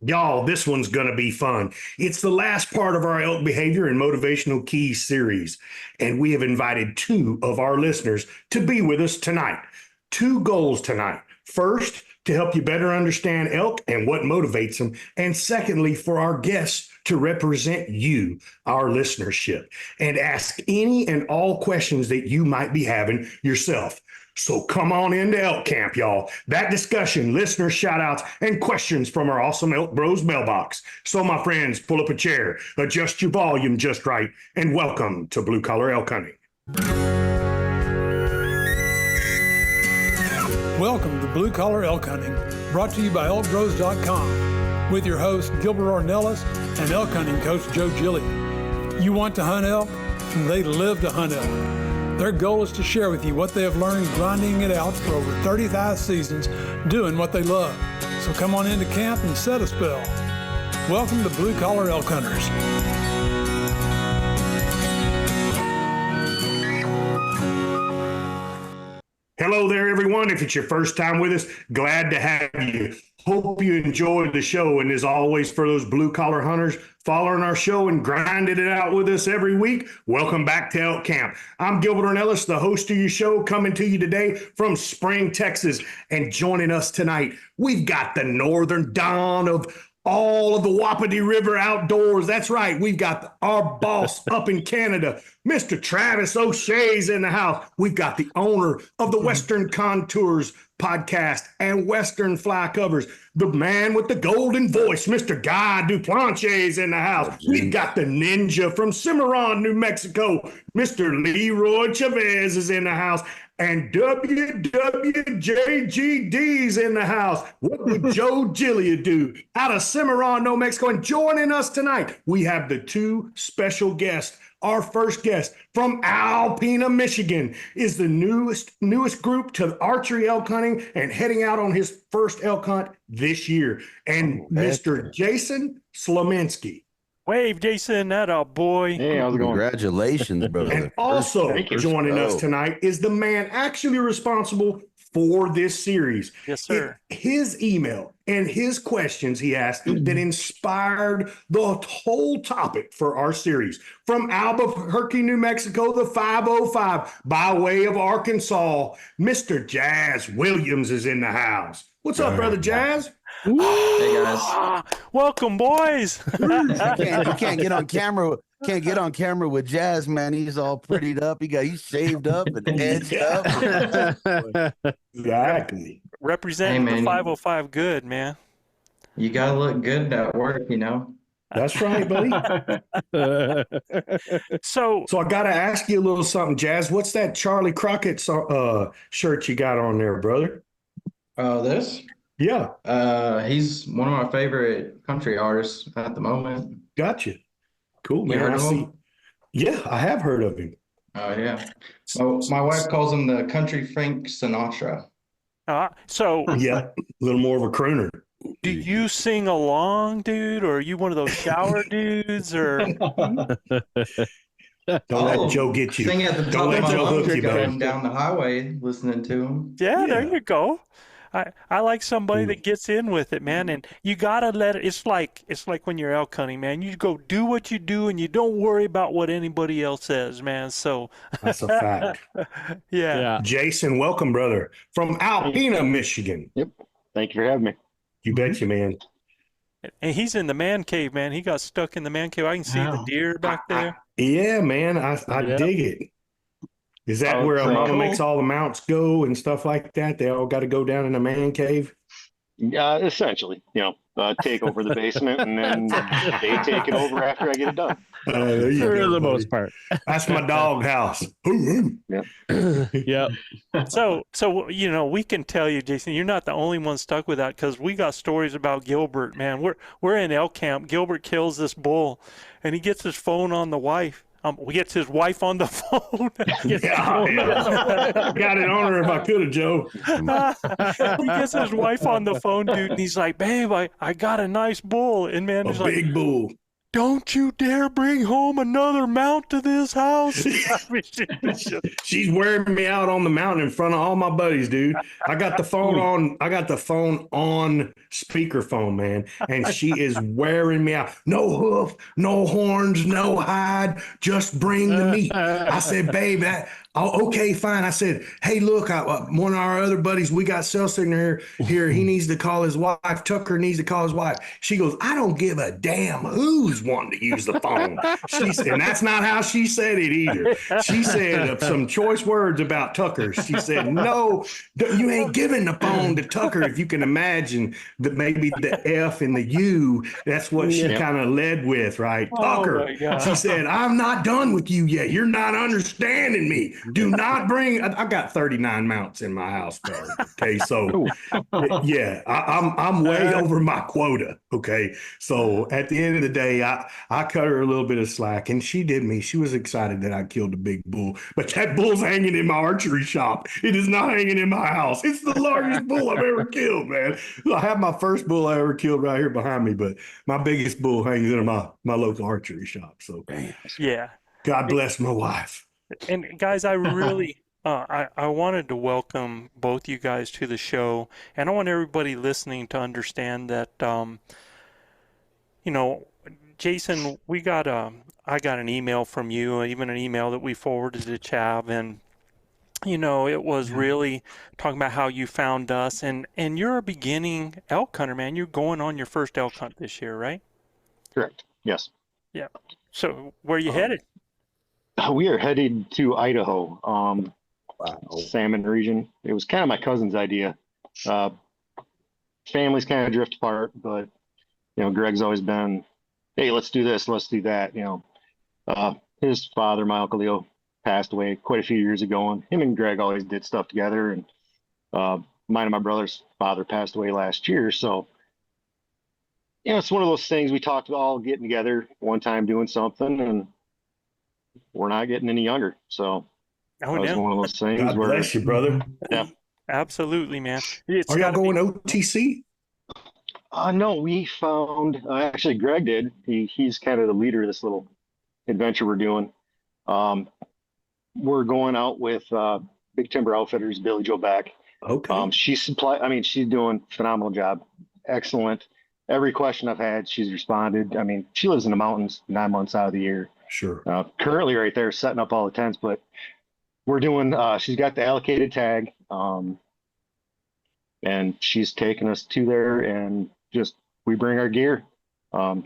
Y'all, this one's going to be fun. It's the last part of our elk behavior and motivational keys series, and we have invited two of our listeners to be with us tonight. Two goals tonight. First, to help you better understand elk and what motivates them, and secondly, for our guests to represent you, our listenership, and ask any and all questions that you might be having yourself. So come on into Elk Camp, y'all. That discussion, listener shout-outs, and questions from our awesome ElkBros mailbox. So, my friends, pull up a chair, adjust your volume just right, and welcome to Blue Collar Elk Hunting. Welcome to Blue Collar Elk Hunting, brought to you by ElkBros.com, with your host, Gilbert Ornelas, and elk hunting coach, Joe Giglia. You want to hunt elk? They live to hunt elk. Their goal is to share with you what they have learned grinding it out for over 35 seasons, doing what they love. So come on into camp and set a spell. Welcome to Blue Collar Elk Hunters. Hello there, everyone. If it's your first time with us, glad to have you. Hope you enjoyed the show. And as always, for those blue collar hunters following our show and grinding it out with us every week, welcome back to Elk Camp. I'm Gilbert Ornelas, the host of your show, coming to you today from Spring, Texas. And joining us tonight, we've got the northern dawn of all of the Wapiti River outdoors. That's right. We've got our boss up in Canada, Mr. Travis O'Shea's in the house. We've got the owner of the Western Contours podcast and Western Fly Covers, the man with the golden voice, Mr. Guy Duplanche's in the house. We've got the ninja from Cimarron, New Mexico, Mr. Leroy Chavez is in the house. And WWJGD's in the house. What would Joe Giglia do out of Cimarron, New Mexico? And joining us tonight, we have the two special guests. Our first guest from Alpena, Michigan, is the newest group to archery elk hunting and heading out on his first elk hunt this year. And Mr. Jason Slominski. Wave, Jason, that a boy. Hey, how's it going? Congratulations, brother. And also joining us tonight is the man actually responsible for this series. Yes, sir. His email and his questions he asked that inspired the whole topic for our series. From Albuquerque, New Mexico, the 505, by way of Arkansas, Mr. Jas Williams is in the house. What's up, brother Jas? Hey, guys. Welcome, boys. You can't get on camera. Can't get on camera with Jas, man. He's all prettied up. He's shaved up and edged up. Exactly. Representing the 505 good, man. You gotta look good at work, you know. That's right, buddy. So I got to ask you a little something, Jas. What's that Charlie Crockett shirt you got on there, brother? This? Yeah. He's one of my favorite country artists at the moment. Gotcha. Cool, man. You heard of him? Yeah, I have heard of him. Oh, yeah. My wife calls him the country Frank Sinatra. Yeah, a little more of a crooner. Do you sing along, dude, or are you one of those shower dudes, or? Don't let Joe get you. Sing at the top Don't of let my Joe lungs hook you, going man. down the highway listening to him. Yeah, there you go. I like somebody that gets in with it, man. And you gotta let it. It's like when you're elk hunting, man. You go do what you do, and you don't worry about what anybody else says, man. So that's a fact. Yeah. Jason, welcome, brother, from Alpena, Michigan. Yep. Thank you for having me. You betcha, man. And he's in the man cave, man. He got stuck in the man cave. I can see the deer back there. Yeah, man. I dig it. Is that where mama makes all the mounts go and stuff like that? They all got to go down in a man cave? Essentially, take over the basement and then they take it over after I get it done. For the most part. That's my dog house. Yep. Yep. So, we can tell you, Jason, you're not the only one stuck with that, because we got stories about Gilbert, man. We're in elk camp. Gilbert kills this bull, and he gets his phone on the wife. We gets his wife on the phone. Got it on her if I could have, Joe. He gets his wife on the phone, dude, and he's like, "Babe, I got a nice bull." And man, he's like, big bull. don't you dare bring home another mount to this house. I mean, She's wearing me out on the mountain in front of all my buddies, dude. I got the phone on speakerphone, man, and she is wearing me out. No hoof, no horns, no hide, just bring the meat. I said, babe, okay, fine. I said, hey, look, one of our other buddies, we got cell signal here. He needs to call his wife. Tucker needs to call his wife. She goes, I don't give a damn who's wanting to use the phone. She said, and that's not how she said it either. She said some choice words about Tucker. She said, no, you ain't giving the phone to Tucker. If you can imagine that maybe the F and the U, that's what she kind of led with, right? Tucker. She said, I'm not done with you yet. You're not understanding me. Do not bring, I got 39 mounts in my house, bro. Okay. So yeah, I'm way over my quota. Okay. So at the end of the day, I cut her a little bit of slack, and she did me. She was excited that I killed a big bull, but that bull's hanging in my archery shop. It is not hanging in my house. It's the largest bull I've ever killed, man. I have my first bull I ever killed right here behind me, but my biggest bull hangs in my local archery shop. So yeah. God bless my wife. And guys, I really, I wanted to welcome both you guys to the show, and I want everybody listening to understand that, you know, Jason, I got an email from you, even an email that we forwarded to Chav, and you know, it was really talking about how you found us, and you're a beginning elk hunter, man. You're going on your first elk hunt this year, right? Correct. Yes. Yeah. So where are you headed? We are headed to Idaho, salmon region. It was kind of my cousin's idea. Families kind of drift apart, but you know, Greg's always been, hey, let's do this, let's do that. You know, his father, my Uncle Leo, passed away quite a few years ago, and him and Greg always did stuff together. And mine and my brother's father passed away last year. So, you know, it's one of those things we talked about all getting together one time doing something, and we're not getting any younger. So that was one of those things. God bless you, brother. Yeah. Absolutely, man. Are y'all going OTC? No, we found, actually Greg did. He's kind of the leader of this little adventure we're doing. We're going out with Big Timber Outfitters, Billy Joe Beck. Okay. She's doing a phenomenal job. Excellent. Every question I've had, she's responded. I mean, she lives in the mountains 9 months out of the year. Sure. Currently right there setting up all the tents, but we're doing, she's got the allocated tag, and she's taking us to there, and we bring our gear,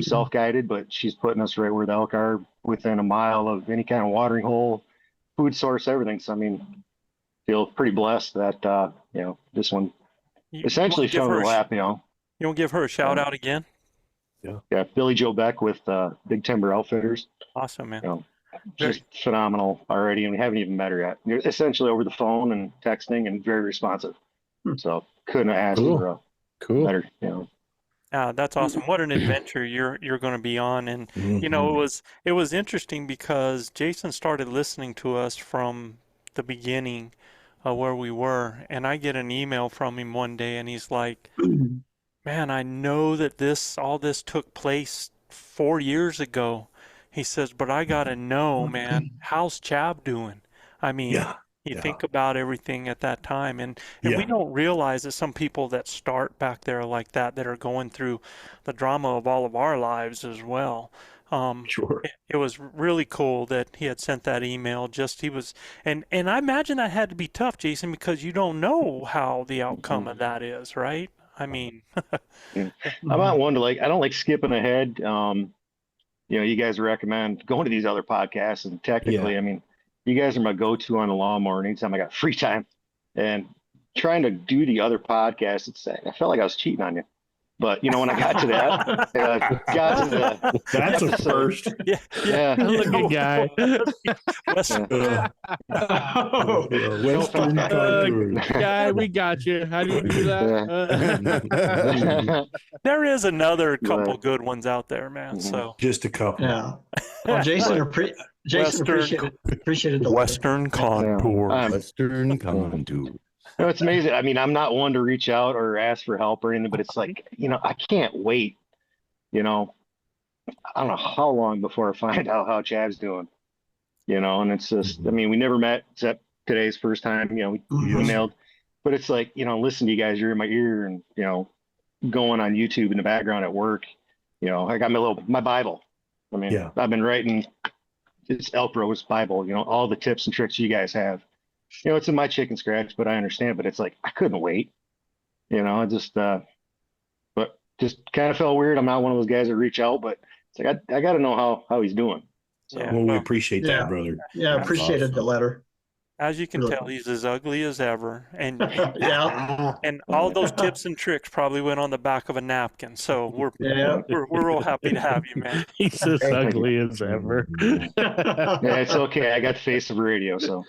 self-guided, but she's putting us right where the elk are, within a mile of any kind of watering hole, food source, everything. So, I mean, feel pretty blessed that, you know, this one essentially showing her lap, you know. You want to give her a shout out again? Yeah. Billy Joe Beck with Big Timber Outfitters. Awesome, man. You know, just phenomenal already, and we haven't even met her yet. You're essentially over the phone and texting, and very responsive. So couldn't have asked for a better, you know. That's awesome. What an adventure you're going to be on. And you know, it was interesting because Jason started listening to us from the beginning where we were, and I get an email from him one day, and he's like, man, I know that all this took place 4 years ago. He says, but I got to know, man, how's Chav doing? I mean, you think about everything at that time, and we don't realize that some people that start back there like that are going through the drama of all of our lives as well. Sure. It was really cool that he had sent that email. And I imagine that had to be tough, Jason, because you don't know how the outcome of that is, right? I mean, I'm not one to I don't like skipping ahead. You know, you guys recommend going to these other podcasts, and technically, I mean, you guys are my go-to on the lawnmower anytime I got free time. And trying to do the other podcasts, I felt like I was cheating on you. But, you know, when I got to that, that's a first. Yeah. Look at guy. Western contour. Guy, we got you. How do you do that? There is another couple good ones out there, man. So just a couple. Yeah. Well, Jason appreciated the Western contour. Western contour. No, it's amazing. I mean, I'm not one to reach out or ask for help or anything, but it's like, you know, I can't wait, you know, I don't know how long before I find out how Chav's doing, and it's just, I mean, we never met except today's first time, we emailed, but it's like, listen to you guys, you're in my ear and, going on YouTube in the background at work, I got my Bible. I mean, Yeah. I've been writing this ElkBros Bible, all the tips and tricks you guys have, it's in my chicken scratch, but I understand, but it's like, I couldn't wait, I just, but just kind of felt weird. I'm not one of those guys that reach out, but it's like, I got to know how he's doing. So, Yeah. Well, we Well, appreciate yeah. that, brother. Yeah, I appreciated the letter. as you can Really. tell, he's as ugly as ever, and Yeah. and all those tips and tricks probably went on the back of a napkin. So we're Yeah. we're real happy to have you, man. He's as ugly as ever. yeah, it's okay. I got the face of radio, so.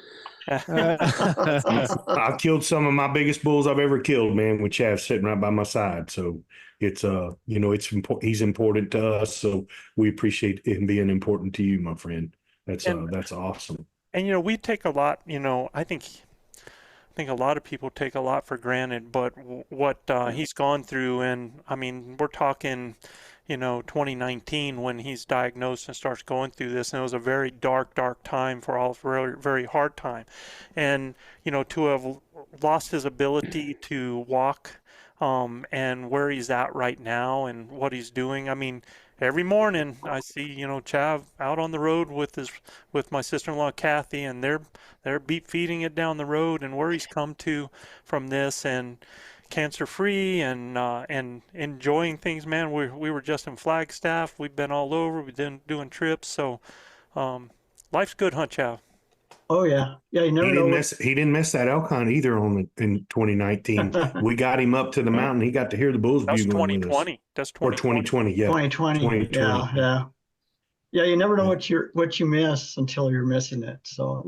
I've killed some of my biggest bulls I've ever killed, man, with Chav sitting right by my side. So it's it's important. He's important to us, so we appreciate him being important to you, my friend. That's awesome. And we take a lot. I think a lot of people take a lot for granted, but what he's gone through, and I mean, we're talking, 2019 when he's diagnosed and starts going through this, and it was a very dark time for all, very, very hard time, and to have lost his ability to walk, and where he's at right now and what he's doing. I mean, every morning I see, Chav out on the road with my sister-in-law Kathy, and they're beep feeding it down the road, and where he's come to from this, and cancer-free and enjoying things, man. We were just in Flagstaff. We've been all over. We've been doing trips. So life's good, huh, Chav? Oh yeah. Yeah, you never know. He didn't miss that elk hunt either in 2019. We got him up to the mountain. He got to hear the bulls That's bugling with us. 2020. That's Or 2020, yeah. 2020. 2020. Yeah. Yeah, you never know what you miss until you're missing it. So,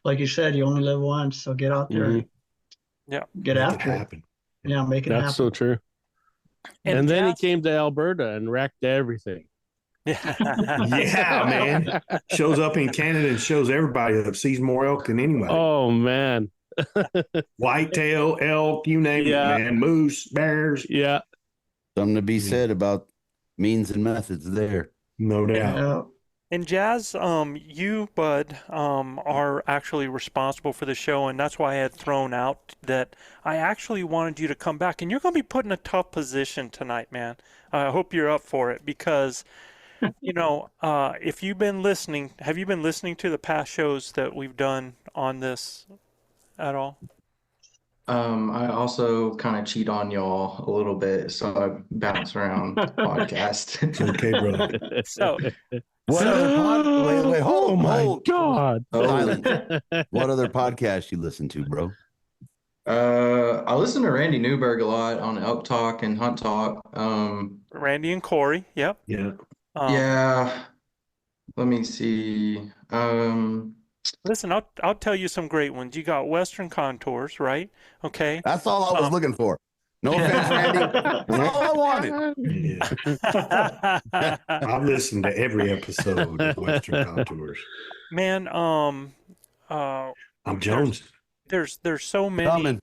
like you said, you only live once, so get out there and get Make it after it. happen. Yeah, make it happen. That's so true. And then he came to Alberta and wrecked everything. Yeah, man. Shows up in Canada and shows everybody that sees more elk than anybody. Oh, man. Whitetail, elk, you name it, man. Moose, bears. Yeah. Something to be said about means and methods there. No doubt. Yeah. And Jas, you, Bud, are actually responsible for the show, and that's why I had thrown out that I actually wanted you to come back. And you're going to be put in a tough position tonight, man. I hope you're up for it because, if you've been listening, have you been listening to the past shows that we've done on this at all? I also kind of cheat on y'all a little bit, so I bounce around podcast. Okay, brother. So, What other wait, hold, hold. God. Silent. What other podcast you listen to, bro? I listen to Randy Newberg a lot on Elk Talk and Hunt Talk. Randy and Corey, yep. Yeah. Yeah. Let me see. Listen, I'll tell you some great ones. You got Western Contours, right? Okay. That's all I was looking for. No offense, Randy. That's all I wanted. Yeah. I've listened to every episode of Western Contours. Man, I'm Jones. there's so many Coming.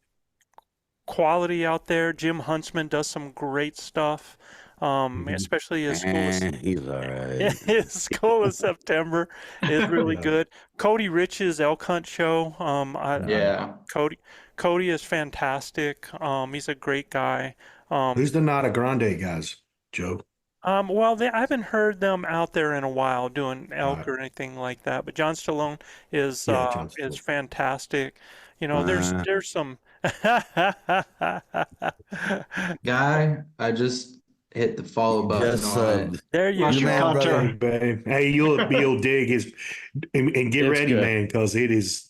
quality out there. Jim Huntsman does some great stuff. Especially his School of, He's all right. his School of September is really good. Cody Rich's Elk Hunt Show. Yeah. Cody is fantastic. He's a great guy. Who's the Nata Grande guys, Joe? Well, I haven't heard them out there in a while doing elk or anything like that. But John Stallone is John is Stallone. fantastic. There's some. Guy, I just hit the follow button Just on it. There you Watch go. your Hey, contour. babe. Hey, you'll dig his and get It's ready, good. man, because it is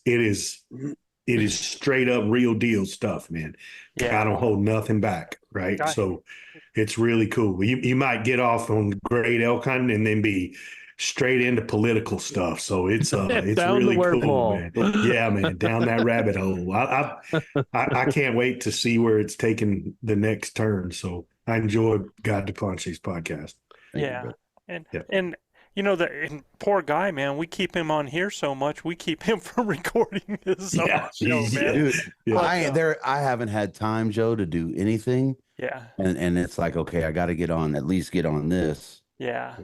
straight up real deal stuff, man. Yeah. I don't hold nothing back, right? Right. So it's really cool. You might get off on great elk hunting and then be straight into political stuff. So it's Down the really cool, wormhole. man. Yeah, man, down that rabbit hole. I can't wait to see where it's taking the next turn. So I enjoy God to Planche's podcast. Thank you, Yeah. bro. And and poor guy, man, we keep him on here so much, we keep him from recording his own show, man. Dude, Yeah. I haven't had time, Joe, to do anything. Yeah. And it's like, okay, I got to at least get on this. Yeah.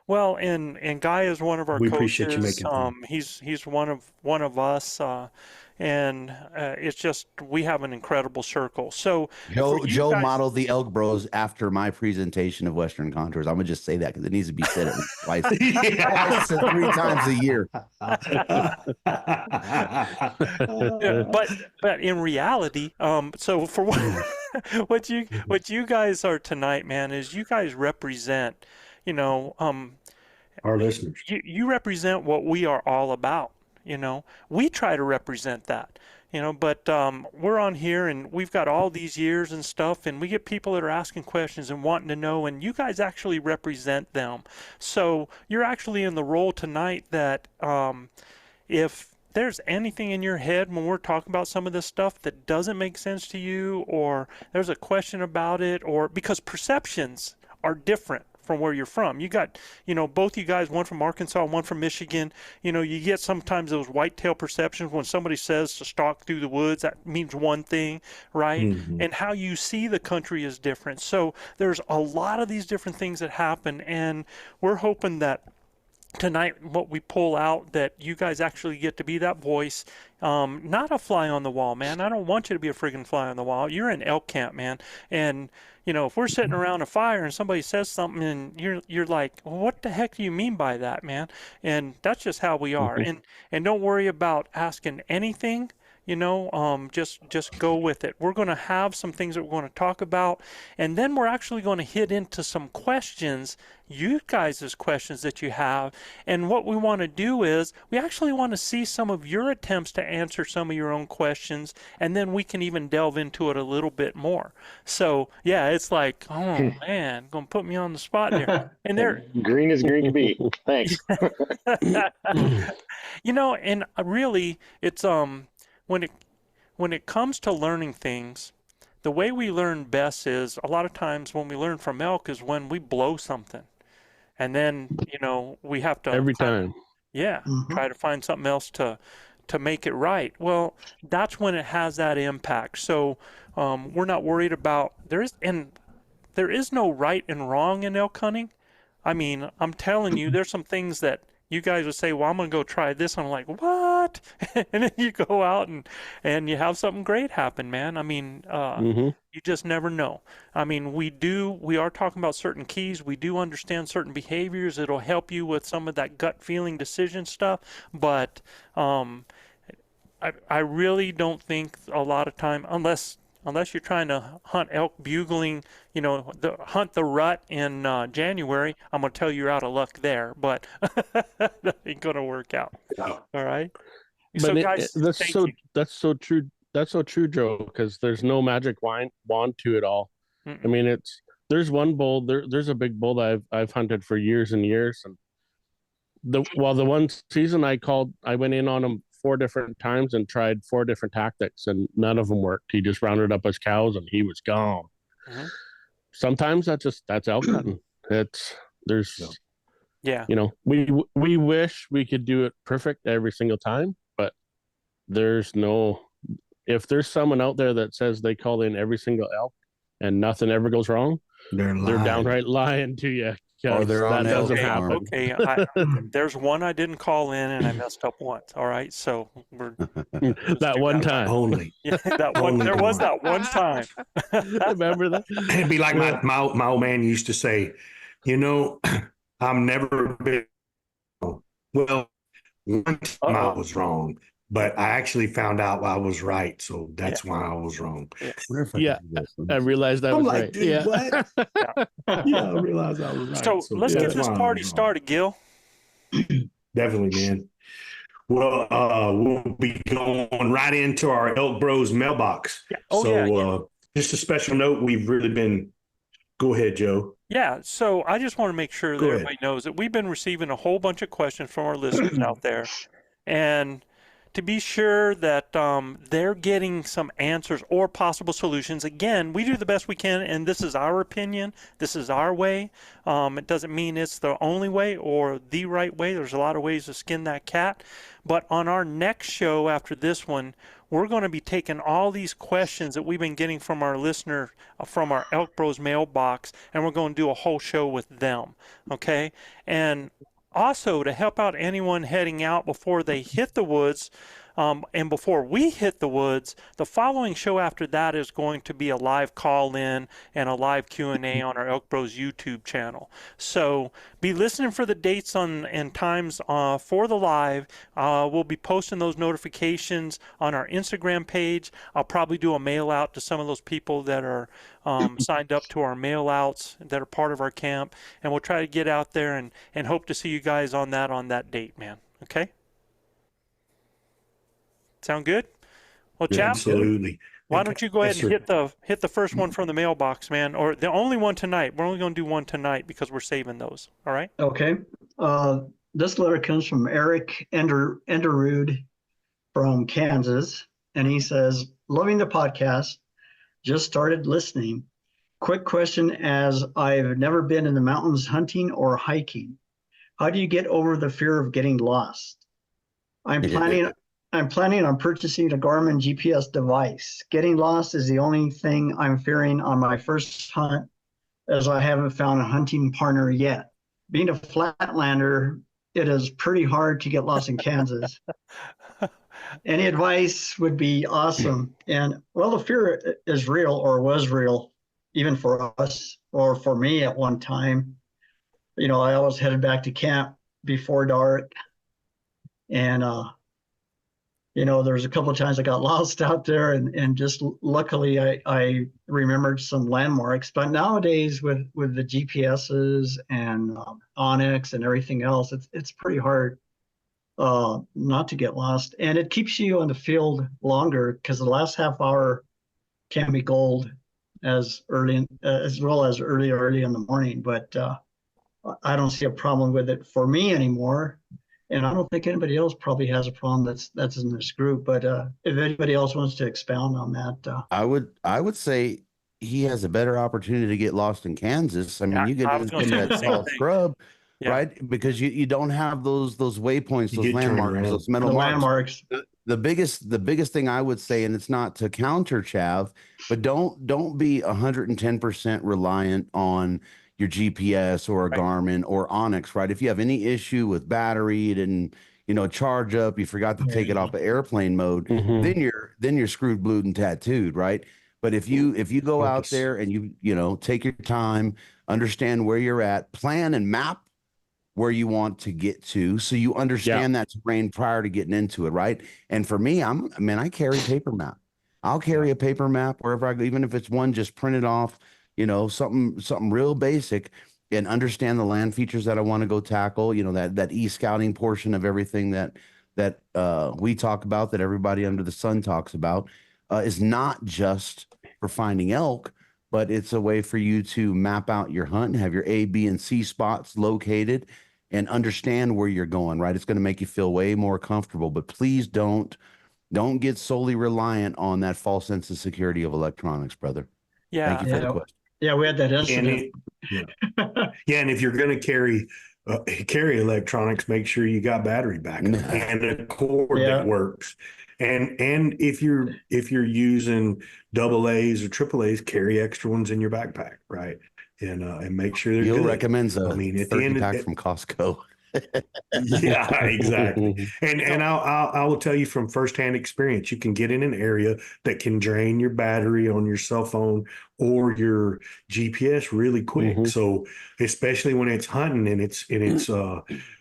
Well, and Guy is one of our We coaches. appreciate you making time. He's one of us, and it's just we have an incredible circle. So for you Joe guys, modeled the ElkBros after my presentation of Western Contours. I'm gonna just say that because it needs to be said at least twice to 3 times a year. yeah, but in reality, so for what you guys are tonight, man, is you guys represent, you know, Our listeners. you represent what we are all about. We try to represent that, but we're on here and we've got all these years and stuff, and we get people that are asking questions and wanting to know, and you guys actually represent them. So you're actually in the role tonight that if there's anything in your head when we're talking about some of this stuff that doesn't make sense to you, or there's a question about it, or because perceptions are different from where you're from. You got, both you guys, one from Arkansas, one from Michigan. You get sometimes those whitetail perceptions when somebody says to stalk through the woods, that means one thing, right? Mm-hmm. And how you see the country is different. So there's a lot of these different things that happen, and we're hoping that tonight what we pull out, that you guys actually get to be that voice, not a fly on the wall, man. I don't want you to be a friggin' fly on the wall. You're in elk camp, man, and if we're sitting around a fire and somebody says something and you're like, well, what the heck do you mean by that, man? And that's just how we are. And don't worry about asking anything. Just go with it. We're going to have some things that we're going to talk about, and then we're actually going to hit into some questions, you guys' questions that you have. And what we want to do is we actually want to see some of your attempts to answer some of your own questions, and then we can even delve into it a little bit more. So yeah, it's like, oh man, going to put me on the spot there. And there, Green as green can be. Thanks. and really, it's when it comes to learning things, the way we learn best is a lot of times when we learn from elk is when we blow something, and then we have to Every time. try to find something else to make it right. Well, that's when it has that impact. So we're not worried about there is no right and wrong in elk hunting. I mean, I'm telling you, there's some things that you guys would say, well, I'm going to go try this. I'm like, what? And then you go out and you have something great happen, man. I mean, you just never know. I mean, we are talking about certain keys. We do understand certain behaviors. It'll help you with some of that gut feeling decision stuff. But I really don't think a lot of time, unless you're trying to hunt elk bugling, hunt the rut in January, I'm going to tell you you're out of luck there, but that ain't going to work out. All right. But So guys, that's so true. That's so true, Joe, because there's no magic wand to it all. Mm-mm. I mean, there's one bull, there's a big bull that I've hunted for years and years. And the one season I went in on him 4 different times and tried 4 different tactics, and none of them worked. He just rounded up his cows and he was gone. Mm-hmm. Sometimes that's elk hunting. We wish we could do it perfect every single time, but if there's someone out there that says they call in every single elk and nothing ever goes wrong, they're downright lying to you. Or they're on that doesn't farm. happen. Okay, there's one I didn't call in and I messed up once. All right, so we're that one time Only. Yeah, that one. There was that one time. Remember that? It'd be like my old man used to say, I'm never been wrong. Well, one time I was wrong, but I actually found out I was right. So that's why I was wrong. Yeah, I realized I was right. Dude, what? I realized I was right. So let's get this party started, Gil. Definitely, man. Well, we'll be going right into our ElkBros mailbox. Yeah. Just a special note, we've really been. Go ahead, Joe. Yeah, so I just want to make sure that everybody knows that we've been receiving a whole bunch of questions from our listeners out there. And to be sure that they're getting some answers or possible solutions. Again, we do the best we can, and this is our opinion. This is our way. It doesn't mean it's the only way or the right way. There's a lot of ways to skin that cat. But on our next show after this one, we're going to be taking all these questions that we've been getting from our listener, from our ElkBros mailbox, and we're going to do a whole show with them, okay? And also, to help out anyone heading out before they hit the woods, and before we hit the woods, the following show after that is going to be a live call-in and a live Q&A on our ElkBros YouTube channel. So be listening for the dates and times for the live. We'll be posting those notifications on our Instagram page. I'll probably do a mail out to some of those people that are signed up to our mail outs that are part of our camp, and we'll try to get out there and hope to see you guys on that date, man. Okay? Sound good? Well, Chav, Absolutely. why don't you go ahead Yes, and sir. hit the first one from the mailbox, man, or the only one tonight. We're only going to do one tonight because we're saving those. All right? Okay. This letter comes from Eric Enderud from Kansas, and he says, loving the podcast, just started listening. Quick question, as I've never been in the mountains hunting or hiking. How do you get over the fear of getting lost? I'm planning on purchasing a Garmin GPS device. Getting lost is the only thing I'm fearing on my first hunt, as I haven't found a hunting partner yet. Being a flatlander, it is pretty hard to get lost in Kansas. Any advice would be awesome. And well, the fear is real, or was real, even for us or for me at one time. You know, I always headed back to camp before dark. And, you know, there's a couple of times I got lost out there, and just luckily I remembered some landmarks. But nowadays with the GPSs and Onyx and everything else, it's pretty hard not to get lost. And it keeps you on the field longer, because the last half hour can be gold as well as early in the morning. But I don't see a problem with it for me anymore. And I don't think anybody else probably has a problem that's in this group. But if anybody else wants to expound on that, I would say he has a better opportunity to get lost in Kansas. I mean, you get into that salt scrub, right? Because you don't have those waypoints, those landmarks, those metal landmarks. The biggest thing I would say, and it's not to counter Chav, but don't be 110% reliant on your GPS or a Garmin or Onyx, right? If you have any issue with battery, it didn't, charge up, you forgot to take it off of airplane mode, then you're screwed, blued, and tattooed, right? But if you go out there and you take your time, understand where you're at, plan and map where you want to get to, so you understand that terrain prior to getting into it, right? And for me, I carry paper map. I'll carry a paper map wherever I go, even if it's one just printed off, something real basic, and understand the land features that I want to go tackle. That e-scouting portion of everything that we talk about, that everybody under the sun talks about, is not just for finding elk, but it's a way for you to map out your hunt and have your A, B, and C spots located and understand where you're going, right? It's going to make you feel way more comfortable. But please don't get solely reliant on that false sense of security of electronics, brother. Yeah. Thank you for the question. Yeah, we had that incident. And if you're going to carry electronics, make sure you got battery backup and a cord that works. And if you're using AA's or AAA's, carry extra ones in your backpack, right? And make sure they're good. Recommends a at 30 the end pack from Costco. Yeah, exactly. And I will tell you from firsthand experience, you can get in an area that can drain your battery on your cell phone or your GPS really quick. So especially when it's hunting and it's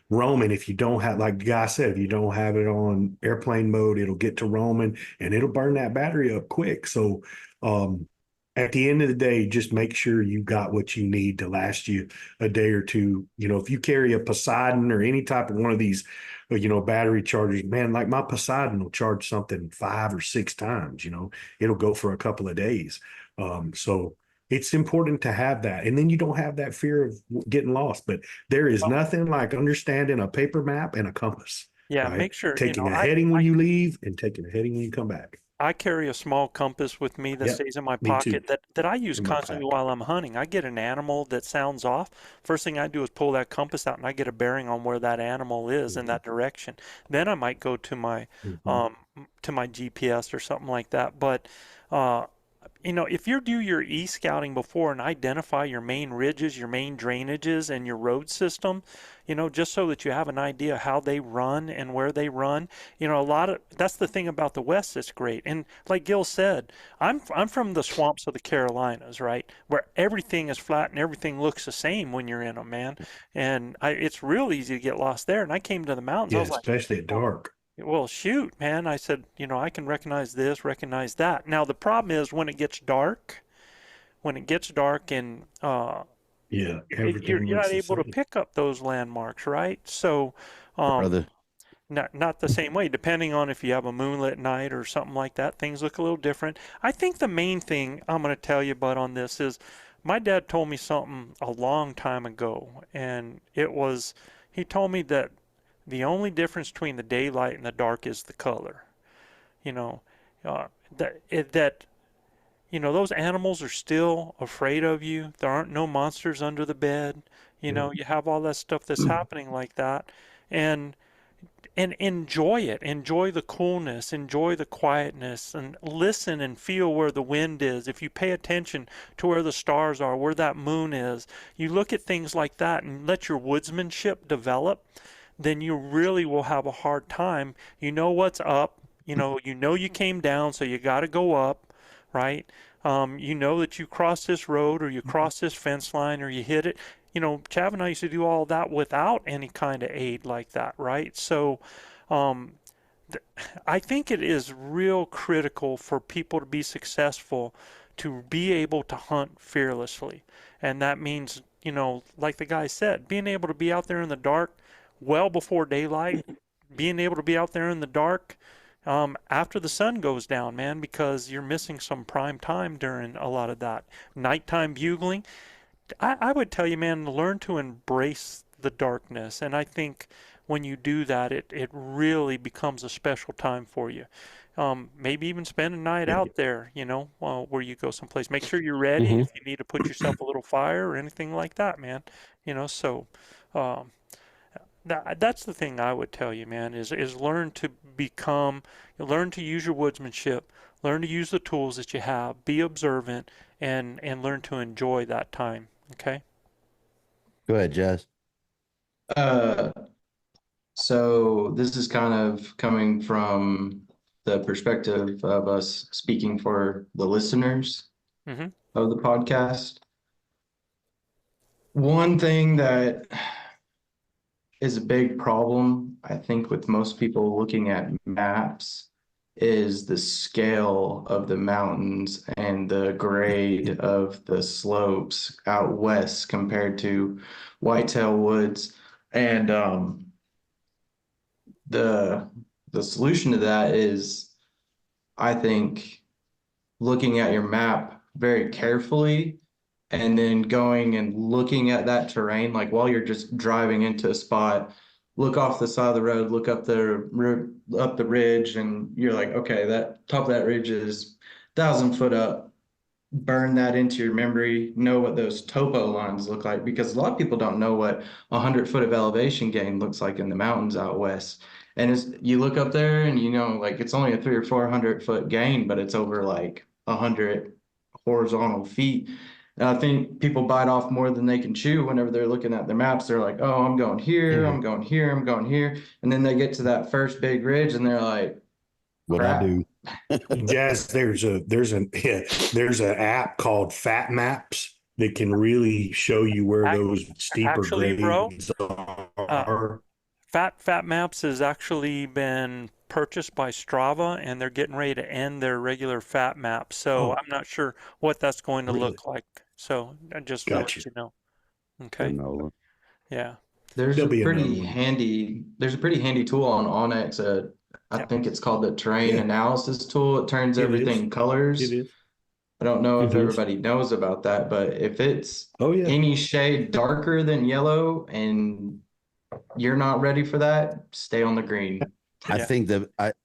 roaming, if you don't have, like the guy said, if you don't have it on airplane mode, it'll get to roaming and it'll burn that battery up quick. So at the end of the day, just make sure you got what you need to last you a day or two. If you carry a Poseidon or any type of one of these, battery chargers, man, like my Poseidon will charge something 5 or 6 times, it'll go for a couple of days. So it's important to have that. And then you don't have that fear of getting lost. But there is nothing like understanding a paper map and a compass. Yeah, right? make sure, Taking a heading when you leave and taking a heading when you come back. I carry a small compass with me that Yep, stays in my me too. pocket that I use In my constantly pack. while I'm hunting. I get an animal that sounds off. First thing I do is pull that compass out and I get a bearing on where that animal is in that direction. Then I might go Mhm. to my GPS or something like that. But uh, if you do your e-scouting before and identify your main ridges, your main drainages, and your road system, just so that you have an idea how they run and where they run, that's the thing about the West that's great. And like Gil said, I'm from the swamps of the Carolinas, right, where everything is flat and everything looks the same when you're in them, man. And it's real easy to get lost there. And I came to the mountains, I Yeah, was like, especially at dark. well, shoot, man. I said, I can recognize this, recognize that. Now, the problem is when it gets dark and Yeah, you're everything not looks the able to same. pick up those landmarks, right? So, brother. not the same way. Depending on if you have a moonlit night or something like that, things look a little different. I think the main thing I'm going to tell you about on this is my dad told me something a long time ago, and he told me that the only difference between the daylight and the dark is the color. You know, uh, that those animals are still afraid of you. There aren't no monsters under the bed. You have all that stuff that's happening like that, and enjoy it. Enjoy the coolness, enjoy the quietness, and listen and feel where the wind is. If you pay attention to where the stars are, where that moon is, you look at things like that and let your woodsmanship develop, then you really will have a hard time. You know what's up. You came down, so you got to go up, right? You know that you crossed this road or you crossed this fence line or you hit it. Chav and I used to do all that without any kind of aid like that, right? So, um, I think it is real critical for people to be successful to be able to hunt fearlessly. And that means, like the guy said, being able to be out there in the dark well before daylight, being able to be out there in the dark after the sun goes down, man, because you're missing some prime time during a lot of that. Nighttime bugling, I would tell you, man, learn to embrace the darkness. And I think when you do that, it really becomes a special time for you. Maybe even spend a night out there, where you go someplace. Make sure you're ready Hmm. if you need to put yourself a little fire or anything like that, man. So um, that's the thing I would tell you, man, is learn to use your woodsmanship, learn to use the tools that you have, be observant, and learn to enjoy that time. Okay? Go ahead, Jess. Uh, so this is kind of coming from the perspective of us speaking for the listeners Mm-hmm. of the podcast. One thing that is a big problem, I think, with most people looking at maps is the scale of the mountains and the grade of the slopes out west compared to whitetail woods. And the solution to that is, I think, looking at your map very carefully and then going and looking at that terrain, like while you're just driving into a spot, look off the side of the road, look up the ridge, and you're like, okay, that top of that ridge is 1,000 foot up. Burn that into your memory, know what those topo lines look like, because a lot of people don't know what 100 foot of elevation gain looks like in the mountains out west. And you look up there and like it's only a 300 or 400 foot gain, but it's over like 100 horizontal feet. And I think people bite off more than they can chew whenever they're looking at their maps. They're like, oh, I'm going here, I'm going here, I'm going here. And then they get to that first big ridge and they're like, What crap. I do. Jazz, there's an app called Fat Maps that can really show you where those steeper Actually, bro, grades are. Fat Maps has actually been purchased by Strava, and they're getting ready to end their regular Fat Map. So I'm not sure what that's going to Really? look like. So just to Gotcha. let you know. I Okay. know. Yeah. There's There'll a be another pretty one. handy tool on Onyx. I Yep. think it's called the terrain Yeah. analysis tool. It turns It everything is. colors. It is. I don't know if It is. everybody knows about that, but if it's Oh yeah. any shade darker than yellow and you're not ready for that, stay on the green. I Yeah. think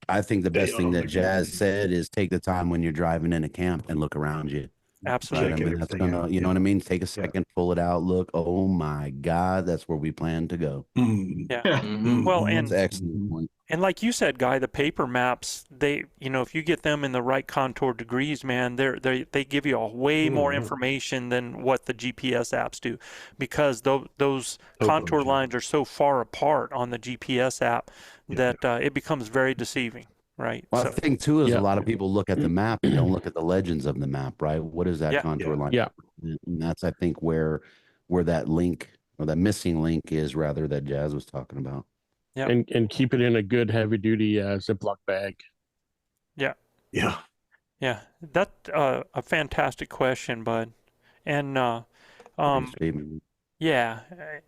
I think the best thing on that the Jazz green. said is take the time when you're driving in a camp and look around you. Absolutely. Right? I Check mean, that's everything gonna, out, you know yeah. what I mean? Take a second, pull it out, look. Oh my God, that's where we plan to go. Yeah. Mhm. Well, That's and an excellent point. like you said, Guy, the paper maps, they, if you get them in the right contour degrees, man, they give you a way more information than what the GPS apps do, because those contour lines are so far apart on the GPS app that it becomes very deceiving, right? Well, So, I think too is Yeah. a lot of people look at the map and don't look at the legends of the map, right? What is that Yeah. contour line? Yeah. And that's, I think, where that link or that missing link is, rather, that Jazz was talking about. Yep. And keep it in a good heavy duty Ziploc bag. Yeah. yeah, that's a fantastic question, bud. And Great statement. yeah,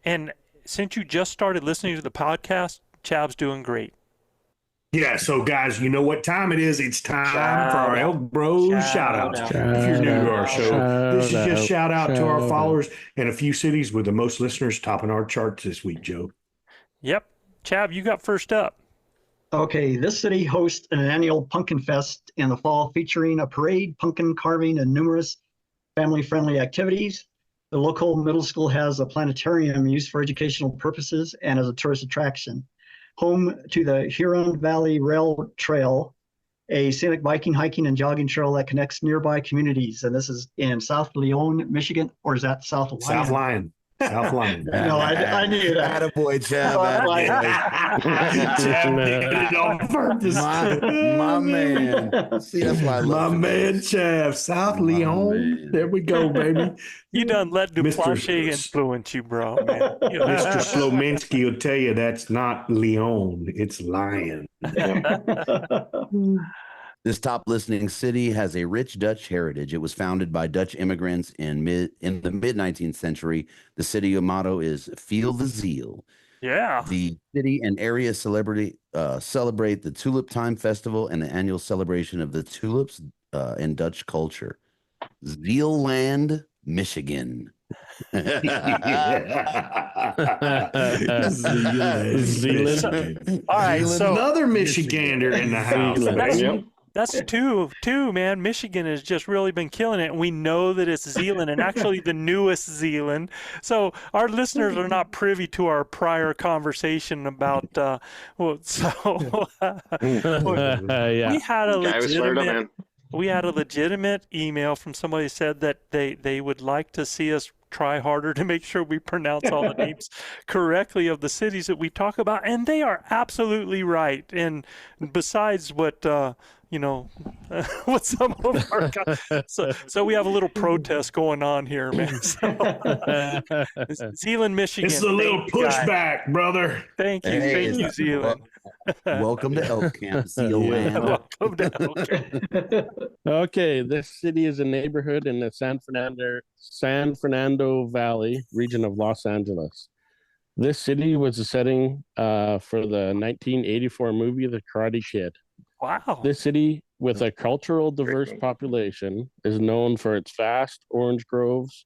and since you just started listening to the podcast, Chav's doing great. Yeah, so guys, you know what time it is? It's time Shout for our out. Elk Bros shout outs. Shout If you're new to our out. show, this is Shout just out. shout out to our Shout followers in a few cities with the most listeners topping our charts this week, Joe. Yep. Chav, you got first up. Okay, this city hosts an annual Pumpkin Fest in the fall featuring a parade, pumpkin carving, and numerous family-friendly activities. The local middle school has a planetarium used for educational purposes and as a tourist attraction. Home to the Huron Valley Rail Trail, a scenic biking, hiking, and jogging trail that connects nearby communities. And this is in South Leon, Michigan, or is that South Lyon? South Lyon. South Lyon. No, I knew that. Attaboy, Chav. South Lyon. Chav did it on purpose. My man. See, that's why I My love man Chav. South My Leon. man. There we go, baby. You done let Mr. Duplanchet influence you, bro, man. Mr. Slominski will tell you that's not Leon, it's Lion. This top listening city has a rich Dutch heritage. It was founded by Dutch immigrants in the mid 19th century. The city motto is "Feel the Zeal." Yeah. The city and area celebrate the Tulip Time Festival and the annual celebration of the tulips in Dutch culture. Zealand, Michigan. Zealand. All right, so Another Michigander in the house. Zealand. Yep. that's two, man. Michigan has just really been killing it. And we know that it's Zealand and actually the newest Zealand. So our listeners are not privy to our prior conversation about, Yeah. we had a Guy was fired up, legitimate man. we had a legitimate email from somebody who said that they would like to see us try harder to make sure we pronounce all the names correctly of the cities that we talk about, and they are absolutely right. And besides what what some of our so we have a little protest going on here, man. So, Zealand, Michigan. It's a little thank you, guys. pushback, brother. Thank you, Hey, thank you, Zealand. Welcome to Elk Camp, Zealand. Welcome to Elk. Okay, this city is a neighborhood in the San Fernando Valley region of Los Angeles. This city was the setting for the 1984 movie The Karate Kid. Wow. This city, with a cultural diverse population, is known for its vast orange groves.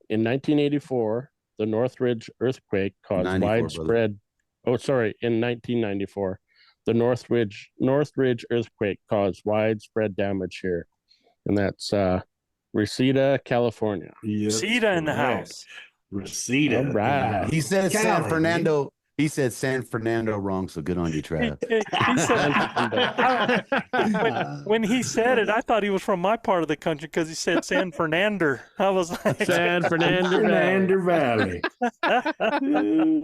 In 1984, the Northridge earthquake caused 94, widespread. Oh, sorry, in 1994, the Northridge earthquake caused widespread damage here, and that's Reseda, California. Reseda in the house. Reseda. All right. He said Cali, San Fernando. He said San Fernando wrong, so good on you, Trav. He said, when he said it, I thought he was from my part of the country because he said San Fernando. I was like, San Fernando Valley. Valley.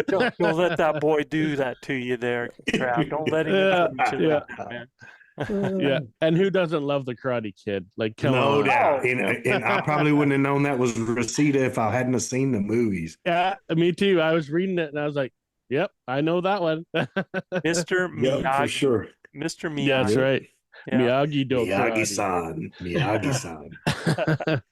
don't let that boy do that to you there, Trav. Don't let him influence you like that, man. Yeah, and who doesn't love the Karate Kid? Like, come No on. doubt. And I probably wouldn't have known that was Reseda if I hadn't have seen the movies. Yeah, me too. I was reading it and I was like, "Yep, I know that one." Mr. Yeah, for Miyagi. sure. Mr. Miyagi. Yeah, that's right. Yeah. Miyagi-Do karate. Miyagi-san. Miyagi-san.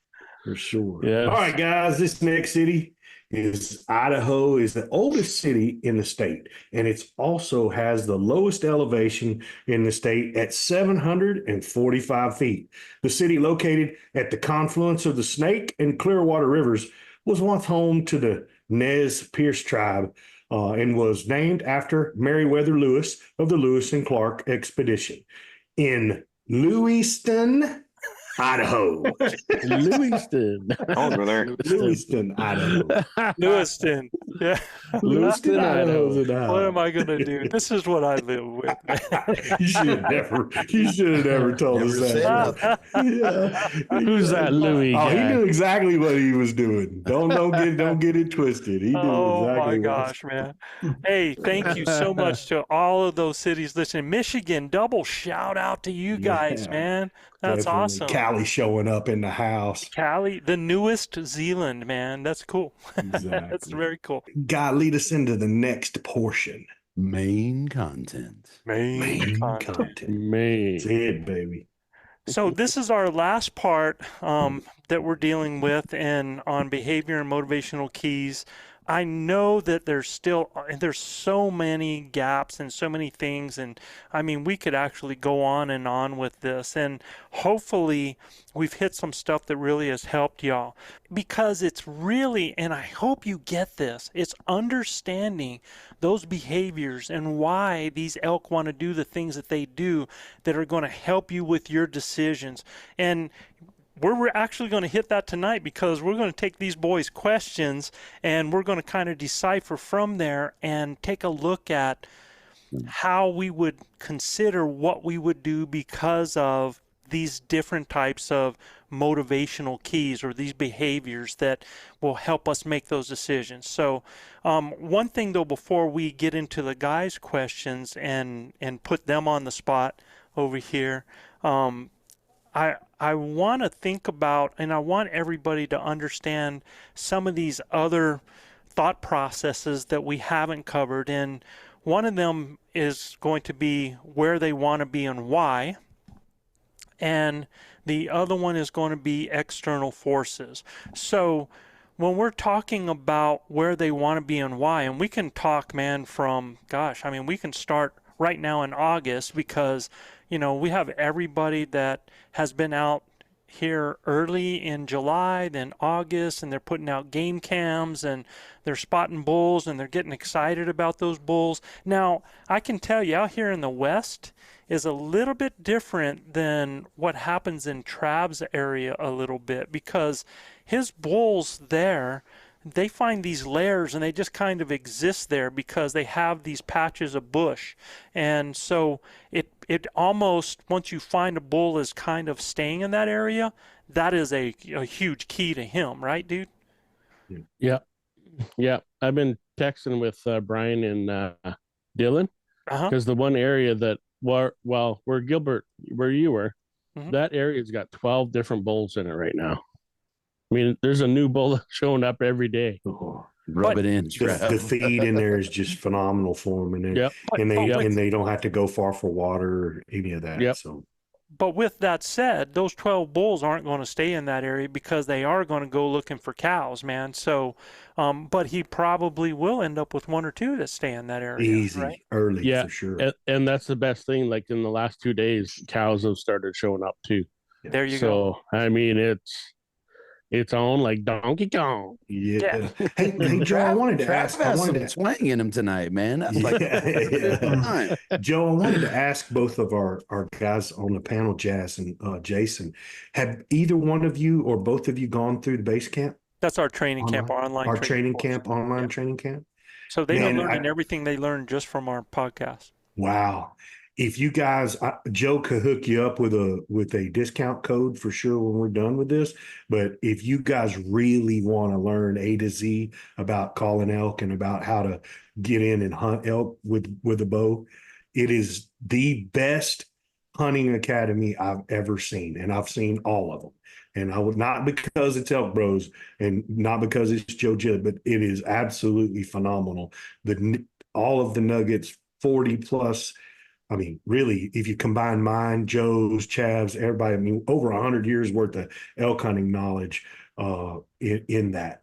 For sure. Yes. All right, guys. This next city is Idaho, is the oldest city in the state, and it also has the lowest elevation in the state at 745 feet. The city, located at the confluence of the Snake and Clearwater rivers, was once home to the Nez Perce tribe, and was named after Meriwether Lewis of the Lewis and Clark expedition in Lewiston, Idaho. Lewiston. Over there. Lewiston, Idaho. Lewiston. Yeah. Lewiston, Idaho. What am I going to do? This is what I live with. You should have never told us Never said that. Yeah. Who's that Louis Oh, he guy? knew exactly what he was doing. Don't get it twisted. He knew Oh exactly my gosh, man. Hey, thank you so much to all of those cities listening. Michigan, double shout out to you guys, Yeah, man. That's definitely. awesome. Cali showing up in the house. Cali, the newest Zealand, man. That's cool. That's Exactly. very cool. God, lead us into the next portion. Main content. Main content. Content. Man. That's it, baby. So this is our last part that we're dealing with on behavior and motivational keys. I know that there's so many gaps and so many things, and I mean we could actually go on and on with this, and hopefully we've hit some stuff that really has helped y'all, because it's really, and I hope you get this, it's understanding those behaviors and why these elk want to do the things that they do that are going to help you with your decisions. And we're actually going to hit that tonight, because we're going to take these boys' questions and we're going to kind of decipher from there and take a look at how we would consider what we would do because of these different types of motivational keys or these behaviors that will help us make those decisions. So one thing though, before we get into the guys' questions and put them on the spot over here, I want to think about, and I want everybody to understand some of these other thought processes that we haven't covered. And one of them is going to be where they want to be and why. And the other one is going to be external forces. So when we're talking about where they want to be and why, and we can talk, man, from, gosh, I mean, we can start right now in August, because we have everybody that has been out here early in July, then August, and they're putting out game cams and they're spotting bulls and they're getting excited about those bulls. Now, I can tell you out here in the West is a little bit different than what happens in Trav's area a little bit, because his bulls there, they find these layers and they just kind of exist there because they have these patches of bush. And so it almost, once you find a bull is kind of staying in that area, that is a huge key to him, right, dude? Yeah. I've been texting with Brian and Dylan, because the one area that where Gilbert, where you were, that area's got 12 different bulls in it right now. I mean, there's a new bull showing up every day. Rub it in. The feed in there is just phenomenal for them, and they don't have to go far for water or any of that. So, but with that said, those 12 bulls aren't going to stay in that area, because they are going to go looking for cows, man. So, but he probably will end up with one or two that stay in that area. Easy, right? early, for sure. And that's the best thing. Like in the last 2 days, cows have started showing up too. There you go. So, I mean, it's on like Donkey Kong. Yeah. Hey, Joe, I wanted to ask. I wanted to swing in him tonight, man. That's like Joe, I wanted to ask both of our guys on the panel, Jas and Jason, have either one of you or both of you gone through the base camp? That's our training camp, our online training camp, online training camp. So they've been learning everything they learned just from our podcast. Wow. If you guys, Joe could hook you up with a discount code for sure when we're done with this. But if you guys really want to learn A to Z about calling elk and about how to get in and hunt elk with a bow, it is the best hunting academy I've ever seen, and I've seen all of them. And I would not because it's ElkBros and not because it's Joe Judd, but it is absolutely phenomenal. All of the nuggets, 40 plus. I mean, really, if you combine mine, Joe's, Chav's, everybody, I mean, over 100 years worth of elk hunting knowledge in that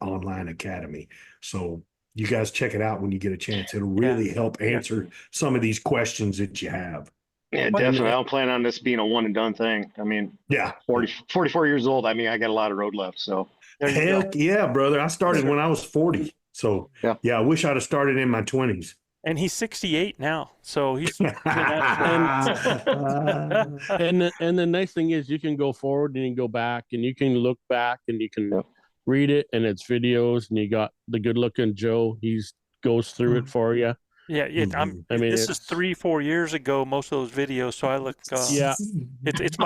online academy. So you guys check it out when you get a chance. It'll really help answer some of these questions that you have. Yeah, definitely. I don't plan on this being a one and done thing. I mean, 44 years old. I mean, I got a lot of road left. So There you go. Heck yeah, brother. I started when I was 40. So Yeah. yeah, I wish I'd have started in my 20s. And he's 68 now, so he's doing And the nice thing is you can go forward and you can go back and you can look back and you can read it, and it's videos, and you got the good looking Joe. He's goes through it for you. Yeah, this is 3-4 years ago. Most of those videos, so I look. It's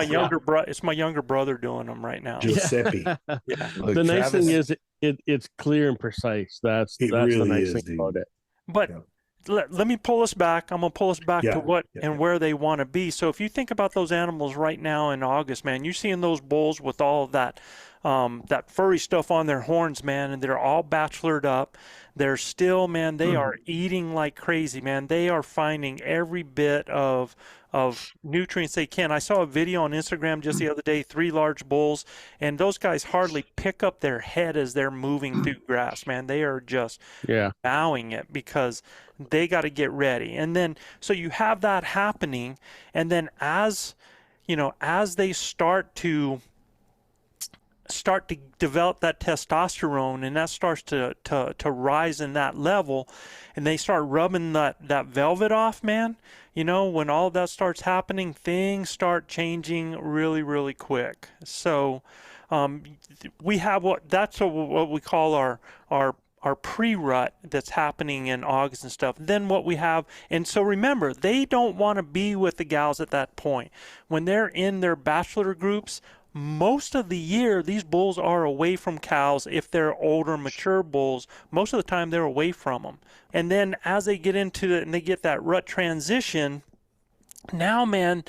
my younger brother doing them right now. Giuseppe. Yeah. Look, The nice Travis, thing is it's clear and precise. That's really the nice is, thing dude. about it. But let me pull us back. I'm gonna pull us back to what and where they want to be. So if you think about those animals right now in August, man, you're seeing those bulls with all of that that furry stuff on their horns, man, and they're all bachelored up. They're still, man, they are eating like crazy, man. They are finding every bit of nutrients they can. I saw a video on Instagram just the other day, 3 large bulls, and those guys hardly pick up their head as they're moving through grass, man. They are just bowing it because they got to get ready. And then, so you have that happening, and then as they start to develop that testosterone, and that starts to rise in that level, and they start rubbing that velvet off, man, when all of that starts happening, things start changing really, really quick. So we have what we call our pre-rut that's happening in August and stuff. Then what we have, and so remember, they don't want to be with the gals at that point. When they're in their bachelor groups, most of the year, these bulls are away from cows. If they're older, mature bulls, most of the time they're away from them. And then as they get into it and they get that rut transition, now, man,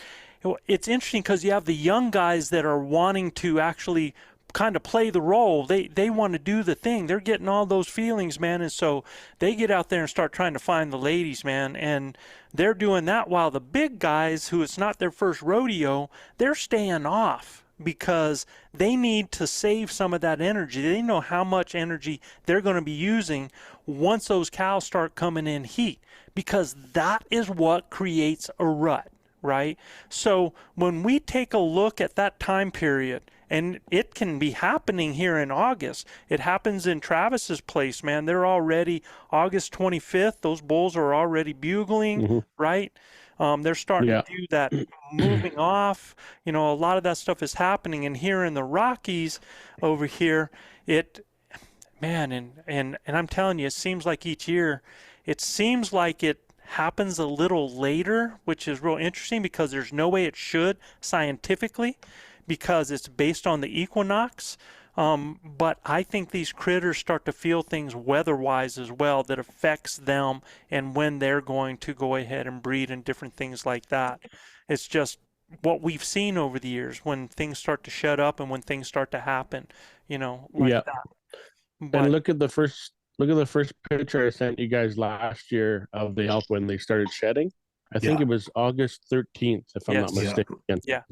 it's interesting because you have the young guys that are wanting to actually kind of play the role. They want to do the thing. They're getting all those feelings, man. And so they get out there and start trying to find the ladies, man. And they're doing that while the big guys, who it's not their first rodeo, they're staying off, because they need to save some of that energy. They know how much energy they're going to be using once those cows start coming in heat, because that is what creates a rut, right? So when we take a look at that time period, and it can be happening here in August. It happens in Travis's place, man. They're already August 25th. Those bulls are already bugling, right? They're starting to do that moving off. A lot of that stuff is happening. And here in the Rockies over here, and I'm telling you, it seems like each year, it seems like it happens a little later, which is real interesting because there's no way it should scientifically, because it's based on the equinox. But I think these critters start to feel things weather-wise as well that affects them and when they're going to go ahead and breed and different things like that. It's just what we've seen over the years when things start to shut up and when things start to happen, that. But, and look at the first picture I sent you guys last year of the elk when they started shedding. I think it was August 13th, if I'm not mistaken. Yeah.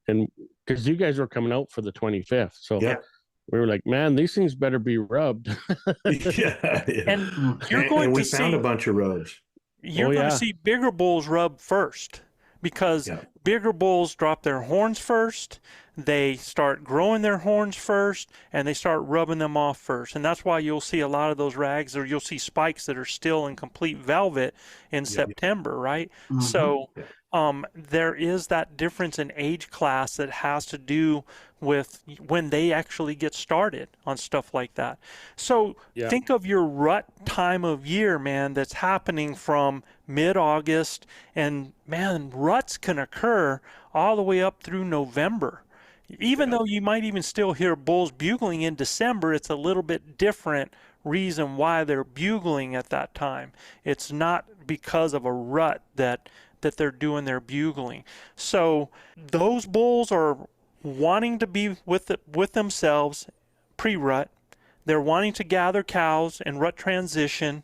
And because you guys were coming out for the 25th. So we were like, man, these things better be rubbed. And you're going we to found see a bunch of rubs. You're going to see bigger bulls rub first, because bigger bulls drop their horns first. They start growing their horns first, and they start rubbing them off first. And that's why you'll see a lot of those rags, or you'll see spikes that are still in complete velvet in September, right? So there is that difference in age class that has to do with when they actually get started on stuff like that. So think of your rut time of year, man, that's happening from mid-August, and man, ruts can occur all the way up through November. Even though you might even still hear bulls bugling in December, it's a little bit different reason why they're bugling at that time. It's not because of a rut that they're doing their bugling. So those bulls are wanting to be with themselves pre-rut. They're wanting to gather cows and rut transition.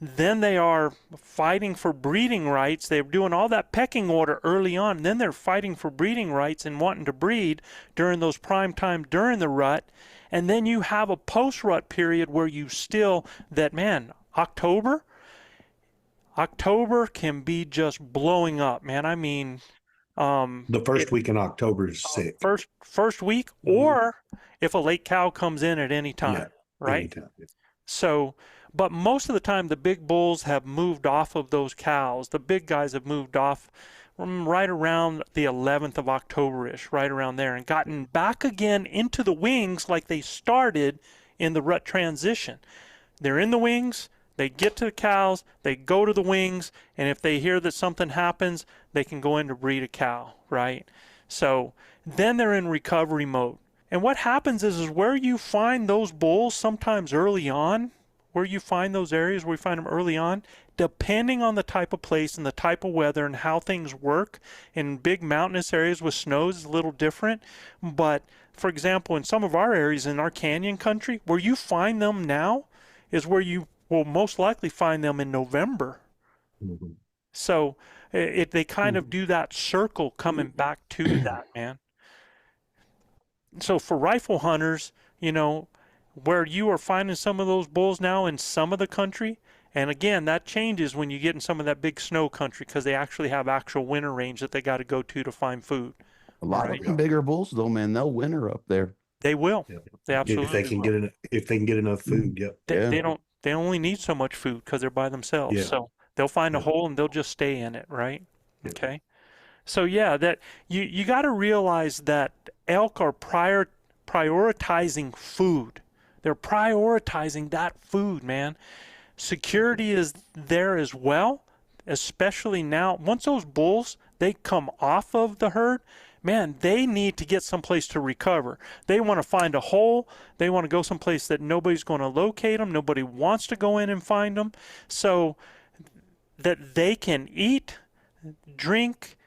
Then they are fighting for breeding rights. They're doing all that pecking order early on. And then they're fighting for breeding rights and wanting to breed during those prime time during the rut. And then you have a post-rut period where you still, October can be just blowing up, man. I mean, The first week in October is sick. First week, or if a late cow comes in at any time, right? Anytime. So, but most of the time, the big bulls have moved off of those cows. The big guys have moved off right around the 11th of October-ish, right around there, and gotten back again into the wings like they started in the rut transition. They're in the wings, they get to the cows, they go to the wings, and if they hear that something happens, they can go in to breed a cow, right? So then they're in recovery mode. And what happens is where you find those bulls sometimes early on, where you find those areas where you find them early on, depending on the type of place and the type of weather and how things work, in big mountainous areas with snows is a little different. But for example, in some of our areas in our canyon country, where you find them now is where you will most likely find them in November. So they kind of do that circle coming back to that, man. So for rifle hunters, you know, where you are finding some of those bulls now in some of the country, and again, that changes when you get in some of that big snow country because they actually have actual winter range that they got to go to find food. A lot of them bigger bulls, though, man, they'll winter up there. They will. Yeah. They absolutely if they can get enough food. Yep. They only need so much food because they're by themselves. Yeah. So they'll find a hole and they'll just stay in it, right? Yeah. Okay. So yeah, that you got to realize that elk are prioritizing food. They're prioritizing that food, man. Security is there as well, especially now. Once those bulls, they come off of the herd, man, they need to get someplace to recover. They want to find a hole. They want to go someplace that nobody's going to locate them. Nobody wants to go in and find them, so that they can eat, drink,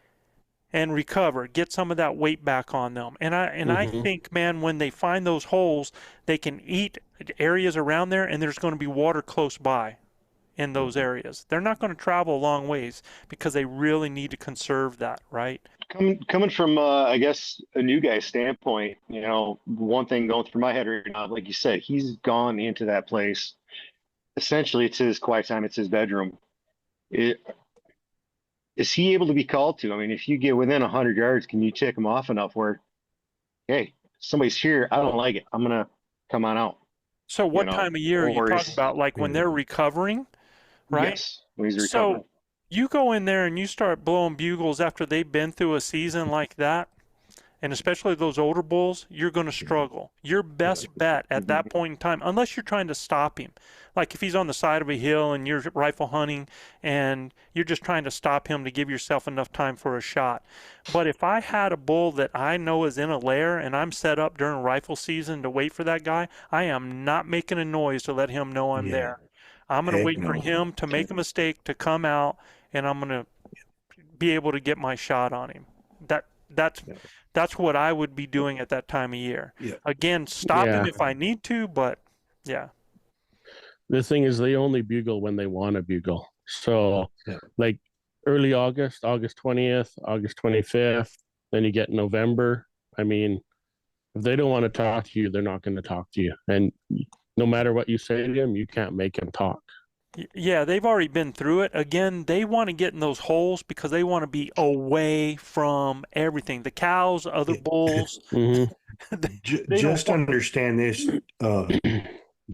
and recover, get some of that weight back on them. And I think, man, when they find those holes, they can eat areas around there, and there's going to be water close by in those areas. They're not going to travel a long ways because they really need to conserve that, right? Coming from, I guess, a new guy's standpoint, you know, one thing going through my head right now, like you said, he's gone into that place. Essentially, it's his quiet time. It's his bedroom. Is he able to be called to? I mean, if you get within 100 yards, can you tick him off enough where, hey, somebody's here, I don't like it, I'm going to come on out? So what time of year are you talking about? Like when they're recovering, right? Yes, when he's recovering. So you go in there and you start blowing bugles after they've been through a season like that, and especially those older bulls, you're going to struggle. Your best bet at that point in time, unless you're trying to stop him, like if he's on the side of a hill and you're rifle hunting and you're just trying to stop him to give yourself enough time for a shot. But if I had a bull that I know is in a lair and I'm set up during rifle season to wait for that guy, I am not making a noise to let him know I'm there. I'm going to wait for him to make a mistake, to come out, and I'm going to be able to get my shot on him. That's what I would be doing at that time of year. Yeah. Again, stop him if I need to, but yeah. The thing is, they only bugle when they want to bugle. So like early August, August 20th, August 25th, then you get November. I mean, if they don't want to talk to you, they're not going to talk to you. And no matter what you say to them, you can't make them talk. Yeah, they've already been through it. Again, they want to get in those holes because they want to be away from everything. The cows, other bulls. Just understand this,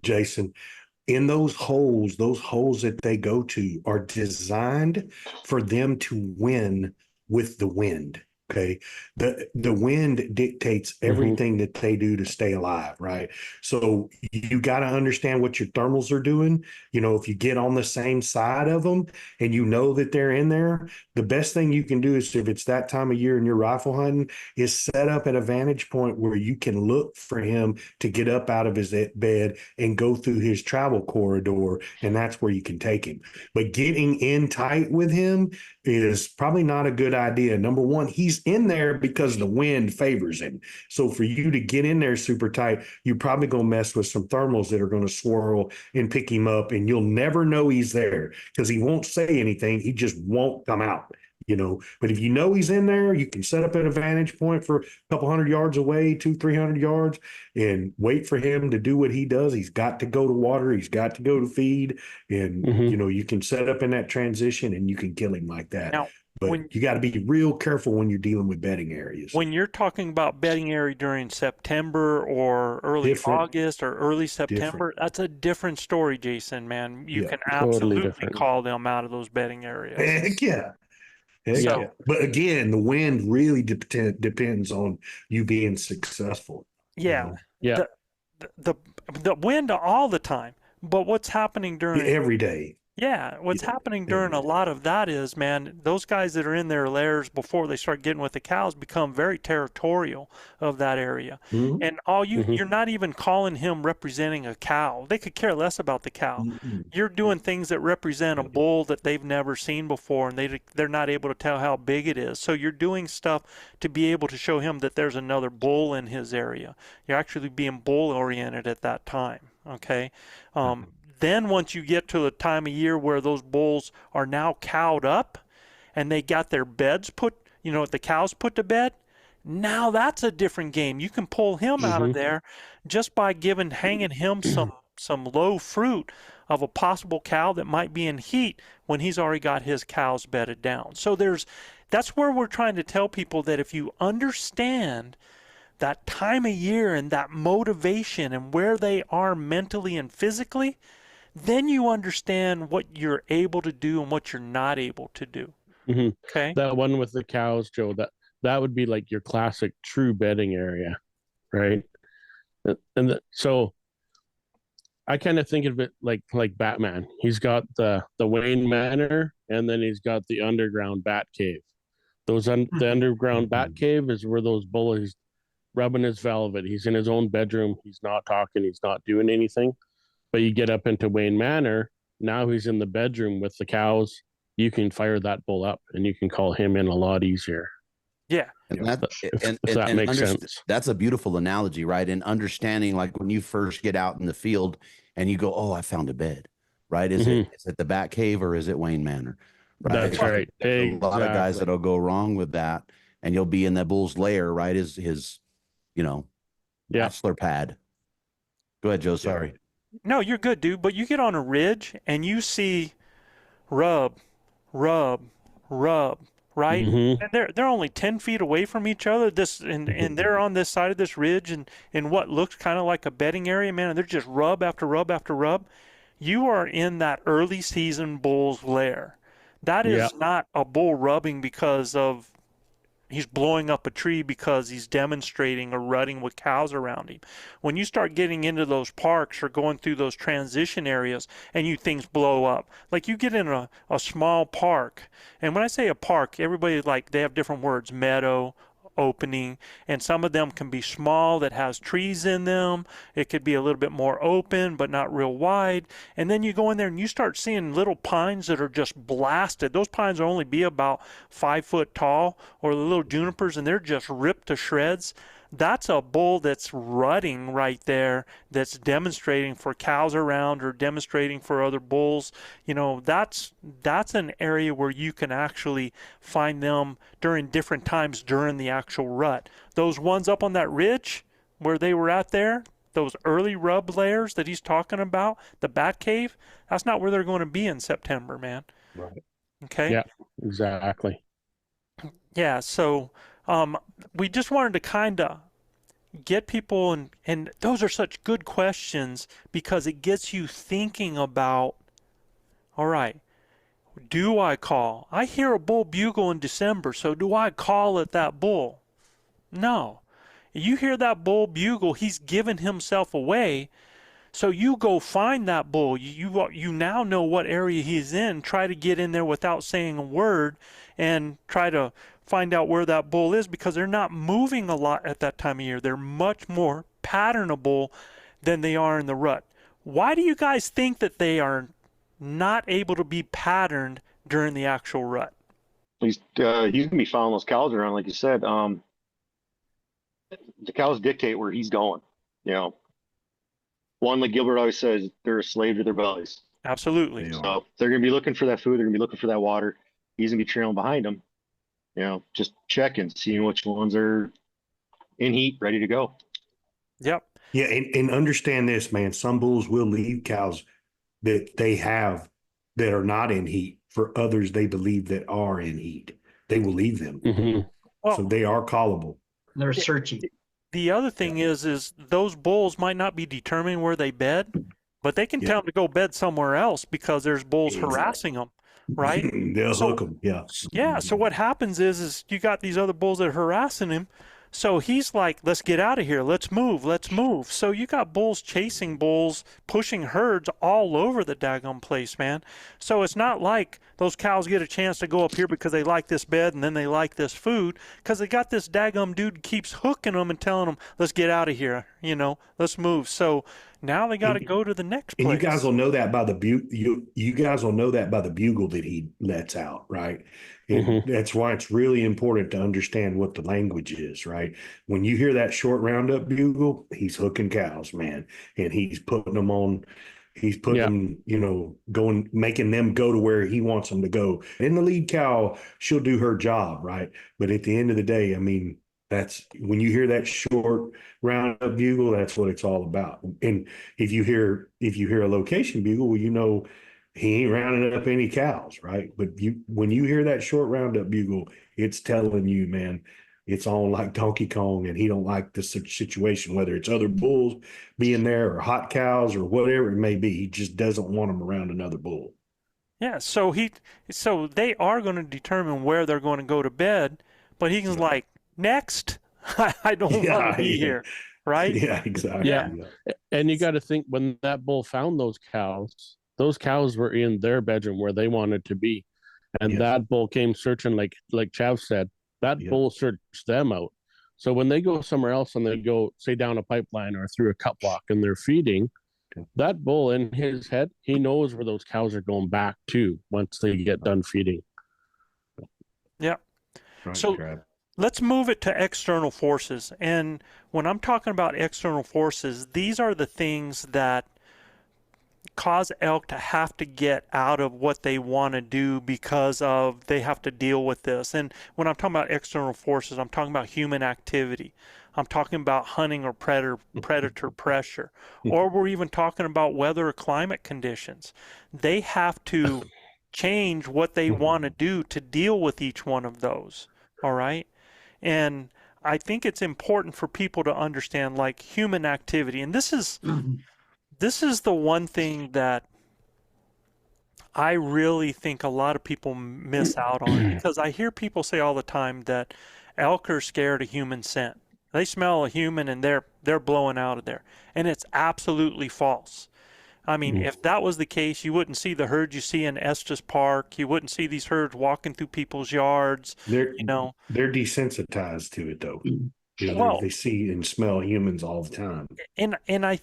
Jason. In those holes that they go to are designed for them to win with the wind. Okay. The wind dictates everything that they do to stay alive, right? So you got to understand what your thermals are doing. You know, if you get on the same side of them and you know that they're in there, the best thing you can do is, if it's that time of year and you're rifle hunting, is set up at a vantage point where you can look for him to get up out of his bed and go through his travel corridor, and that's where you can take him. But getting in tight with him is probably not a good idea. Number one, he's in there because the wind favors him. So for you to get in there super tight, you're probably going to mess with some thermals that are going to swirl and pick him up, and you'll never know he's there because he won't say anything. He just won't come out. But if you know he's in there, you can set up at a vantage point for a couple 100 yards away, 200-300 yards, and wait for him to do what he does. He's got to go to water. He's got to go to feed. And, you can set up in that transition and you can kill him like that. Now, But you got to be real careful when you're dealing with bedding areas. when you're talking about bedding area during September or early August or early September, that's a different story, Jason, man. You can Totally absolutely different. call them out of those bedding areas. Heck yeah. So- But again, the wind really depends on you being successful. Yeah. Yeah. The wind all the time. But what's happening during Every day. Yeah, what's happening during a every lot of that is, man, those guys that are in their lairs before they start getting with the cows become very territorial of that area. Mhm. And you're not even calling him representing a cow. They could care less about the cow. You're doing things that represent a bull that they've never seen before, and they're not able to tell how big it is. So you're doing stuff to be able to show him that there's another bull in his area. You're actually being bull oriented at that time. Okay. Then once you get to the time of year where those bulls are now cowed up and they got their beds put, the cows put to bed, now that's a different game. You can pull him out of there just by hanging him some low fruit of a possible cow that might be in heat when he's already got his cows bedded down. So that's where we're trying to tell people that if you understand that time of year and that motivation and where they are mentally and physically, then you understand what you're able to do and what you're not able to do. Okay. That one with the cows, Joe, that would be like your classic true bedding area, right? So I kind of think of it like Batman. He's got the Wayne Manor, and then he's got the underground Bat Cave. The underground Bat Cave is where those bullies rubbing his velvet. He's in his own bedroom. He's not talking. He's not doing anything. But you get up into Wayne Manor, now he's in the bedroom with the cows. You can fire that bull up and you can call him in a lot easier. Yeah. And that, if that makes sense. That's a beautiful analogy, right? And understanding, like when you first get out in the field and you go, oh, I found a bed, right? Is it the Bat Cave or is it Wayne Manor? Right? That's right. A lot of guys that'll go wrong with that, and you'll be in that bull's lair, right? His bachelor pad. Go ahead, Joe. Sorry. No, you're good, dude. But you get on a ridge and you see rub, right? And they're only 10 feet away from each other. And they're on this side of this ridge and in what looks kind of like a bedding area, man. And they're just rub after rub after rub. You are in that early season bull's lair. That is not a bull rubbing because of he's blowing up a tree because he's demonstrating or rutting with cows around him. When you start getting into those parks or going through those transition areas and things blow up, like you get in a small park, and when I say a park, everybody they have different words, meadow, opening, and some of them can be small that has trees in them. It could be a little bit more open but not real wide, and then you go in there and you start seeing little pines that are just blasted. Those pines will only be about 5 foot tall, or the little junipers, and they're just ripped to shreds. That's a bull that's rutting right there, that's demonstrating for cows around or demonstrating for other bulls. That's an area where you can actually find them during different times during the actual rut. Those ones up on that ridge where they were at there, those early rub layers that he's talking about, the Bat Cave, that's not where they're going to be in September, man. Right. Okay? Yeah, exactly. Yeah, so we just wanted to kind of get people, and those are such good questions because it gets you thinking about, all right, do I call? I hear a bull bugle in December, so do I call at that bull? No. You hear that bull bugle, he's given himself away, so you go find that bull. You now know what area he's in. Try to get in there without saying a word and try to find out where that bull is, because they're not moving a lot at that time of year. They're much more patternable than they are in the rut. Why do you guys think that they are not able to be patterned during the actual rut? He's gonna be following those cows around, like you said. The cows dictate where he's going. One, like Gilbert always says, they're a slave to their bellies. Absolutely. So they're gonna be looking for that food. They're gonna be looking for that water. He's gonna be trailing behind them. just checking, seeing which ones are in heat, ready to go. Yep. Yeah, and understand this, man. Some bulls will leave cows that they have that are not in heat for others they believe that are in heat. They will leave them. Mm-hmm. Well, So they are callable. They're searching. the other thing is those bulls might not be determining where they bed, but they can tell them to go bed somewhere else because there's bulls harassing them, right? They'll So- hook them. Yeah. Yeah. So what happens is you got these other bulls that are harassing him. So he's like, let's get out of here. Let's move. Let's move. So you got bulls chasing bulls, pushing herds all over the daggum place, man. So it's not like those cows get a chance to go up here because they like this bed and then they like this food, because they got this daggum dude keeps hooking them and telling them, let's get out of here. Let's move. So now they got to go to the next place. And you guys will know that by the you guys will know that by the bugle that he lets out, right? And that's why it's really important to understand what the language is, right? When you hear that short roundup bugle, he's hooking cows, man, and he's putting them on. He's putting them, going, making them go to where he wants them to go. And the lead cow, she'll do her job, right? But at the end of the day, I mean, that's when you hear that short roundup bugle, that's what it's all about. And if you hear a location bugle, well, he ain't rounding up any cows, right? But when you hear that short roundup bugle, it's telling you, man, it's on like Donkey Kong, and he don't like the situation, whether it's other bulls being there or hot cows or whatever it may be. He just doesn't want them around another bull. Yeah. So they are going to determine where they're going to go to bed, but he's like, next, I don't want to be here, right? Yeah, exactly. Yeah. And you got to think, when that bull found those cows were in their bedroom where they wanted to be. And that bull came searching, like Chav said, that bull searched them out. So when they go somewhere else and they go, say, down a pipeline or through a cut block and they're feeding, that bull in his head, he knows where those cows are going back to once they get done feeding. Yeah. Right, So let's move it to external forces. And when I'm talking about external forces, these are the things that cause elk to have to get out of what they want to do because of they have to deal with this. And when I'm talking about external forces, I'm talking about human activity. I'm talking about hunting or predator pressure, or we're even talking about weather or climate conditions. They have to change what they want to do to deal with each one of those. All right. And I think it's important for people to understand, like, human activity. And this is the one thing that I really think a lot of people miss out on, because I hear people say all the time that elk are scared of human scent. They smell a human and they're blowing out of there. And it's absolutely false. I mean, if that was the case, you wouldn't see the herd you see in Estes Park. You wouldn't see these herds walking through people's yards. They're desensitized to it, though. They see and smell humans all the time. And I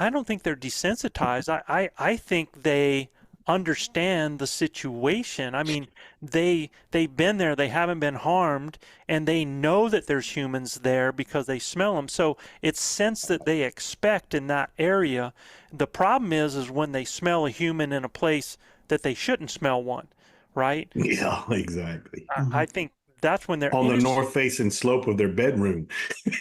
don't think they're desensitized. I think they understand the situation. I mean, they've been there, they haven't been harmed, and they know that there's humans there because they smell them. So it's sense that they expect in that area. The problem is when they smell a human in a place that they shouldn't smell one, right? Yeah, exactly. I think that's when they're on the north facing slope of their bedroom.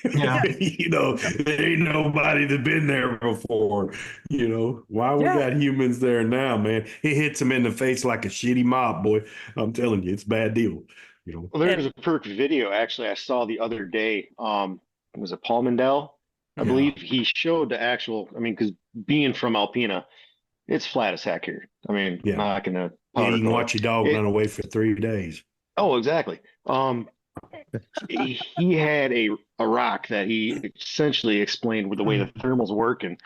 Yeah. There ain't nobody that's been there before. Why we got humans there now, man? It hits them in the face like a shitty mop, boy. I'm telling you, it's a bad deal. Well, there's a perfect video actually I saw the other day. It was a Paul Mandel, I believe. He showed the actual. I mean, because being from Alpena, it's flat as heck here. I mean, not gonna. Yeah, you can watch your dog run away for 3 days. Oh, exactly. He had a rock that he essentially explained with the way the thermals work, and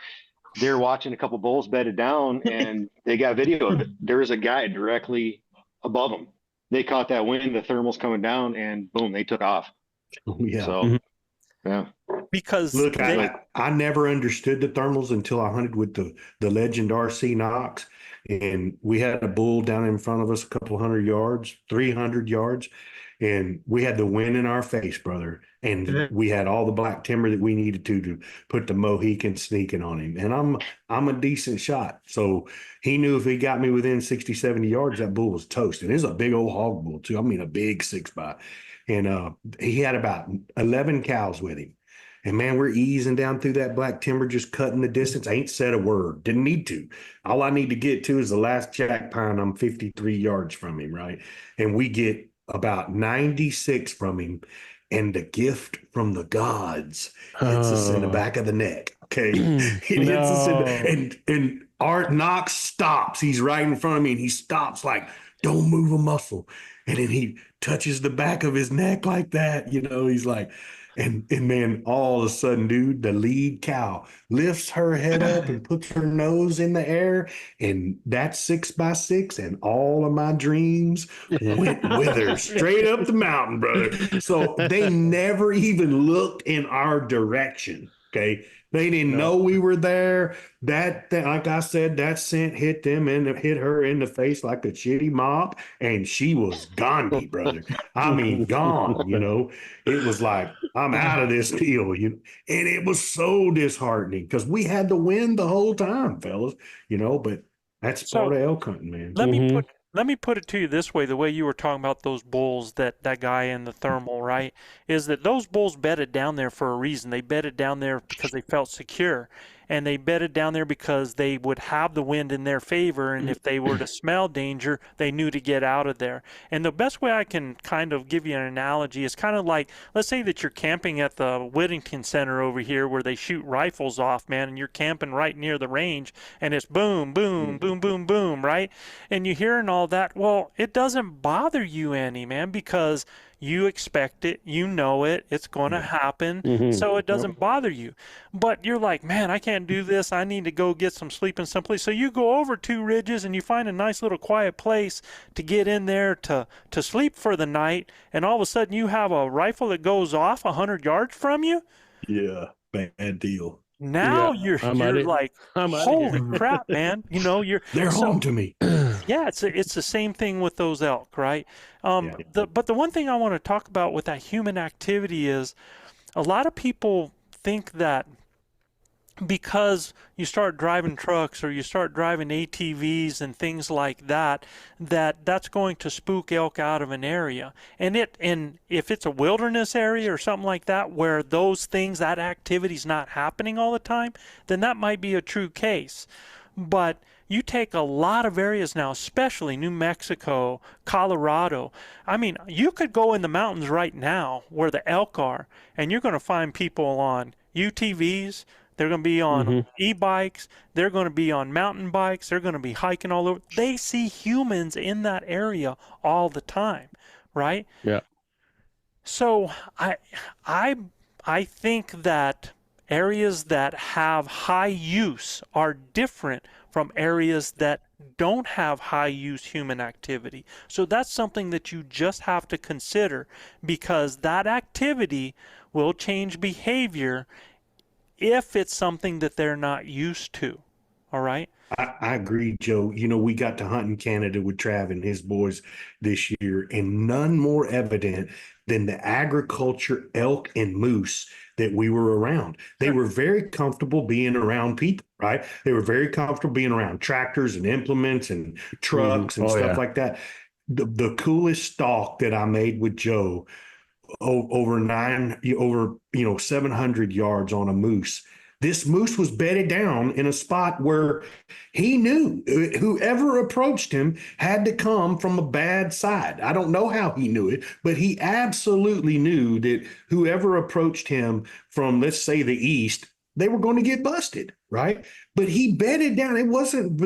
they're watching a couple bulls bedded down, and they got video of it. There was a guy directly above them. They caught that wind, the thermals coming down, and boom, they took off. Yeah. So, yeah. Because look, I never understood the thermals until I hunted with the legend RC Knox, and we had a bull down in front of us a couple 300 yards, and we had the wind in our face, brother, and we had all the black timber that we needed to put the Mohican sneaking on him. And I'm a decent shot, so he knew if he got me within 60, 70 yards, that bull was toast. And it's a big old hog bull too. I mean, a big 6x. and he had about 11 cows with him. And man, we're easing down through that black timber, just cutting the distance. I ain't said a word. Didn't need to. All I need to get to is the last jack pine. I'm 53 yards from him, right? And we get about 96 from him. And the gift from the gods hits us in the back of the neck. Okay. It hits us and Art Knox stops. He's right in front of me and he stops like, don't move a muscle. And then he touches the back of his neck like that. You know, he's like, and man, all of a sudden, dude, the lead cow lifts her head up and puts her nose in the air. And that 6x6 and all of my dreams went with her straight up the mountain, brother. So they never even looked in our direction. Okay. They didn't know we were there. That, like I said, that scent hit them and hit her in the face like a shitty mop, and she was Gandhi, brother. I mean, gone. You know, it was like, I'm out of this deal. And it was so disheartening because we had to win the whole time, fellas. You know, but that's part of elk hunting, man. Let me put it to you this way, the way you were talking about those bulls, that guy in the thermal, right, is that those bulls bedded down there for a reason. They bedded down there because they felt secure, and they bedded down there because they would have the wind in their favor, and if they were to smell danger, they knew to get out of there. And the best way I can kind of give you an analogy is kind of like, let's say that you're camping at the Whittington Center over here where they shoot rifles off, man, and you're camping right near the range, and it's boom, boom, boom, boom, boom, right? And you're hearing all that. Well, it doesn't bother you any, man, because you expect it, you know it, it's going to happen, so it doesn't bother you. But you're like, man, I can't do this. I need to go get some sleep in some place. So you go over 2 ridges and you find a nice little quiet place to get in there to sleep for the night, and all of a sudden you have a rifle that goes off 100 yards from you. Yeah, bad deal. Now you're like, holy crap, man! You know, they're home to me. Yeah, it's the same thing with those elk, right? But the one thing I want to talk about with that human activity is a lot of people think that because you start driving trucks or you start driving ATVs and things like that, that's going to spook elk out of an area. And if it's a wilderness area or something like that where those things, that activity's not happening all the time, then that might be a true case. But you take a lot of areas now, especially New Mexico, Colorado. I mean, you could go in the mountains right now where the elk are, and you're going to find people on UTVs. They're going to be on e-bikes. They're going to be on mountain bikes. They're going to be hiking all over. They see humans in that area all the time, right? Yeah. So I think that areas that have high use are different from areas that don't have high use human activity. So that's something that you just have to consider, because that activity will change behavior if it's something that they're not used to. All right? I agree, Joe. You know, we got to hunt in Canada with Trav and his boys this year, and none more evident than the agriculture, elk, and moose that we were around. They were very comfortable being around people, right? They were very comfortable being around tractors and implements and trucks and stuff like that. The coolest stalk that I made with Joe over 700 yards on a moose. This moose was bedded down in a spot where he knew whoever approached him had to come from a bad side. I don't know how he knew it, but he absolutely knew that whoever approached him from, let's say, the east, they were going to get busted, right? But he bedded down. It wasn't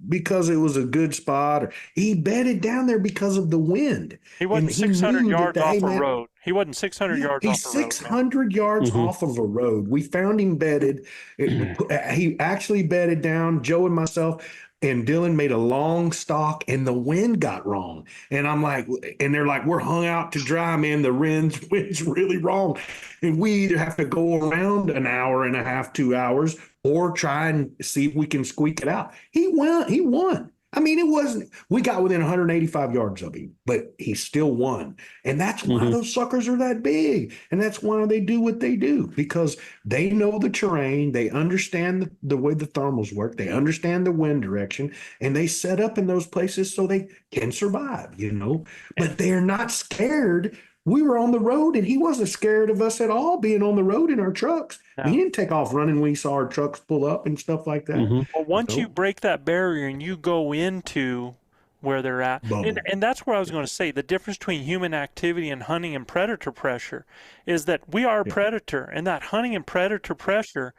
because it was a good spot. He bedded down there because of the wind. He wasn't 600 yards off a road. He wasn't 600 yards off a road. He's 600 yards off of a road. We found him bedded. He actually bedded down. Joe and myself and Dylan made a long stalk, and the wind got wrong. And I'm like, and they're like, we're hung out to dry, man. The wind's really wrong. And we either have to go around an hour and a half, 2 hours, or try and see if we can squeak it out. He won. I mean, it wasn't, we got within 185 yards of him, but he still won. And that's why those suckers are that big. And that's why they do what they do, because they know the terrain. They understand the way the thermals work. They understand the wind direction, and they set up in those places so they can survive, you know, but they're not scared we were on the road and he wasn't scared of us at all being on the road in our trucks. No. He didn't take off running when he saw our trucks pull up and stuff like that. Mhm. Well, once No. you break that barrier and you go into where they're at, Bubble. and that's where I was going to say the difference between human activity and hunting and predator pressure is that we are a Yeah. predator, and that hunting and predator pressure,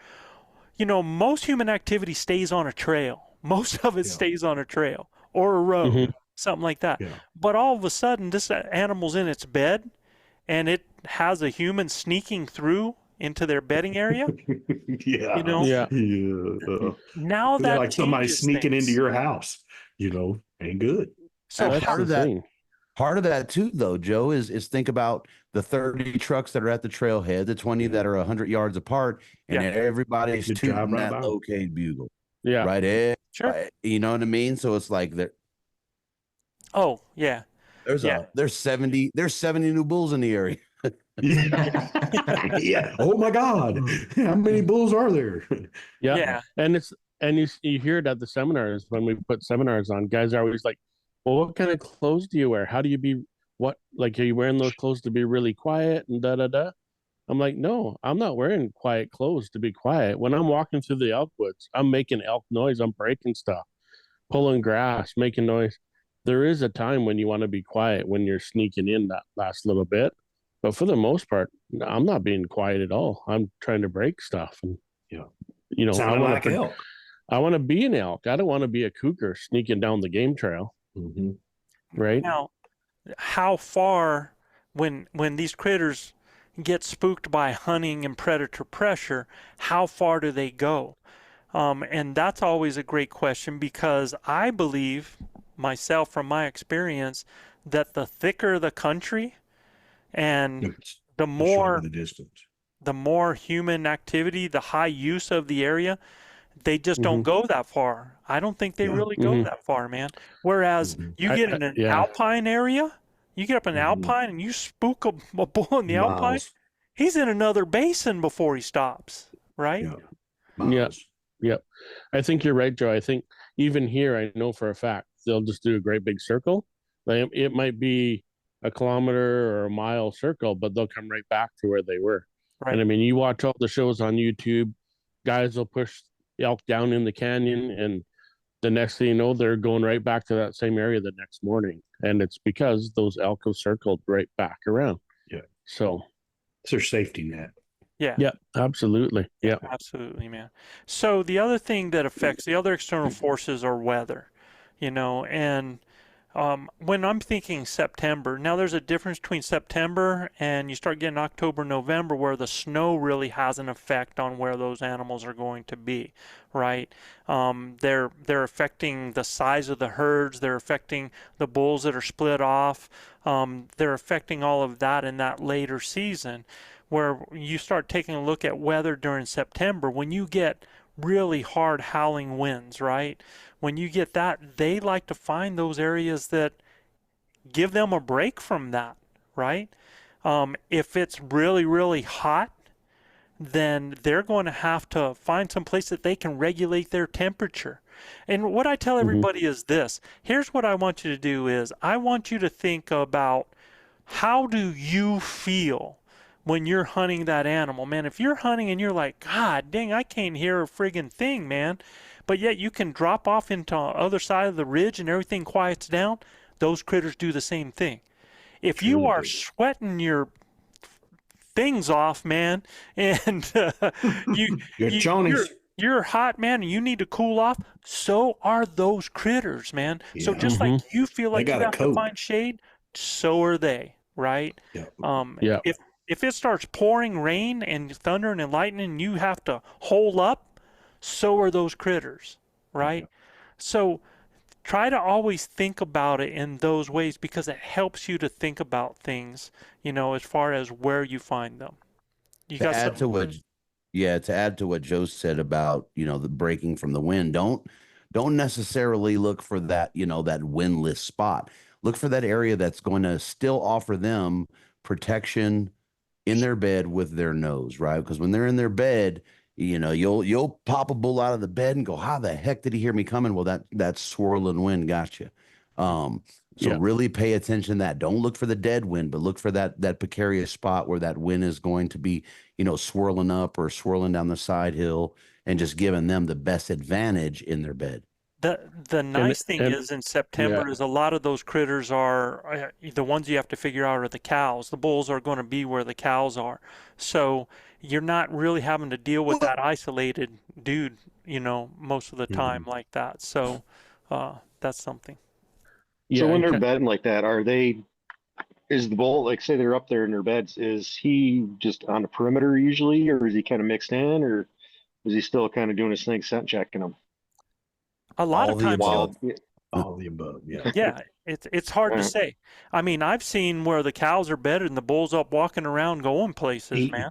most human activity stays on a trail. Most of it Yeah. stays on a trail or a road, Mhm. something like that. Yeah. But all of a sudden, this animal's in its bed, and it has a human sneaking through into their bedding area. Yeah. Yeah. Yeah. Now They're that like somebody changes sneaking things. into your house, ain't good. So That's how, part of the that. thing. Part of that too, though, Joe, is think about the 30 trucks that are at the trailhead, the 20 that are 100 yards apart, and Yeah. everybody's You drive tooting right that by 'em. locate bugle, Yeah. right? Sure. You know what I mean? So it's like Oh, yeah. Yeah. there's 70 new bulls in the area. Yeah. Oh my God. How many bulls are there? Yeah. Yeah. And you hear it at the seminars when we put seminars on. Guys are always like, "Well, what kind of clothes do you wear? How do you be? What like are you wearing those clothes to be really quiet and da da da?" I'm like, "No, I'm not wearing quiet clothes to be quiet. When I'm walking through the elk woods, I'm making elk noise. I'm breaking stuff, pulling grass, making noise. There is a time when you want to be quiet when you're sneaking in that last little bit, but for the most part, I'm not being quiet at all. I'm trying to break stuff and Yeah. I Sounding want like to elk. I want to be an elk. I don't want to be a cougar sneaking down the game trail, Mhm. right? Now, how far when these critters get spooked by hunting and predator pressure, how far do they go? And that's always a great question because I believe myself from my experience that the thicker the country and It's the the shorter more the distance. the more human activity, the high use of the area, they just don't go that far. I don't think they Yeah. really go Mhm. that far, man. Whereas Mhm. you get in an Yeah. alpine area, you get up in Mhm. alpine and you spook a bull in the alpine, Miles. he's in another basin before he stops, right? Yeah. Yeah. Miles. Yep. I think you're right, Joe. I think even here, I know for a fact they'll just do a great big circle. Like it might be a kilometer or a mile circle, but they'll come right back to where they were. Right. And I mean, you watch all the shows on YouTube, guys will push elk down in the canyon, and the next thing you know, they're going right back to that same area the next morning. And it's because those elk have circled right back around. Yeah. So, It's their safety net. Yeah. yeah, absolutely. Yeah. Absolutely, man. So the other thing that affects the other external forces are weather, and when I'm thinking September, now there's a difference between September and you start getting October, November, where the snow really has an effect on where those animals are going to be, right? They're affecting the size of the herds. They're affecting the bulls that are split off. They're affecting all of that in that later season, where you start taking a look at weather during September. When you get really hard howling winds, right? When you get that, they like to find those areas that give them a break from that, right? If it's really, really hot, then they're going to have to find some place that they can regulate their temperature. And what I tell everybody is this. Here's what I want you to do is I want you to think about how do you feel when you're hunting that animal. Man, if you're hunting and you're like, God dang, I can't hear a friggin' thing, man, but yet you can drop off into other side of the ridge and everything quiets down, those critters do the same thing. If you are sweating your things off, man, and you're hot, man, and you need to cool off, so are those critters, man. So just like you feel like you have to find shade, so are they, right? Yeah. If it starts pouring rain and thundering and lightning, you have to hole up, so are those critters, right? So try to always think about it in those ways because it helps you to think about things, as far as where you find them. You To got add to what, to add to what Joe said about, the breaking from the wind, don't necessarily look for that, that windless spot. Look for that area that's going to still offer them protection in their bed with their nose, right? Because when they're in their bed, you'll pop a bull out of the bed and go, how the heck did he hear me coming? Well, that swirling wind got you. So Yeah. really pay attention to that. Don't look for the dead wind, but look for that precarious spot where that wind is going to be, swirling up or swirling down the side hill and just giving them the best advantage in their bed. The nice thing and is in September is a lot of those critters are the ones you have to figure out are the cows. The bulls are going to be where the cows are. So you're not really having to deal with that isolated dude, most of the time like that. So that's something. So yeah, when and they're bedding like that, is the bull, like say they're up there in their beds, is he just on the perimeter usually, or is he kind of mixed in, or is he still kind of doing his thing, scent checking them? A lot All of the times above. he'll, All the above. Yeah. yeah, it's hard to Uh, say. I mean, I've seen where the cows are bedded and the bulls up walking around going places, Eating, man.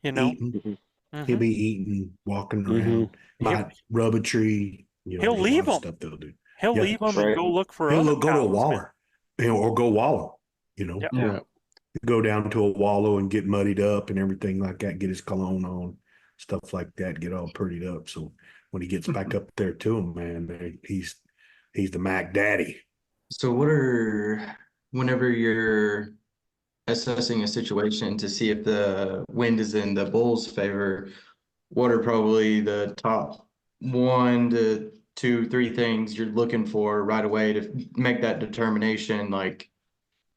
You know. eating. mhm. He'll hmm be eating, walking Mhm. around, might rub a tree. He'll There's a lot leave of them. stuff they'll do. He'll Yeah. leave them and Right. go look for He'll other go to a cows, man. waller, or go wallow, Yeah. Yeah. go down to a wallow and get muddied up and everything like that, get his cologne on, stuff like that, get all prettied up. So when he gets back up there to him, man, he's the Mac Daddy. So whenever you're assessing a situation to see if the wind is in the bull's favor, what are probably the top 1 to 2, 3 things you're looking for right away to make that determination? Like,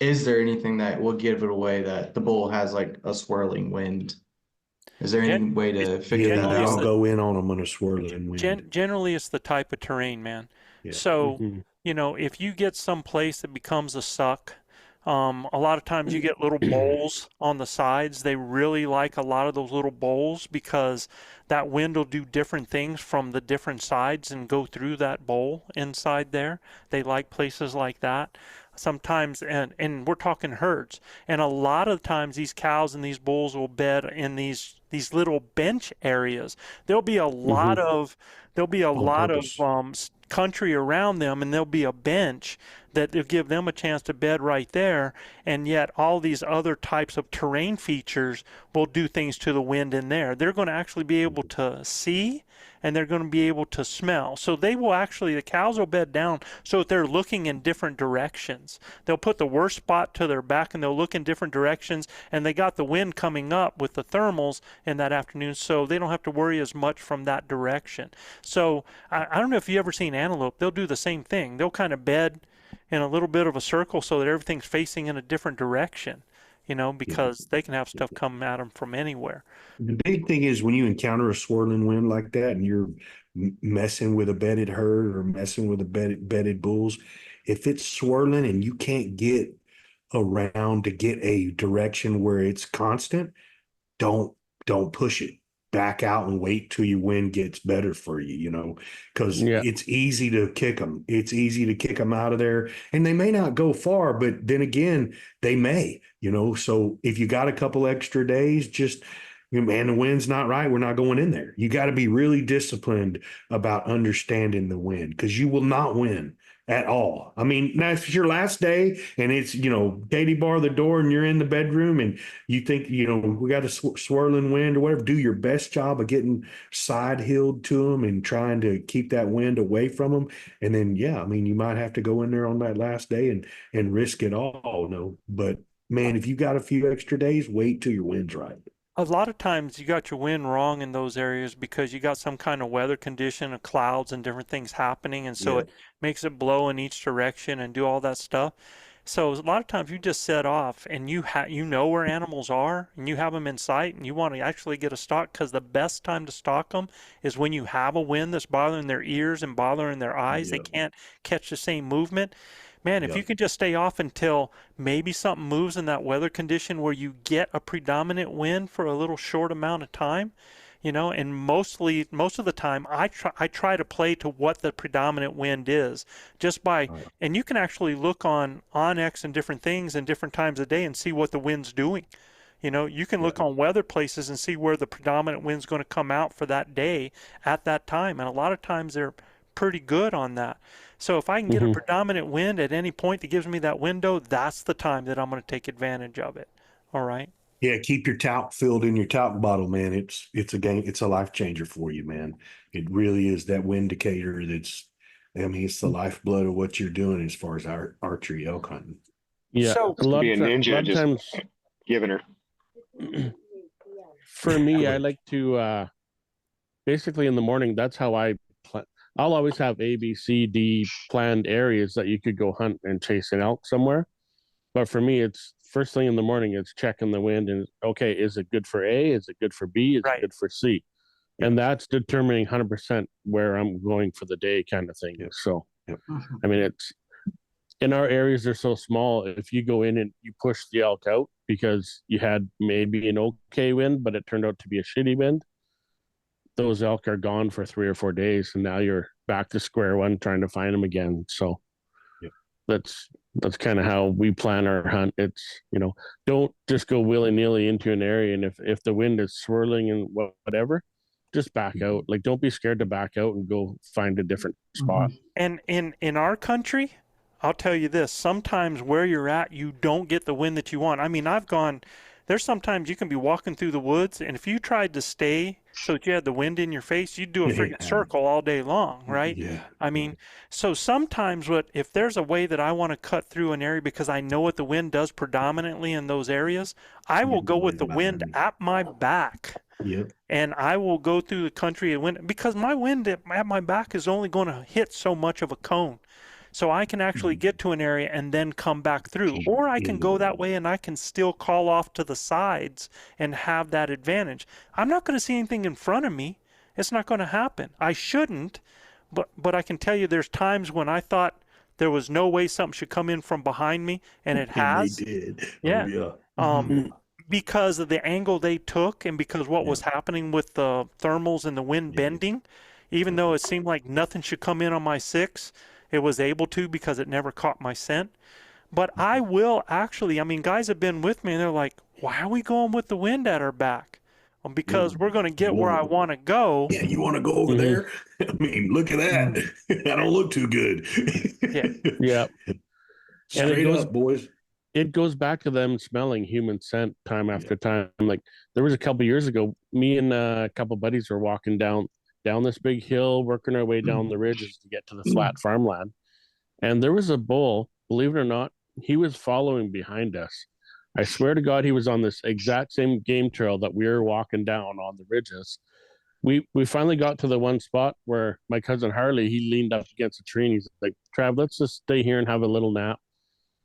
is there anything that will give it away that the bull has like a swirling wind? Is there any Gen- way to figure that generally, it's I'll the out? go in on him on a swirling wind. generally it's the type of terrain, man. Yeah. So, Mhm. if you get some place that becomes a suck, a lot of times you get little bowls on the sides. They really like a lot of those little bowls because that wind will do different things from the different sides and go through that bowl inside there. They like places like that. Sometimes, and we're talking herds, and a lot of times these cows and these bulls will bed in these little bench areas. There'll be a lot of On purpose. country around them, and there'll be a bench that will give them a chance to bed right there. And yet all these other types of terrain features will do things to the wind in there. They're going to actually be able to see, and they're going to be able to smell. So the cows will bed down so that they're looking in different directions. They'll put the worst spot to their back and they'll look in different directions, and they got the wind coming up with the thermals in that afternoon, so they don't have to worry as much from that direction. So I don't know if you ever seen antelope. They'll do the same thing. They'll kind of bed in a little bit of a circle so that everything's facing in a different direction, because they can have stuff come at them from anywhere. The big thing is when you encounter a swirling wind like that and you're messing with a bedded herd or messing with a bedded bulls, if it's swirling and you can't get around to get a direction where it's constant, don't push it. Back out and wait till your wind gets better for you, because Yeah. it's easy to kick them. It's easy to kick them out of there, and they may not go far, but then again, they may. So if you got a couple extra days, just man, the wind's not right. We're not going in there. You got to be really disciplined about understanding the wind because you will not win at all. I mean, now if it's your last day and it's, Katie bar the door and you're in the bedroom and you think, we got a swirling wind or whatever, do your best job of getting side hilled to them and trying to keep that wind away from them. And then, yeah, I mean, you might have to go in there on that last day and risk it all. No, but man, if you got a few extra days, wait till your wind's right. A lot of times you got your wind wrong in those areas because you got some kind of weather condition of clouds and different things happening, and so Yeah. it makes it blow in each direction and do all that stuff. So a lot of times you just set off and you know where animals are and you have them in sight and you want to actually get a stalk, because the best time to stalk them is when you have a wind that's bothering their ears and bothering their eyes. They Yep. can't catch the same movement. Man, if Yep. you could just stay off until maybe something moves in that weather condition where you get a predominant wind for a little short amount of time, and most of the time I try to play to what the predominant wind is just by, and you can actually look on Onyx and different things and different times of day and see what the wind's doing. You can look on weather places and see where the predominant wind's going to come out for that day at that time, and a lot of times they're pretty good on that. So if I can get a predominant wind at any point that gives me that window, that's the time that I'm going to take advantage of it. All right. Yeah, keep your talc filled in your talc bottle, man. It's a game. It's a life changer for you, man. It really is that wind indicator. I mean, it's the lifeblood of what you're doing as far as our archery elk hunting. Yeah, So- a lot Be a of ninja, lot of just times giving her. for me, I like to basically in the morning. That's how I plan. I'll always have A, B, C, D planned areas that you could go hunt and chase an elk somewhere. But for me, it's first thing in the morning. It's checking the wind and okay, is it good for A? Is it good for B? Is Right. it good for C? And that's determining 100% where I'm going for the day, kind of thing. Yep. So, Yep. I mean, it's in our areas. They're so small. If you go in and you push the elk out because you had maybe an okay wind, but it turned out to be a shitty wind, those elk are gone for 3 or 4 days, and now you're back to square one trying to find them again. So Yep. that's kind of how we plan our hunt. It's, don't just go willy-nilly into an area, and if the wind is swirling and whatever, just back out. Like, don't be scared to back out and go find a different spot. And in our country, I'll tell you this, sometimes where you're at, you don't get the wind that you want. I mean, there's sometimes you can be walking through the woods, and if you tried to stay so that you had the wind in your face, you'd do a freaking circle all day long, right? Yeah. I mean, so sometimes if there's a way that I want to cut through an area because I know what the wind does predominantly in those areas, I will go with the wind at my back. Yep. And I will go through the country and wind because my wind at my back is only going to hit so much of a cone. So I can actually get to an area and then come back through. Or I can go that way and I can still call off to the sides and have that advantage. I'm not going to see anything in front of me. It's not going to happen. I shouldn't, but I can tell you there's times when I thought there was no way something should come in from behind me, and it has. And they did. Yeah. Oh, yeah. Because of the angle they took and because what was happening with the thermals and the wind bending, even though it seemed like nothing should come in on my 6, it was able to because it never caught my scent. But I will actually, I mean, guys have been with me and they're like, why are we going with the wind at our back? Well, because we're going to get where I want to go. Yeah, you want to go over there? I mean, look at that. I don't look too good. Yeah. Straight up, boys. It goes back to them smelling human scent time after time. Like, there was a couple years ago, me and a couple buddies were walking down this big hill, working our way down the ridges to get to the flat farmland. And there was a bull, believe it or not, he was following behind us. I swear to God, he was on this exact same game trail that we were walking down on the ridges. We finally got to the one spot where my cousin Harley, he leaned up against a tree and he's like, Trav, let's just stay here and have a little nap.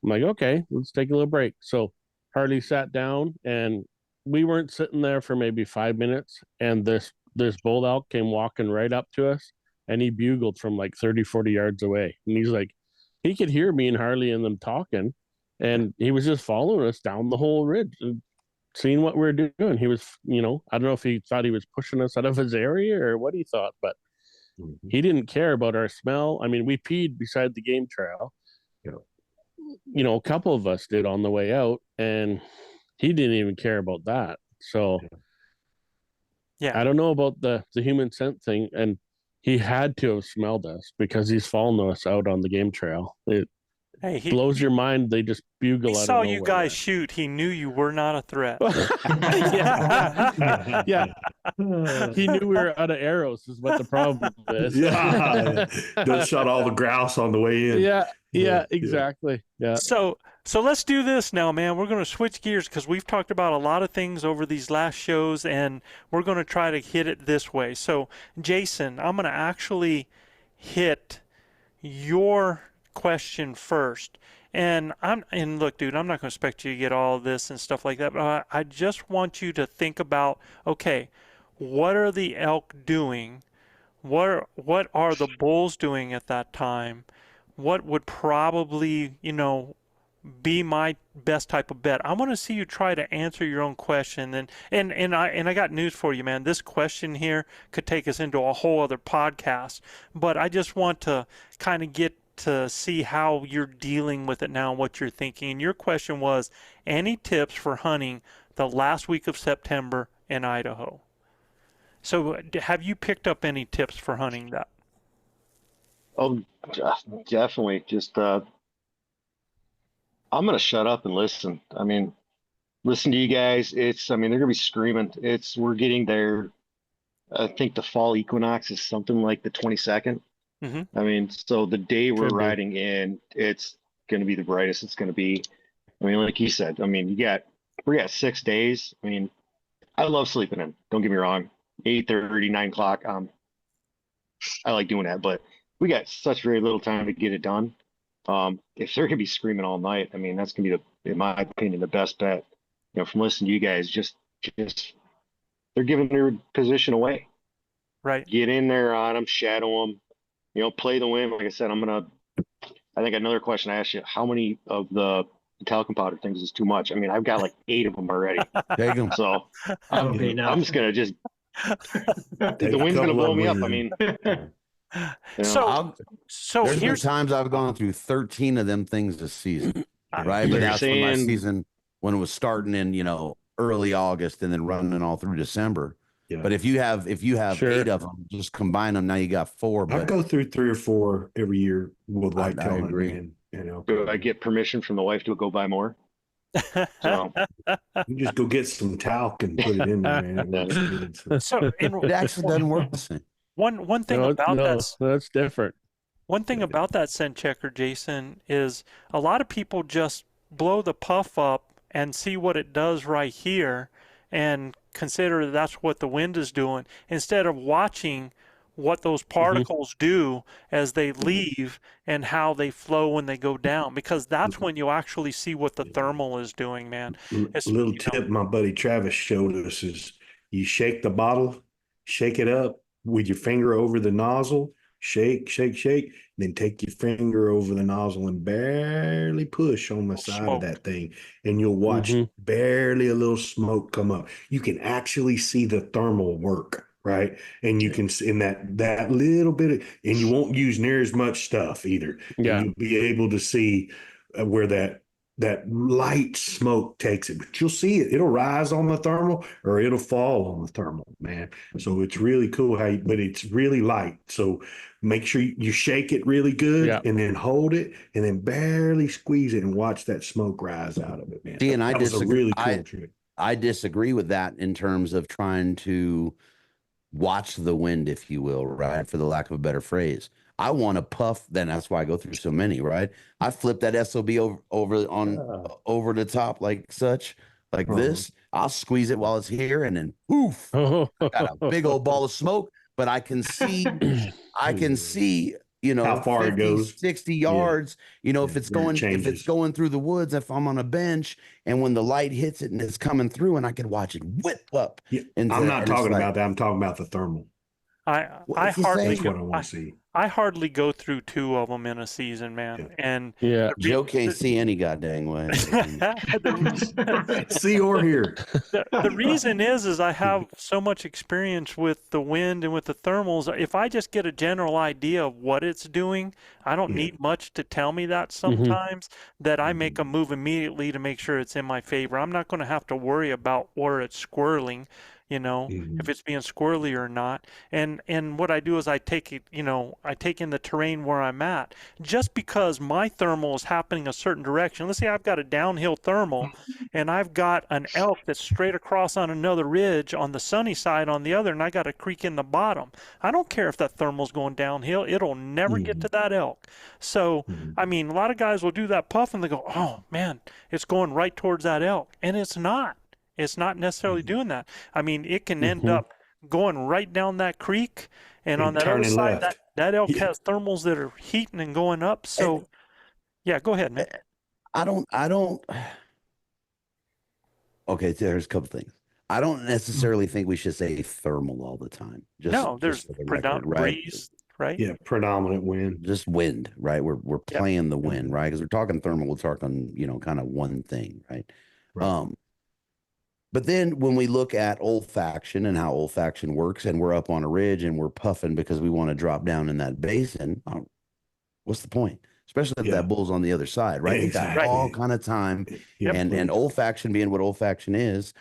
I'm like, okay, let's take a little break. So Harley sat down and we weren't sitting there for maybe 5 minutes. And this bull elk came walking right up to us and he bugled from like 30, 40 yards away. And he's like, he could hear me and Harley and them talking. And he was just following us down the whole ridge and seeing what we were doing. He was, I don't know if he thought he was pushing us out of his area or what he thought, but he didn't care about our smell. I mean, we peed beside the game trail. A couple of us did on the way out, and he didn't even care about that. So I don't know about the human scent thing, and he had to have smelled us because he's following us out on the game trail. It blows your mind. They just bugle. He out saw of you nowhere. guys shoot. He knew you were not a threat. yeah. He knew we were out of arrows is what the problem is. Done shot all the grouse on the way in. Yeah, exactly. Yeah. So let's do this now, man. We're going to switch gears because we've talked about a lot of things over these last shows, and we're going to try to hit it this way. So, Jason, I'm going to actually hit your question first. And look, dude, I'm not going to expect you to get all of this and stuff like that, but I just want you to think about, okay, what are the elk doing? What are the bulls doing at that time? What would probably, be my best type of bet? I want to see you try to answer your own question. And I got news for you, man. This question here could take us into a whole other podcast, but I just want to kind of get to see how you're dealing with it now and what you're thinking. And your question was, any tips for hunting the last week of September in Idaho? So have you picked up any tips for hunting that? Oh, definitely. Just, I'm going to shut up and listen. I mean, listen to you guys. They're going to be screaming. We're getting there. I think the fall equinox is something like the 22nd. Mm-hmm. I mean, so the day we're Could be. riding in, it's going to be the brightest it's going to be. I mean, like you said, I mean, we got 6 days. I mean, I love sleeping in. Don't get me wrong. 8:30, 9 o'clock. I like doing that, but we got such very little time to get it done. If they're gonna be screaming all night, I mean, that's gonna be in my opinion, the best bet. You know, from listening to you guys, just they're giving their position away. Right. Get in there on them, shadow them. You know, play the wind. Like I said, I think another question I asked you: how many of the talcum powder things is too much? I mean, I've got like 8 of them already. Take them. So That would be enough. I'm just gonna Take the a wind's gonna couple blow of me them up. I with mean, you. you know, So There's been here's times I've gone through 13 of them things this season, right? So But you're that's from my saying- season when it was starting in, early August and then running all through December. Yeah. But if you have Sure. 8 of them, just combine them. Now you got 4. I But go through 3 or 4 every year with I whitetail hunting, agree. man. do I get permission from the wife to go buy more? So You just go get some talc and put it in there, man. It works good. So. so it actually doesn't work the same. one thing about that. that's different. One thing about that scent checker, Jason, is a lot of people just blow the puff up and see what it does right here and consider that's what the wind is doing instead of watching what those particles do as they leave and how they flow when they go down, because that's when you'll actually see what the thermal is doing, man. Little tip my buddy Chavez showed us is you shake the bottle, shake it up with your finger over the nozzle, shake, then take your finger over the nozzle and barely push on the side of that thing. And you'll watch barely a little smoke come up. You can actually see the thermal work, right? And you can see in that little bit of, and you won't use near as much stuff either. Yeah. And you'll be able to see where that light smoke takes it, but you'll see it. It'll rise on the thermal or it'll fall on the thermal, man. So it's really cool but it's really light. So make sure you shake it really good and then hold it and then barely squeeze it and watch that smoke rise out of it, man. See, and I that was a disagree. really cool trick. I disagree with that in terms of trying to watch the wind, if you will, right? For the lack of a better phrase. I want to puff, then that's why I go through so many, right? I flip that SOB over the top like such, like this. I'll squeeze it while it's here and then poof, I got a big old ball of smoke, but I can see, how far 50, it goes, 60 yards, if it's going through the woods, if I'm on a bench and when the light hits it and it's coming through and I can watch it whip up. Yeah, I'm not talking about that. I'm talking about the thermal. I hardly That's what I want to see. I hardly go through 2 of them in a season, man. And Joe can't see any goddamn way. See or hear. The reason is I have so much experience with the wind and with the thermals. If I just get a general idea of what it's doing, I don't need much to tell me that sometimes, that I make a move immediately to make sure it's in my favor. I'm not going to have to worry about where it's squirreling, if it's being squirrely or not. And what I do is I take it, I take in the terrain where I'm at. Just because my thermal is happening a certain direction, let's say I've got a downhill thermal and I've got an elk that's straight across on another ridge on the sunny side on the other, and I got a creek in the bottom. I don't care if that thermal's going downhill. It'll never get to that elk. So, I mean, a lot of guys will do that puff and they go, oh man, it's going right towards that elk. And it's not. It's not necessarily doing that. I mean, it can end up going right down that creek, and on that other side, that elk has thermals that are heating and going up. So, go ahead, man. I don't. Okay, there's a couple things. I don't necessarily think we should say thermal all the time. There's predominant breeze, right? Yeah, predominant wind. Just wind, right? We're playing the wind, right? Because we're talking thermal, we're talking, kind of one thing, right? But then when we look at olfaction and how olfaction works, and we're up on a ridge and we're puffing because we want to drop down in that basin, what's the point? Especially if that bull's on the other side, right? Exactly. You got all kind of time. And olfaction being what olfaction is,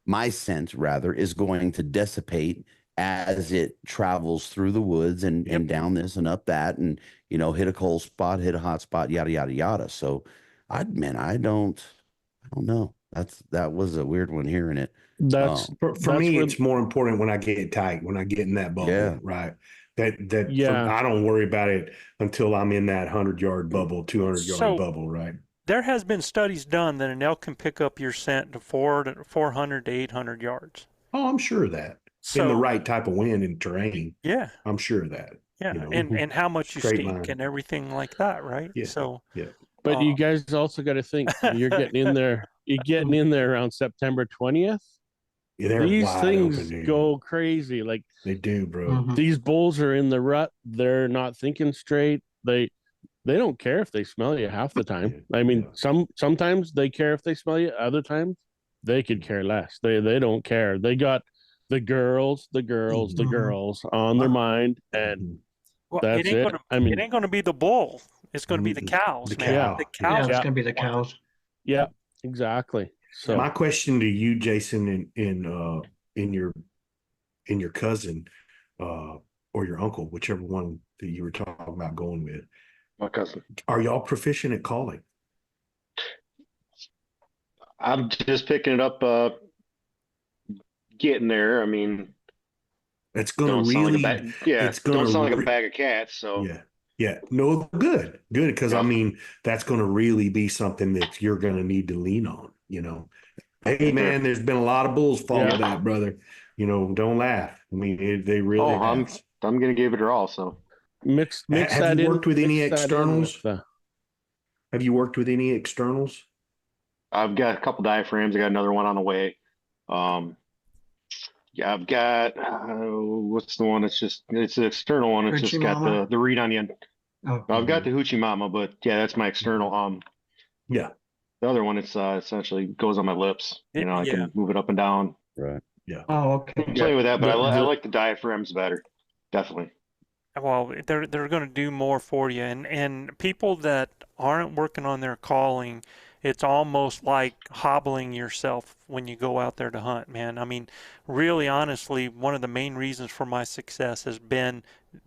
my scent rather is going to dissipate as it travels through the woods and down this and up that and, hit a cold spot, hit a hot spot, yada, yada, yada. So I don't know. That was a weird one hearing it. That's For that's me, where, it's more important when I get tight, when I get in that bubble, Yeah. right? Yeah. I don't worry about it until I'm in that 100-yard bubble, 200-yard So bubble, right? there has been studies done that an elk can pick up your scent to 400 to 800 yards. Oh, I'm sure of that. In the So right type of wind and terrain, yeah, I'm sure of that. yeah, You know, and how much you straight stink line. and everything like that, right? Yeah, So yeah. but you guys also got to think you're getting in there. You're getting in there around September 20th. Yeah, they're These wide open, things dude. go crazy. Like They do, bro. Mhm. these bulls are in the rut. They're not thinking straight. They don't care if they smell you half the time. Yeah, I mean, yeah. sometimes they care if they smell you. Other times they could care less. They don't care. They got the girls Mhm. on their mind, and Mhm. well, that's it. I it mean, ain't gonna be the bull. It's gonna be the cows, The man. yeah, The cow. Yeah, cows. it's yeah, going to be the cows. yeah, exactly. So My question to you, Jason, in your cousin, or your uncle, whichever one that you were talking about going with, My cousin. are y'all proficient at calling? I'm just picking it up, getting there. I mean, It's gonna don't sound like a really, bag. Yeah, it's don't gonna, sound like a bag of cats. So yeah, yeah. No, good, good, because I yeah. mean, that's gonna really be something that you're gonna need to lean on. You know, hey man, there's been a lot of bulls fall Yeah. back, brother. You know, don't laugh. I mean, they really Oh, I'm have. I'm gonna give it a all. So mix Have that you in. worked with any Mix that in with externals? Have you worked with any externals? I've got a couple diaphragms. I got another one on the way. Um, yeah, I've got what's the one? It's an external one. It's Hoochie just got Mama? the reed on the end. Oh, I've got the Hoochie Mama, but yeah, that's my external. Yeah, The other one, it's essentially goes on my lips. You know, I Yeah. can move it up and down. Right. yeah. oh, okay. Play with that, but I The- like the diaphragms better. Definitely. Well, they're going to do more for you, and people that aren't working on their calling, it's almost like hobbling yourself when you go out there to hunt, man. I mean, really, honestly, one of the main reasons for my success has been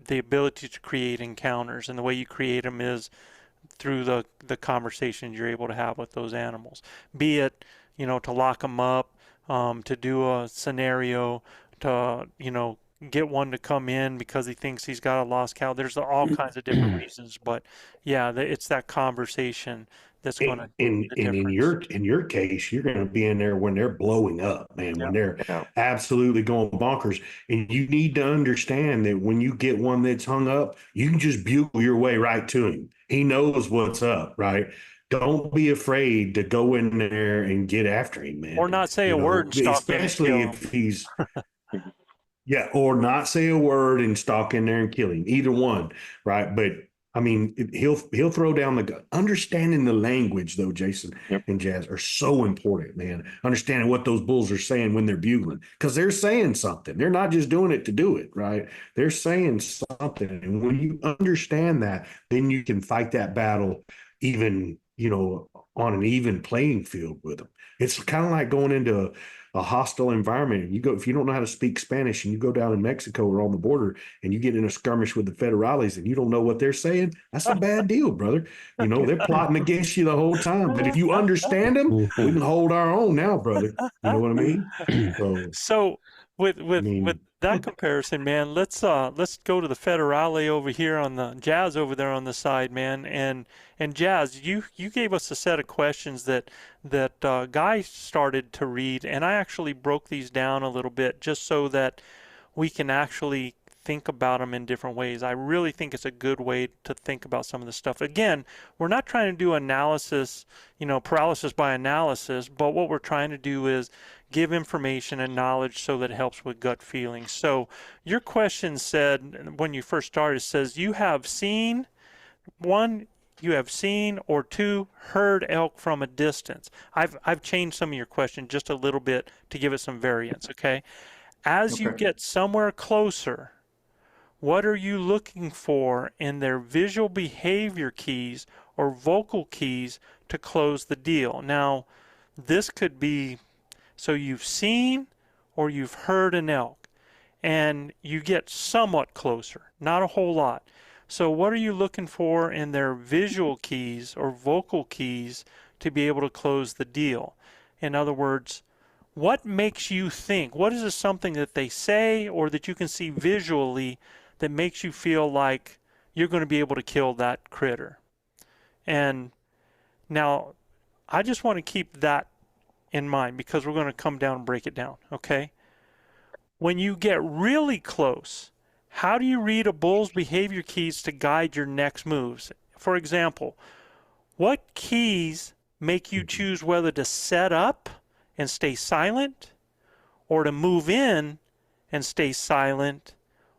the ability to create encounters, and the way you create them is through the conversations you're able to have with those animals, be it, to lock them up, to do a scenario, to, get one to come in because he thinks he's got a lost cow. There's all kinds of different reasons, but yeah, it's that conversation that's going to make In the in difference. in your case, you're going to be in there when they're blowing up, man. Yeah. When they're Yeah. absolutely going bonkers, and you need to understand that when you get one that's hung up, you can just bugle your way right to him. He knows what's up, right? Don't be afraid to go in there and get after him, man. Or not say a word and stalk in and Especially kill him. if he's yeah, or not say a word and stalk in there and kill him. Either one, right? But I mean, he'll throw down the gun. Understanding the language, though, Jason Yep. and Jazz, are so important, man. Understanding what those bulls are saying when they're bugling, because they're saying something. They're not just doing it to do it, right? They're saying something, and when you understand that, then you can fight that battle even, on an even playing field with them. It's kind of like going into a hostile environment. You go, if you don't know how to speak Spanish and you go down in Mexico or on the border and you get in a skirmish with the federales and you don't know what they're saying, that's a bad deal, brother. They're plotting against you the whole time. But if you understand them, we can hold our own now, brother. You know what I mean? So with I mean, that comparison, man, let's go to the Federale over here on the Jazz over there on the side, man, and Jazz, you gave us a set of questions that Guy started to read, and I actually broke these down a little bit just so that we can actually think about them in different ways. I really think it's a good way to think about some of the stuff. Again, we're not trying to do analysis, paralysis by analysis, but what we're trying to do is give information and knowledge so that it helps with gut feelings. So your question said, when you first started, says you have seen, one, you have seen, or two, heard elk from a distance. I've changed some of your question just a little bit to give it some variance, okay? As you get somewhere closer, what are you looking for in their visual behavior keys or vocal keys to close the deal? Now, this could be, so you've seen or you've heard an elk, and you get somewhat closer, not a whole lot. So what are you looking for in their visual keys or vocal keys to be able to close the deal? In other words, what makes you think? What is something that they say or that you can see visually that makes you feel like you're going to be able to kill that critter? And now, I just want to keep that in mind because we're going to come down and break it down, okay? When you get really close, how do you read a bull's behavior keys to guide your next moves? For example, what keys make you choose whether to set up and stay silent, or to move in and stay silent,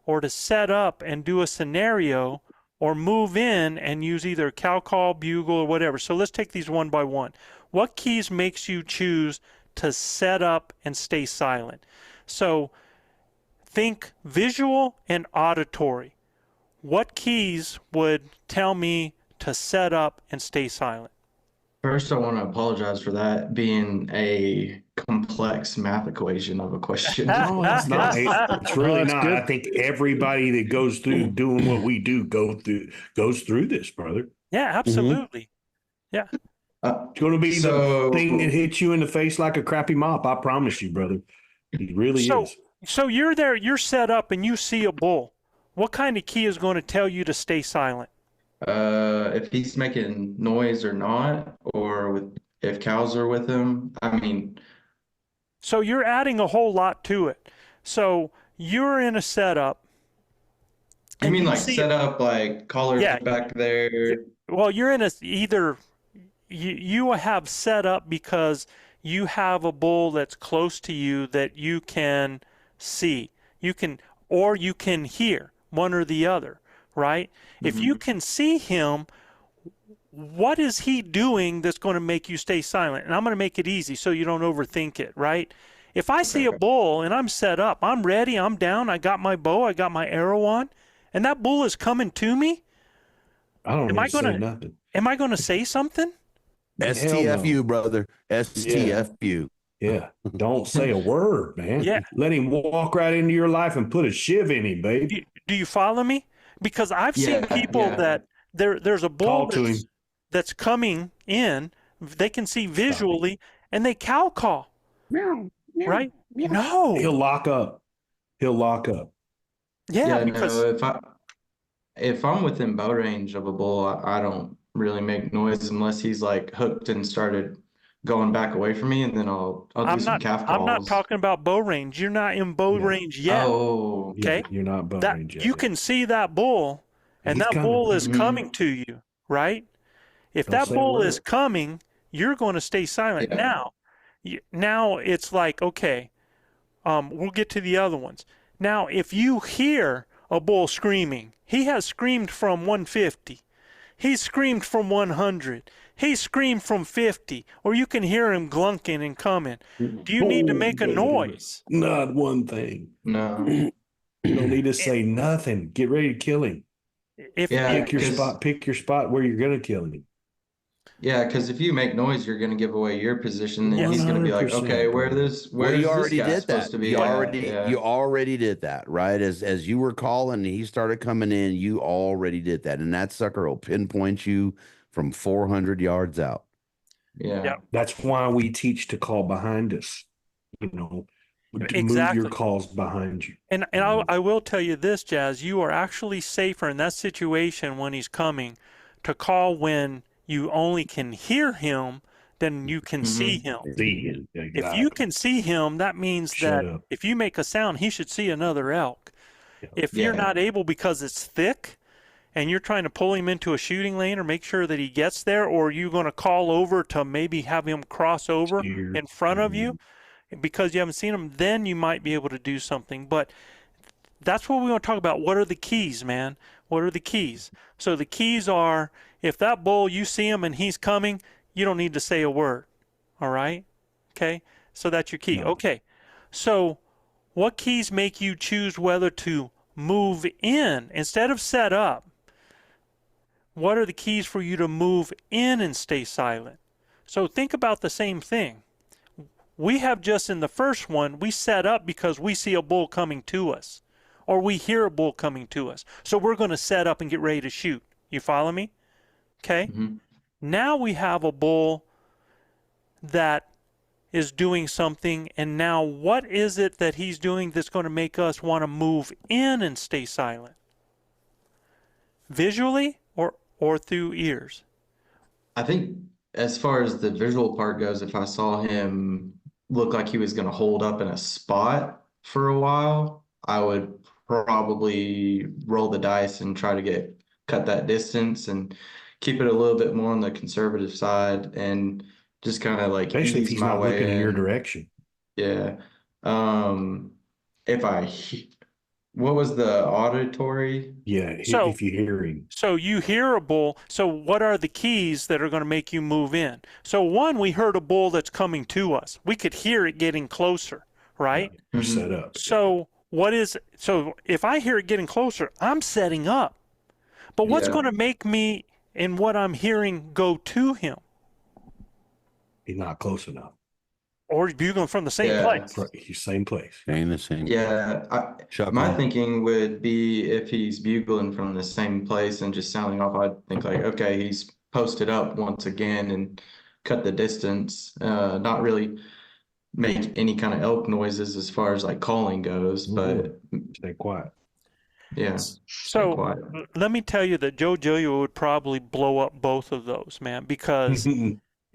or to set up and do a scenario, or move in and use either cow call, bugle, or whatever? So let's take these one by one. What keys makes you choose to set up and stay silent? So think visual and auditory. What keys would tell me to set up and stay silent? First, I want to apologize for that being a complex math equation of a question. No, it's not. It's really that's not. good. I think everybody that goes through doing what we do goes through this, brother. Yeah, absolutely. Yeah. It's going to be the thing that hits you in the face like a crappy mop. I promise you, brother. It really is. So you're there, you're set up, and you see a bull. What kind of key is going to tell you to stay silent? If he's making noise or not, or if cows are with him, I mean. So you're adding a whole lot to it. So you're in a setup. You mean like set up, like collars back there? Well, you're in either you have set up because you have a bull that's close to you that you can see. Or you can hear, one or the other, right? Mm-hmm. If you can see him, what is he doing that's going to make you stay silent? And I'm going to make it easy so you don't overthink it, right? If I see a bull and I'm set up, I'm ready, I'm down, I got my bow, I got my arrow on, and that bull is coming to me, I don't need to say nothing. Am I going to say something? STFU, brother. STFU. Yeah. Don't say a word, man. Yeah. Let him walk right into your life and put a shiv in him, babe. Do you follow me? Because I've seen people that there's a bull that's coming in, they can see visually, and they cow call. Meow, meow, right? meow. No. He'll lock up. Yeah, because no, if I'm within bow range of a bull, I don't really make noise unless he's like hooked and started going back away from me, and then I'll do some calf calls. I'm not talking about bow range. You're not in bow range yet. Oh, okay. Yeah, you're not bow range yet. You can see that bull, and that bull is coming to you, right? If that bull is coming, you're going to stay silent. Yeah. Now it's like, okay, we'll get to the other ones. Now, if you hear a bull screaming, he has screamed from 150. He screamed from 100. He screamed from 50. Or you can hear him glunking and coming. Do you need to make a noise? Not one thing. No. You don't need to say nothing. Get ready to kill him. Pick your spot where you're going to kill him. Yeah, because if you make noise, you're going to give away your position, and he's going to be like, "Okay, where is this guy supposed to be?" You already did that, right? As you were calling, and he started coming in. You already did that, and that sucker will pinpoint you from 400 yards out. Yeah, that's why we teach to call behind us. You know, to move your calls behind you. And I will tell you this, Jazz, you are actually safer in that situation when he's coming to call when you only can hear him than you can see him. Exactly. If you can see him, that means if you make a sound, he should see another elk. Yeah. If you're not able because it's thick and you're trying to pull him into a shooting lane or make sure that he gets there, or you're going to call over to maybe have him cross over in front of you because you haven't seen him, then you might be able to do something. But that's what we want to talk about. What are the keys, man? What are the keys? So the keys are, if that bull, you see him and he's coming, you don't need to say a word. All right? Okay? So that's your key. No. Okay. So what keys make you choose whether to move in instead of set up? What are the keys for you to move in and stay silent? So think about the same thing. We have just in the first one, we set up because we see a bull coming to us, or we hear a bull coming to us. So we're going to set up and get ready to shoot. You follow me? Okay. Now we have a bull that is doing something, and now what is it that he's doing that's going to make us want to move in and stay silent? Visually or through ears? I think as far as the visual part goes, if I saw him look like he was going to hold up in a spot for a while, I would probably roll the dice and try to cut that distance and keep it a little bit more on the conservative side and just kind of like Especially if ease he's my not way looking in your in. direction. Yeah. If what was the auditory? Yeah, So if you hear him. So you hear a bull. So what are the keys that are going to make you move in? So one, we heard a bull that's coming to us. We could hear it getting closer, right? You're set up. So so if I hear it getting closer, I'm setting up. But what's Yeah. going to make me and what I'm hearing go to him? He's not close enough. Or bugling from the same Yeah. place. He's same place. Staying the same. Yeah, my Chuckle. thinking would be if he's bugling from the same place and just sounding off, I'd think like, okay, he's posted up once again and cut the distance. Not really make any kind of elk noises as far as like calling goes, but Stay quiet. yeah. So quiet. let me tell you that Joe Giglia would probably blow up both of those, man, because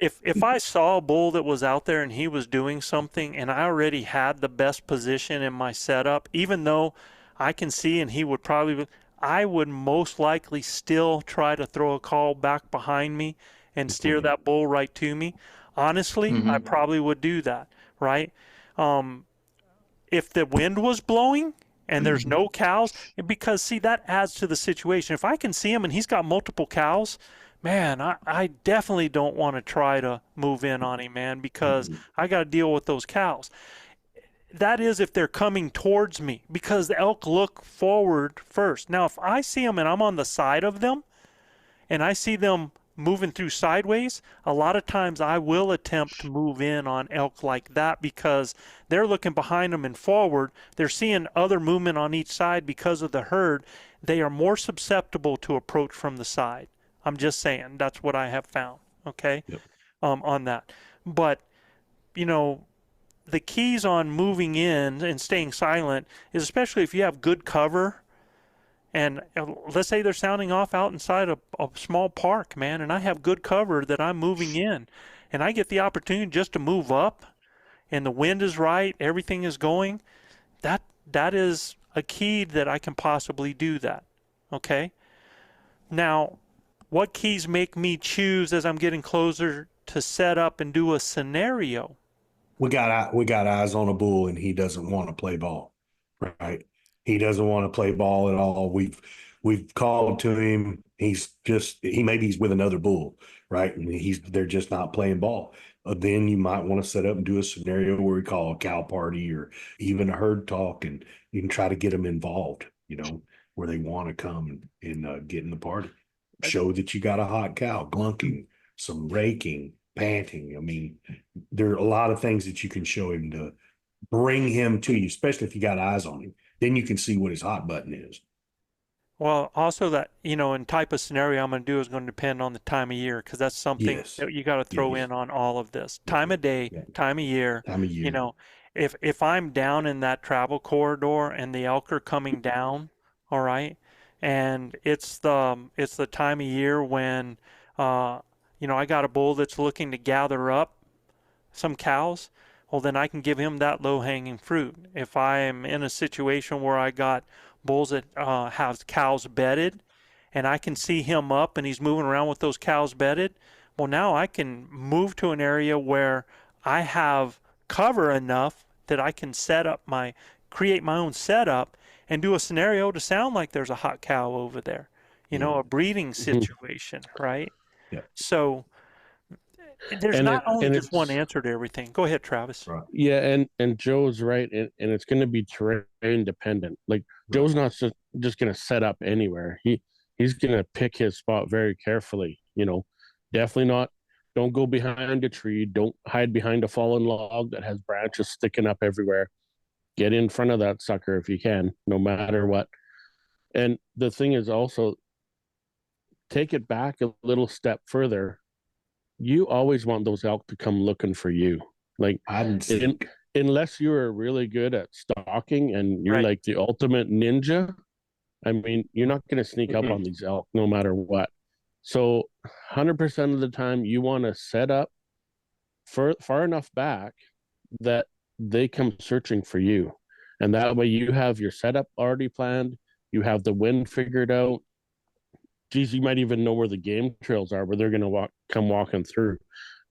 if I saw a bull that was out there and he was doing something and I already had the best position in my setup, even though I can see and he would probably, I would most likely still try to throw a call back behind me and steer that bull right to me. Honestly, I probably would do that, right? If the wind was blowing and there's no cows, because see, that adds to the situation. If I can see him and he's got multiple cows, man, I definitely don't want to try to move in on him, man, because I got to deal with those cows. That is if they're coming towards me, because the elk look forward first. Now, if I see them and I'm on the side of them and I see them moving through sideways, a lot of times I will attempt to move in on elk like that because they're looking behind them and forward. They're seeing other movement on each side because of the herd. They are more susceptible to approach from the side. I'm just saying, that's what I have found, okay, on that. But, you know, the keys on moving in and staying silent is, especially if you have good cover, and let's say they're sounding off out inside a small park, man, and I have good cover that I'm moving in, and I get the opportunity just to move up, and the wind is right, everything is going, that is a key that I can possibly do that, okay? Now, what keys make me choose as I'm getting closer to set up and do a scenario? We got eyes on a bull and he doesn't want to play ball, right? He doesn't want to play ball at all. We've called to him. Maybe he's with another bull, right? And they're just not playing ball. Then you might want to set up and do a scenario where we call a cow party or even a herd talk, and you can try to get them involved, you know, where they want to come and get in the party. Show that you got a hot cow, glunking, some raking, panting. I mean, there are a lot of things that you can show him to bring him to you, especially if you got eyes on him. Then you can see what his hot button is. Well, also that, you know, and type of scenario I'm going to do is going to depend on the time of year, because that's something that you got to throw in on all of this. Time of day, time of year. You know, if I'm down in that travel corridor and the elk are coming down, all right, and it's the time of year when you know, I got a bull that's looking to gather up some cows, well, then I can give him that low-hanging fruit. If I am in a situation where I got bulls that have cows bedded and I can see him up and he's moving around with those cows bedded, well, now I can move to an area where I have cover enough that I can create my own setup and do a scenario to sound like there's a hot cow over there, you know, a breeding situation, right? Yeah. So there's not only just one answer to everything. Go ahead, Travis. Right. Yeah, and Joe's right, and it's going to be terrain dependent. Like Joe's not just going to set up anywhere. He's going to pick his spot very carefully. You know, definitely not. Don't go behind a tree. Don't hide behind a fallen log that has branches sticking up everywhere. Get in front of that sucker if you can, no matter what. And the thing is also, take it back a little step further. You always want those elk to come looking for you. Like, Hide and unless you are really good at stalking and you're Right. like the ultimate ninja, I mean, you're not going to sneak up on these elk no matter what. So 100% of the time, you want to set up far enough back that they come searching for you. And that way you have your setup already planned. You have the wind figured out. Geez, you might even know where the game trails are, where they're going to come walking through.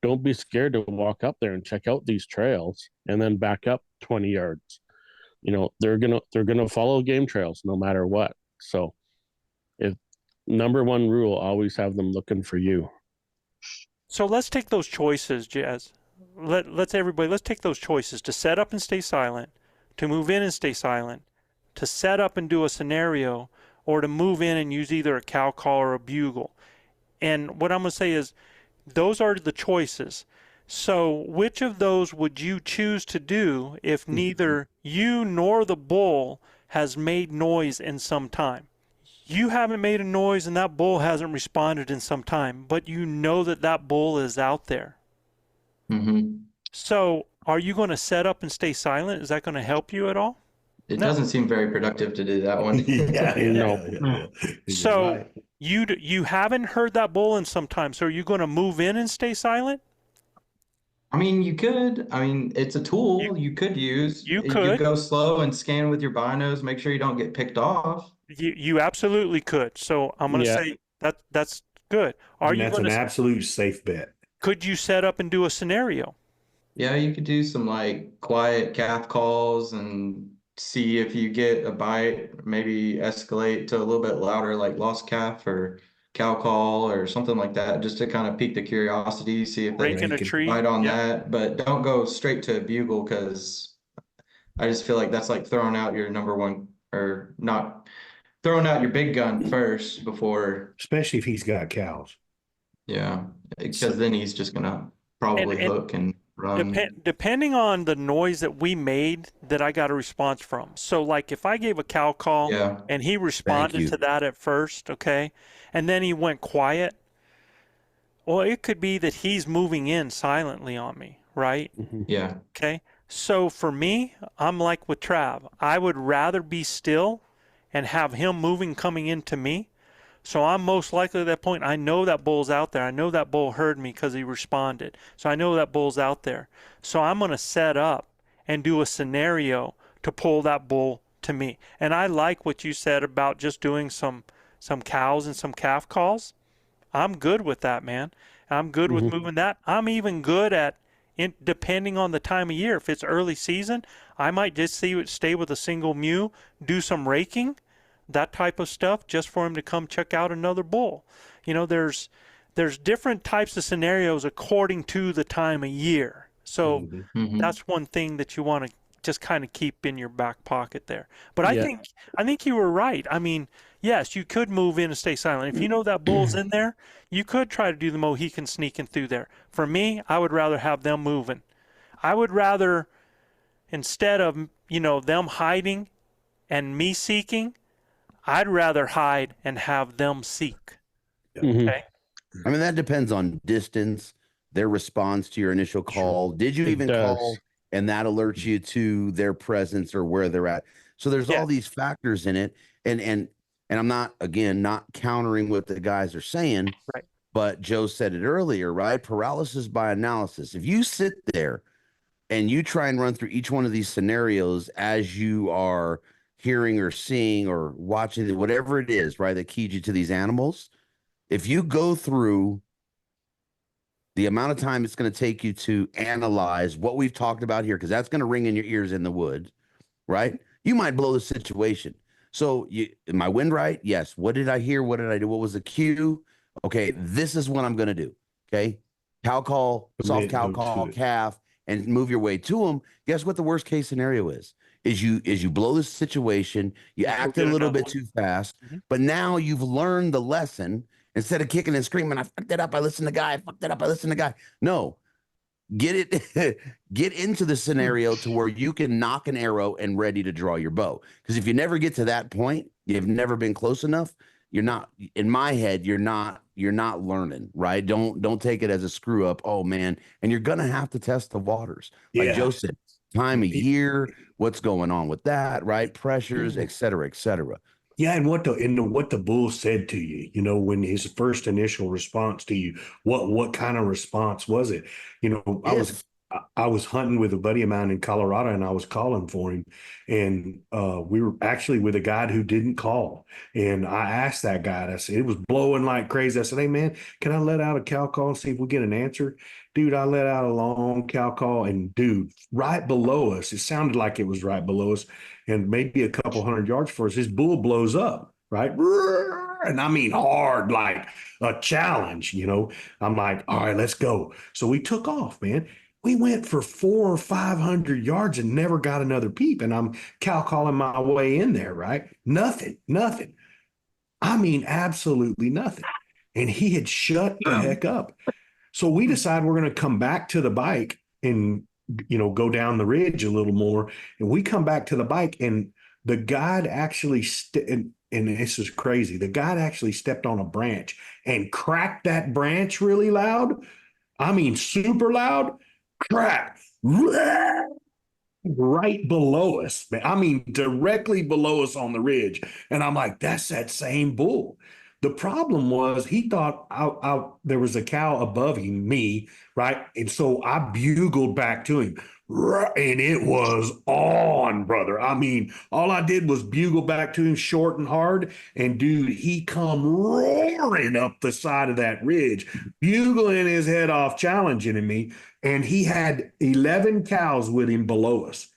Don't be scared to walk up there and check out these trails and then back up 20 yards. You know, they're gonna follow game trails no matter what. So if number one rule, always have them looking for you. So let's take those choices, Jazz. Let's take those choices to set up and stay silent, to move in and stay silent, to set up and do a scenario, or to move in and use either a cow call or a bugle. And what I'm going to say is those are the choices. So which of those would you choose to do if neither you nor the bull has made noise in some time? You haven't made a noise and that bull hasn't responded in some time, but you know that that bull is out there. Mm-hmm. So are you going to set up and stay silent? Is that going to help you at all? It No. doesn't seem very productive to do that one. No. So right. you haven't heard that bull in some time. So are you going to move in and stay silent? I mean, you could. I mean, it's a tool you could use. You You could. go slow and scan with your binos, make sure you don't get picked off. You absolutely could. So I'm going to say that's good. Are And you that's going an to? absolute safe bet. Could you set up and do a scenario? Yeah, you could do some like quiet calf calls and see if you get a bite, maybe escalate to a little bit louder, like lost calf or cow call or something like that, just to kind of pique the curiosity, see if they Rake in a tree. bite on Yep. that. But don't go straight to a bugle because I just feel like that's like throwing out your number one, or not throwing out your big gun first before. Especially if he's got cows. Yeah, because then he's just gonna probably hook and run. Depending on the noise that we made that I got a response from. So like if I gave a cow call Yeah. and he responded to that at first, okay, and then he went quiet, well, it could be that he's moving in silently on me, right? Yeah. Okay. So for me, I'm like with Trav. I would rather be still and have him moving coming into me. So I'm most likely at that point, I know that bull's out there. I know that bull heard me because he responded. So I know that bull's out there. So I'm going to set up and do a scenario to pull that bull to me. And I like what you said about just doing some cows and some calf calls. I'm good with that, man. I'm good with moving that. I'm even good at, depending on the time of year. If it's early season, I might just stay with a single mew, do some raking, that type of stuff, just for him to come check out another bull. You know, there's different types of scenarios according to the time of year. So that's one thing that you want to just kind of keep in your back pocket there. But I think you were right. I mean, yes, you could move in and stay silent. If you know that bull's in there, you could try to do the Mohican sneaking through there. For me, I would rather have them moving. I would rather, instead of, them hiding and me seeking, I'd rather hide and have them seek. Okay. I mean, that depends on distance, their response to your initial call. Did you even call? And that alerts you to their presence or where they're at. So there's all these factors in it. And I'm not countering what the guys are saying, right? But Joe said it earlier, right? Paralysis by analysis. If you sit there and you try and run through each one of these scenarios as you are hearing or seeing or watching, whatever it is, right, that keyed you to these animals, if you go through the amount of time it's going to take you to analyze what we've talked about here, because that's going to ring in your ears in the woods, right? You might blow the situation. So, am I wind right? Yes. What did I hear? What did I do? What was the cue? Okay, this is what I'm going to do. Okay, cow call, soft cow call, calf, and move your way to them. Guess what the worst case scenario is? Is you blow the situation, you act a little bit too fast, but now you've learned the lesson. Instead of kicking and screaming, I fucked it up, I listened to guy, I fucked it up, I listened to guy. No, get into the scenario to where you can knock an arrow and ready to draw your bow. Because if you never get to that point, you've never been close enough, you're not, in my head, you're not learning, right? Don't take it as a screw up. Oh man. And you're going to have to test the waters. Like Joe said, time of year, what's going on with that, right? Pressures, et cetera, et cetera. Yeah, and what the bull said to you, when his first initial response to you, what kind of response was it? I was hunting with a buddy of mine in Colorado, and I was calling for him, and we were actually with a guide who didn't call. And I asked that guy, I said, it was blowing like crazy. I said, hey man, can I let out a cow call and see if we get an answer? Dude, I let out a long cow call, and dude, right below us, it sounded like it was right below us, and maybe a couple 100 yards for us, his bull blows up, right? And I mean hard, like a challenge, I'm like, all right, let's go. So we took off, man. We went for 400 or 500 yards and never got another peep. And I'm cow calling my way in there, right? Nothing. I mean, absolutely nothing. And he had shut the heck up. So we decided we're going to come back to the bike and, go down the ridge a little more. And we come back to the bike, and the guide actually, and this is crazy, the guide actually stepped on a branch and cracked that branch really loud. I mean, super loud. Crack right below us. I mean, directly below us on the ridge. And I'm like, that's that same bull. The problem was he thought there was a cow above him, me, right? And so I bugled back to him, and it was on, brother. I mean, all I did was bugle back to him short and hard, and dude, he come roaring up the side of that ridge, bugling his head off, challenging me, and he had 11 cows with him below us.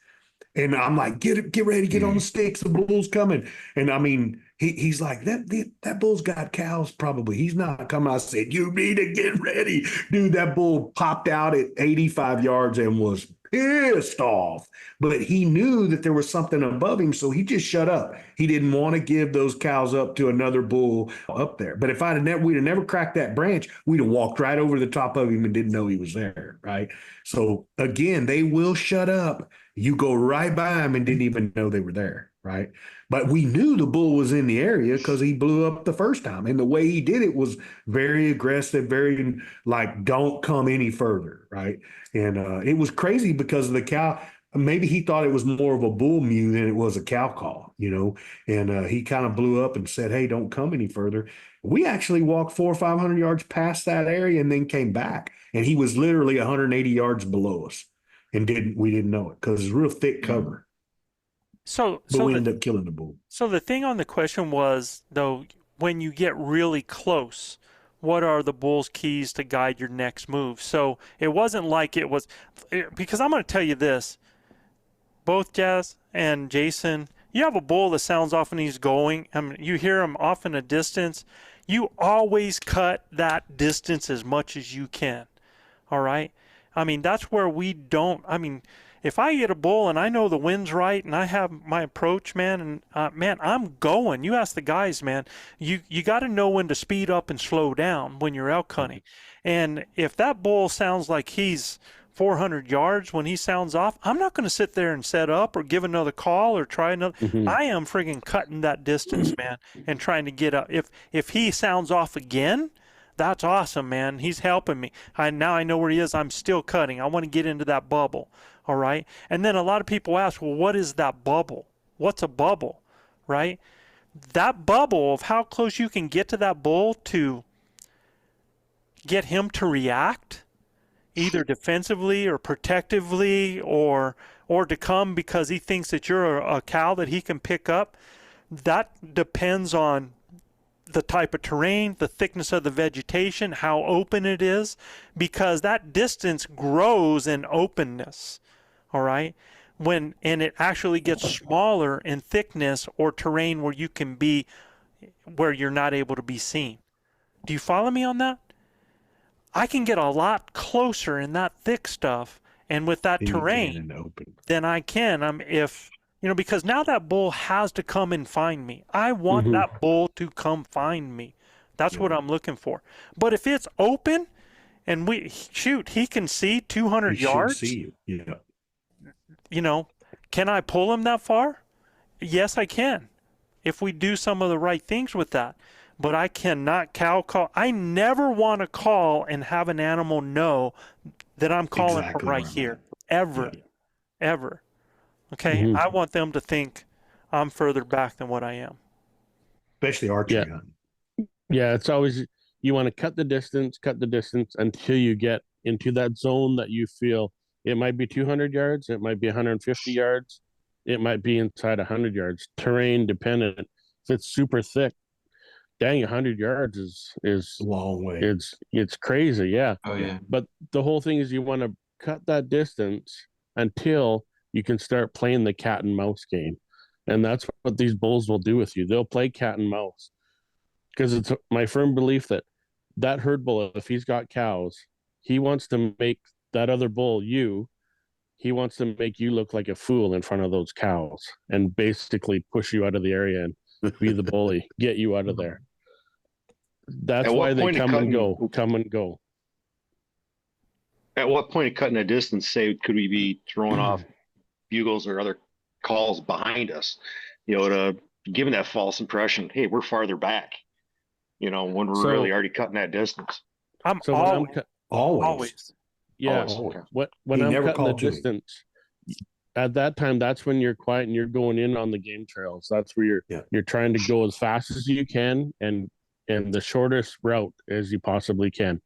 And I'm like, get ready, get on the sticks, the bull's coming. And I mean, he's like, that bull's got cows probably. He's not coming. I said, you need to get ready. Dude, that bull popped out at 85 yards and was pissed off. But he knew that there was something above him, so he just shut up. He didn't want to give those cows up to another bull up there. But if we'd have never cracked that branch, we'd have walked right over the top of him and didn't know he was there, right? So again, they will shut up. You go right by them and didn't even know they were there, right? But we knew the bull was in the area because he blew up the first time. And the way he did it was very aggressive, very like, don't come any further, right? And it was crazy because of the cow. Maybe he thought it was more of a bull mew than it was a cow call, and he kind of blew up and said, hey, don't come any further. We actually walked 400 or 500 yards past that area and then came back. And he was literally 180 yards below us. And we didn't know it because it's real thick cover. But we ended up killing the bull. So the thing on the question was, though, when you get really close, what are the bull's keys to guide your next move? So it wasn't like it was, because I'm going to tell you this, both Jas and Jason, you have a bull that sounds off and he's going. I mean, you hear him off in a distance. You always cut that distance as much as you can. All right. I mean, that's where we don't. I mean, if I get a bull and I know the wind's right and I have my approach, man, and man, I'm going. You ask the guys, man, you got to know when to speed up and slow down when you're elk hunting. And if that bull sounds like he's 400 yards when he sounds off, I'm not going to sit there and set up or give another call or try another. I am friggin' cutting that distance, man, and trying to get up. If he sounds off again, that's awesome, man. He's helping me. Now I know where he is. I'm still cutting. I want to get into that bubble. All right. And then a lot of people ask, well, what is that bubble? What's a bubble? Right? That bubble of how close you can get to that bull to get him to react, either defensively or protectively or to come because he thinks that you're a cow that he can pick up. That depends on the type of terrain, the thickness of the vegetation, how open it is, because that distance grows in openness, all right? And it actually gets smaller in thickness or terrain where you can be, where you're not able to be seen. Do you follow me on that? I can get a lot closer in that thick stuff and with that terrain than I can because now that bull has to come and find me. I want that bull to come find me. That's what I'm looking for. But if it's open and he can see 200 yards. Should see you. Yeah. Can I pull him that far? Yes, I can. If we do some of the right things with that. but I cannot cow call. I never want to call and have an animal know that I'm calling Exactly from right right. here, ever, Yeah. ever. Okay, Mhm. I want them to think I'm further back than what I am. Especially archery hunting. Yeah, it's always you want to cut the distance until you get into that zone that you feel it might be 200 yards, it might be 150 yards, it might be inside 100 yards, terrain dependent. If it's super thick, dang, 100 yards is A long way. it's crazy, yeah. Oh yeah. But the whole thing is you want to cut that distance until you can start playing the cat and mouse game. And that's what these bulls will do with you. They'll play cat and mouse because it's my firm belief that that herd bull, if he's got cows, he wants to make that other bull he wants to make you look like a fool in front of those cows and basically push you out of the area and be the bully, get you out of there. That's At why what they point of come and cutting- go. At what point of cutting a distance, say, could we be throwing off bugles or other calls behind us, to giving that false impression, hey, we're farther back, when we're So- really already cutting that distance. I'm So when I'm always, Always. always. yeah, Always. when He I'm never cutting the called to him. distance, at that time, that's when you're quiet and you're going in on the game trails. That's where Yeah. you're trying to go as fast as you can and the shortest route as you possibly can.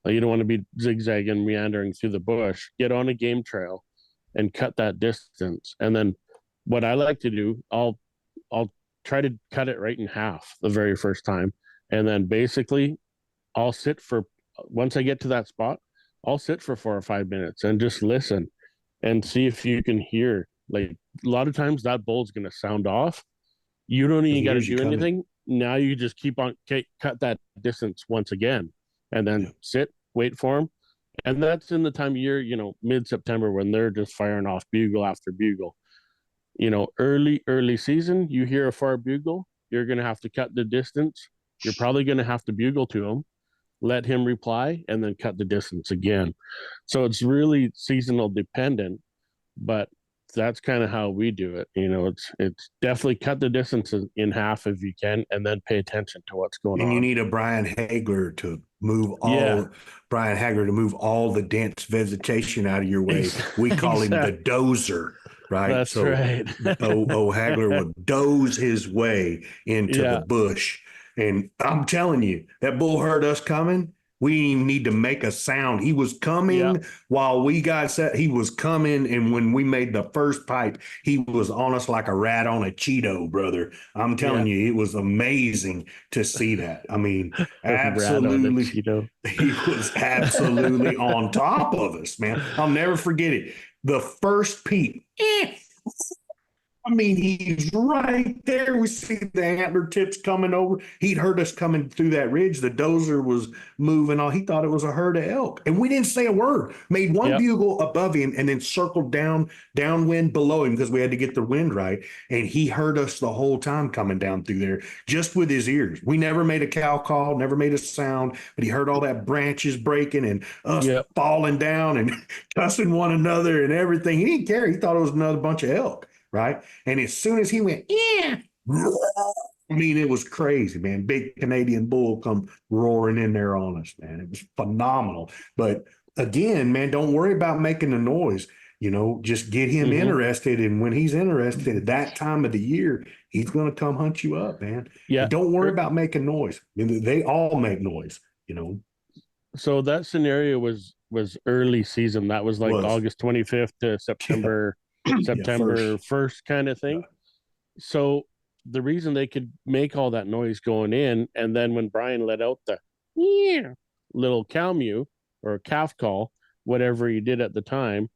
Like, you don't want to be zigzagging, meandering through the bush. Get on a game trail and cut that distance. And then what I like to do, I'll try to cut it right in half the very first time. And then basically I'll sit for, once I get to that spot, I'll sit for 4 or 5 minutes and just listen and see if you can hear. Like, a lot of times that bull's going to sound off. You don't even got to hears you do coming. anything. Now you just keep on cut that distance once again, and then sit, wait for him. And that's in the time of year, mid-September, when they're just firing off bugle after bugle. Early season, you hear a far bugle, you're going to have to cut the distance. You're probably going to have to bugle to him, let him reply, and then cut the distance again. So it's really seasonal dependent, but that's kind of how we do it. It's definitely cut the distance in half if you can, and then pay attention to what's going And on. you need a Brian Hagler to move Yeah. all the dense vegetation out of your way. We call him the dozer, right? That's right. Hagler would doze his way into the bush. And I'm telling you, that bull heard us coming. We didn't even need to make a sound. He was coming while we got set. He was coming. And when we made the first pipe, he was on us like a rat on a Cheeto, brother. I'm telling you, it was amazing to see that. I mean, absolutely. He was absolutely on top of us, man. I'll never forget it. The first peep. I mean, he's right there. We see the antler tips coming over. He'd heard us coming through that ridge. The dozer was moving on. He thought it was a herd of elk. And we didn't say a word. Made one bugle above him and then circled downwind below him because we had to get the wind right. And he heard us the whole time coming down through there just with his ears. We never made a cow call, never made a sound, but he heard all that branches breaking and us falling down and cussing one another and everything. He didn't care. He thought it was another bunch of elk. Right. And as soon as he went, I mean, it was crazy, man. Big Canadian bull come roaring in there on us, man. It was phenomenal. But again, man, don't worry about making the noise. Just get him interested. And when he's interested at that time of the year, he's going to come hunt you up, man. Yeah. And don't worry about making noise. They all make noise, So that scenario was early season. That was like August 25th to September. September 1st kind of thing. So the reason they could make all that noise going in, and then when Brian let out the little cow mew or calf call, whatever he did at the time,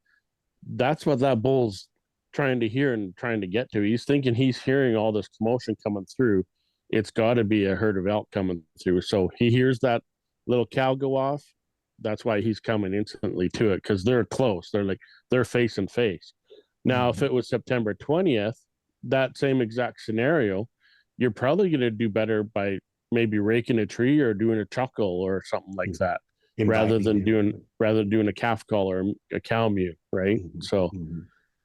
that's what that bull's trying to hear and trying to get to. He's thinking he's hearing all this commotion coming through. It's got to be a herd of elk coming through. So he hears that little cow go off. That's why he's coming instantly to it, because they're close. They're face and face. Now, if it was September 20th, that same exact scenario, you're probably going to do better by maybe raking a tree or doing a chuckle or something like that, rather than doing a calf call or a cow mew, right? So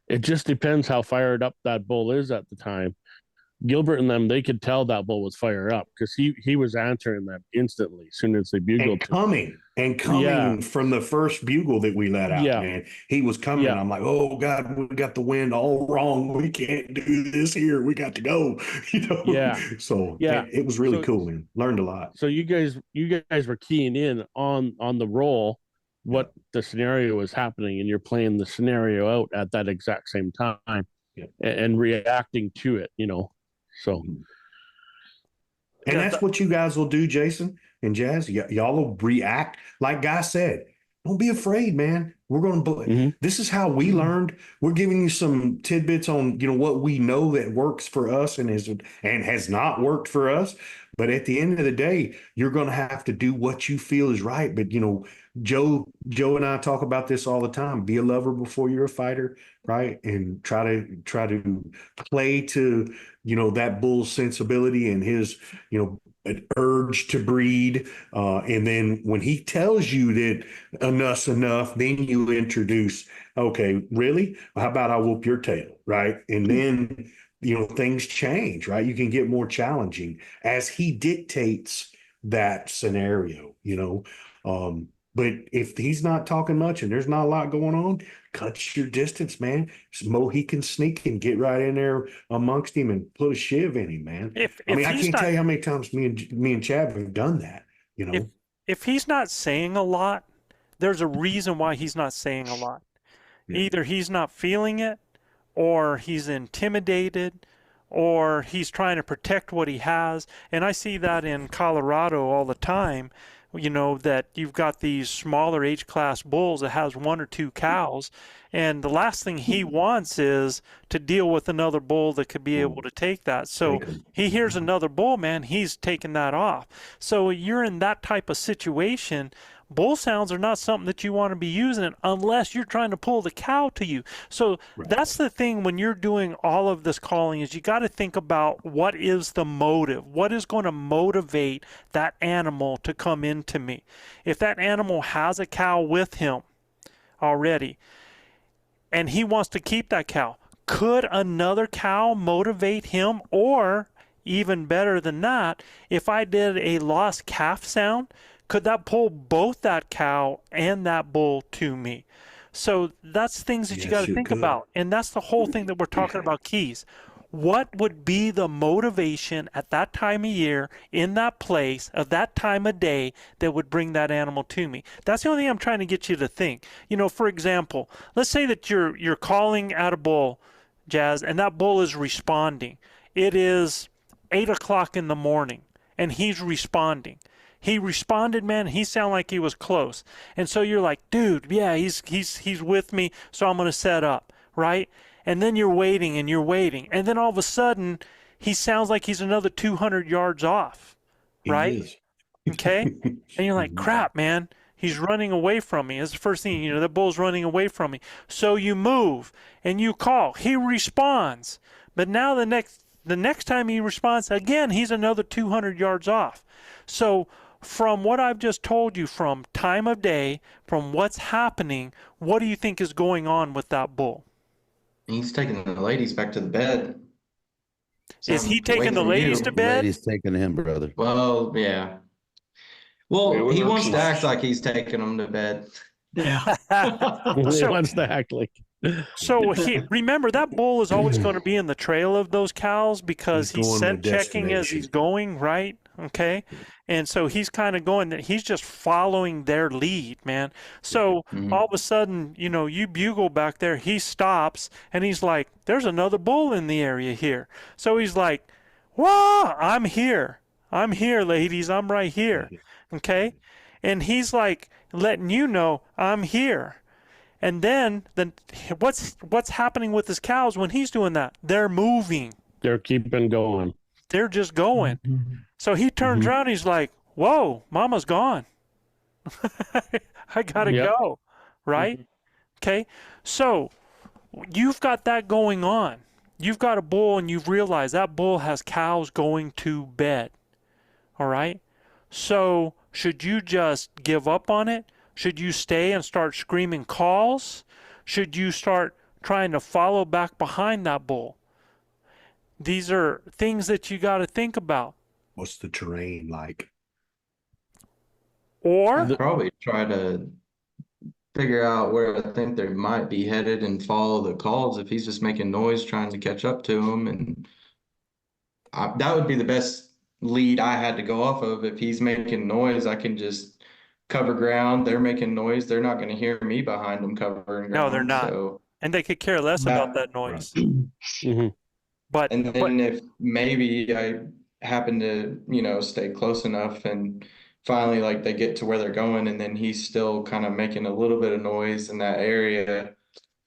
it just depends how fired up that bull is at the time. Gilbert and them, they could tell that bull was fire up because he was answering them instantly as soon as they bugled. And coming from the first bugle that we let out, man, he was coming. Yeah. I'm like, oh God, we got the wind all wrong. We can't do this here. We got to go. Yeah. So Yeah. it was really cool, man. Learned a lot. So you guys were keying in on the roll, what the scenario was happening, and you're playing the scenario out at that exact same time, and reacting to it. So. And that's what you guys will do, Jason and Jazz. Y'all will react. Like Guy said, don't be afraid, man. We're going to, this is how we learned. We're giving you some tidbits on, what we know that works for us and has not worked for us. But at the end of the day, you're going to have to do what you feel is right. But, Joe and I talk about this all the time. Be a lover before you're a fighter, right? And try to play to, that bull's sensibility and his, an urge to breed. And then when he tells you that enough's enough, then you introduce, okay, really? How about I whoop your tail, right? And then, things change, right? You can get more challenging as he dictates that scenario, but if he's not talking much and there's not a lot going on, cut your distance, man. He can sneak and get right in there amongst him and put a shiv in him, man. I can't tell you how many times me and Chav have done that, If he's not saying a lot, there's a reason why he's not saying a lot. Either he's not feeling it, or he's intimidated, or he's trying to protect what he has. And I see that in Colorado all the time. That you've got these smaller age class bulls that has 1 or 2 cows, and the last thing he wants is to deal with another bull that could be able to take that. So he hears another bull, man, he's taking that off. So you're in that type of situation. Bull sounds are not something that you want to be using unless you're trying to pull the cow to you. So that's the thing when you're doing all of this calling, is you got to think about what is the motive, what is going to motivate that animal to come into me. If that animal has a cow with him already and he wants to keep that cow, could another cow motivate him? Or even better than that, if I did a lost calf sound, could that pull both that cow and that bull to me? So that's things that you got to think about. And that's the whole thing that we're talking about keys. What would be the motivation at that time of year, in that place, of that time of day that would bring that animal to me? That's the only thing I'm trying to get you to think. For example, let's say that you're calling at a bull, Jazz, and that bull is responding. It is 8 o'clock in the morning, and he's responding. He responded, man. He sounded like he was close. And so you're like, dude, yeah, he's with me, so I'm going to set up, right? And then you're waiting and you're waiting. And then all of a sudden, he sounds like he's another 200 yards off, right? Okay? And you're like, crap, man. He's running away from me. That's the first thing, the bull's running away from me. So you move and you call. He responds. But now the next time he responds, again, he's another 200 yards off. So from what I've just told you, from time of day, from what's happening, what do you think is going on with that bull? He's taking the ladies back to the bed. Is he taking the ladies to bed? Ladies taking him, brother. Well, yeah. Well, he wants to act like he's taking them to bed. Yeah. He wants to act like. So remember, that bull is always going to be in the trail of those cows because he's scent checking as he's going, right? Okay. And so he's kind of going that he's just following their lead, man. So all of a sudden, you bugle back there, he stops and he's like, there's another bull in the area here. So he's like, whoa, I'm here, ladies. I'm right here. Okay. And he's like letting you know I'm here. And then what's happening with his cows when he's doing that? They're moving. They're keeping going. They're just going. So he turns around, he's like, whoa, mama's gone. I gotta go. Right? Okay. So you've got that going on. You've got a bull and you've realized that bull has cows going to bed. All right. So should you just give up on it? Should you stay and start screaming calls? Should you start trying to follow back behind that bull? These are things that you got to think about. What's the terrain like? Or I'd probably try to figure out where I think they might be headed and follow the calls if he's just making noise trying to catch up to him. And that would be the best lead I had to go off of. If he's making noise, I can just cover ground. They're making noise. They're not going to hear me behind them covering ground. no, they're not. So And they could care less about that noise. But and then if maybe I happen to, stay close enough and finally like they get to where they're going and then he's still kind of making a little bit of noise in that area,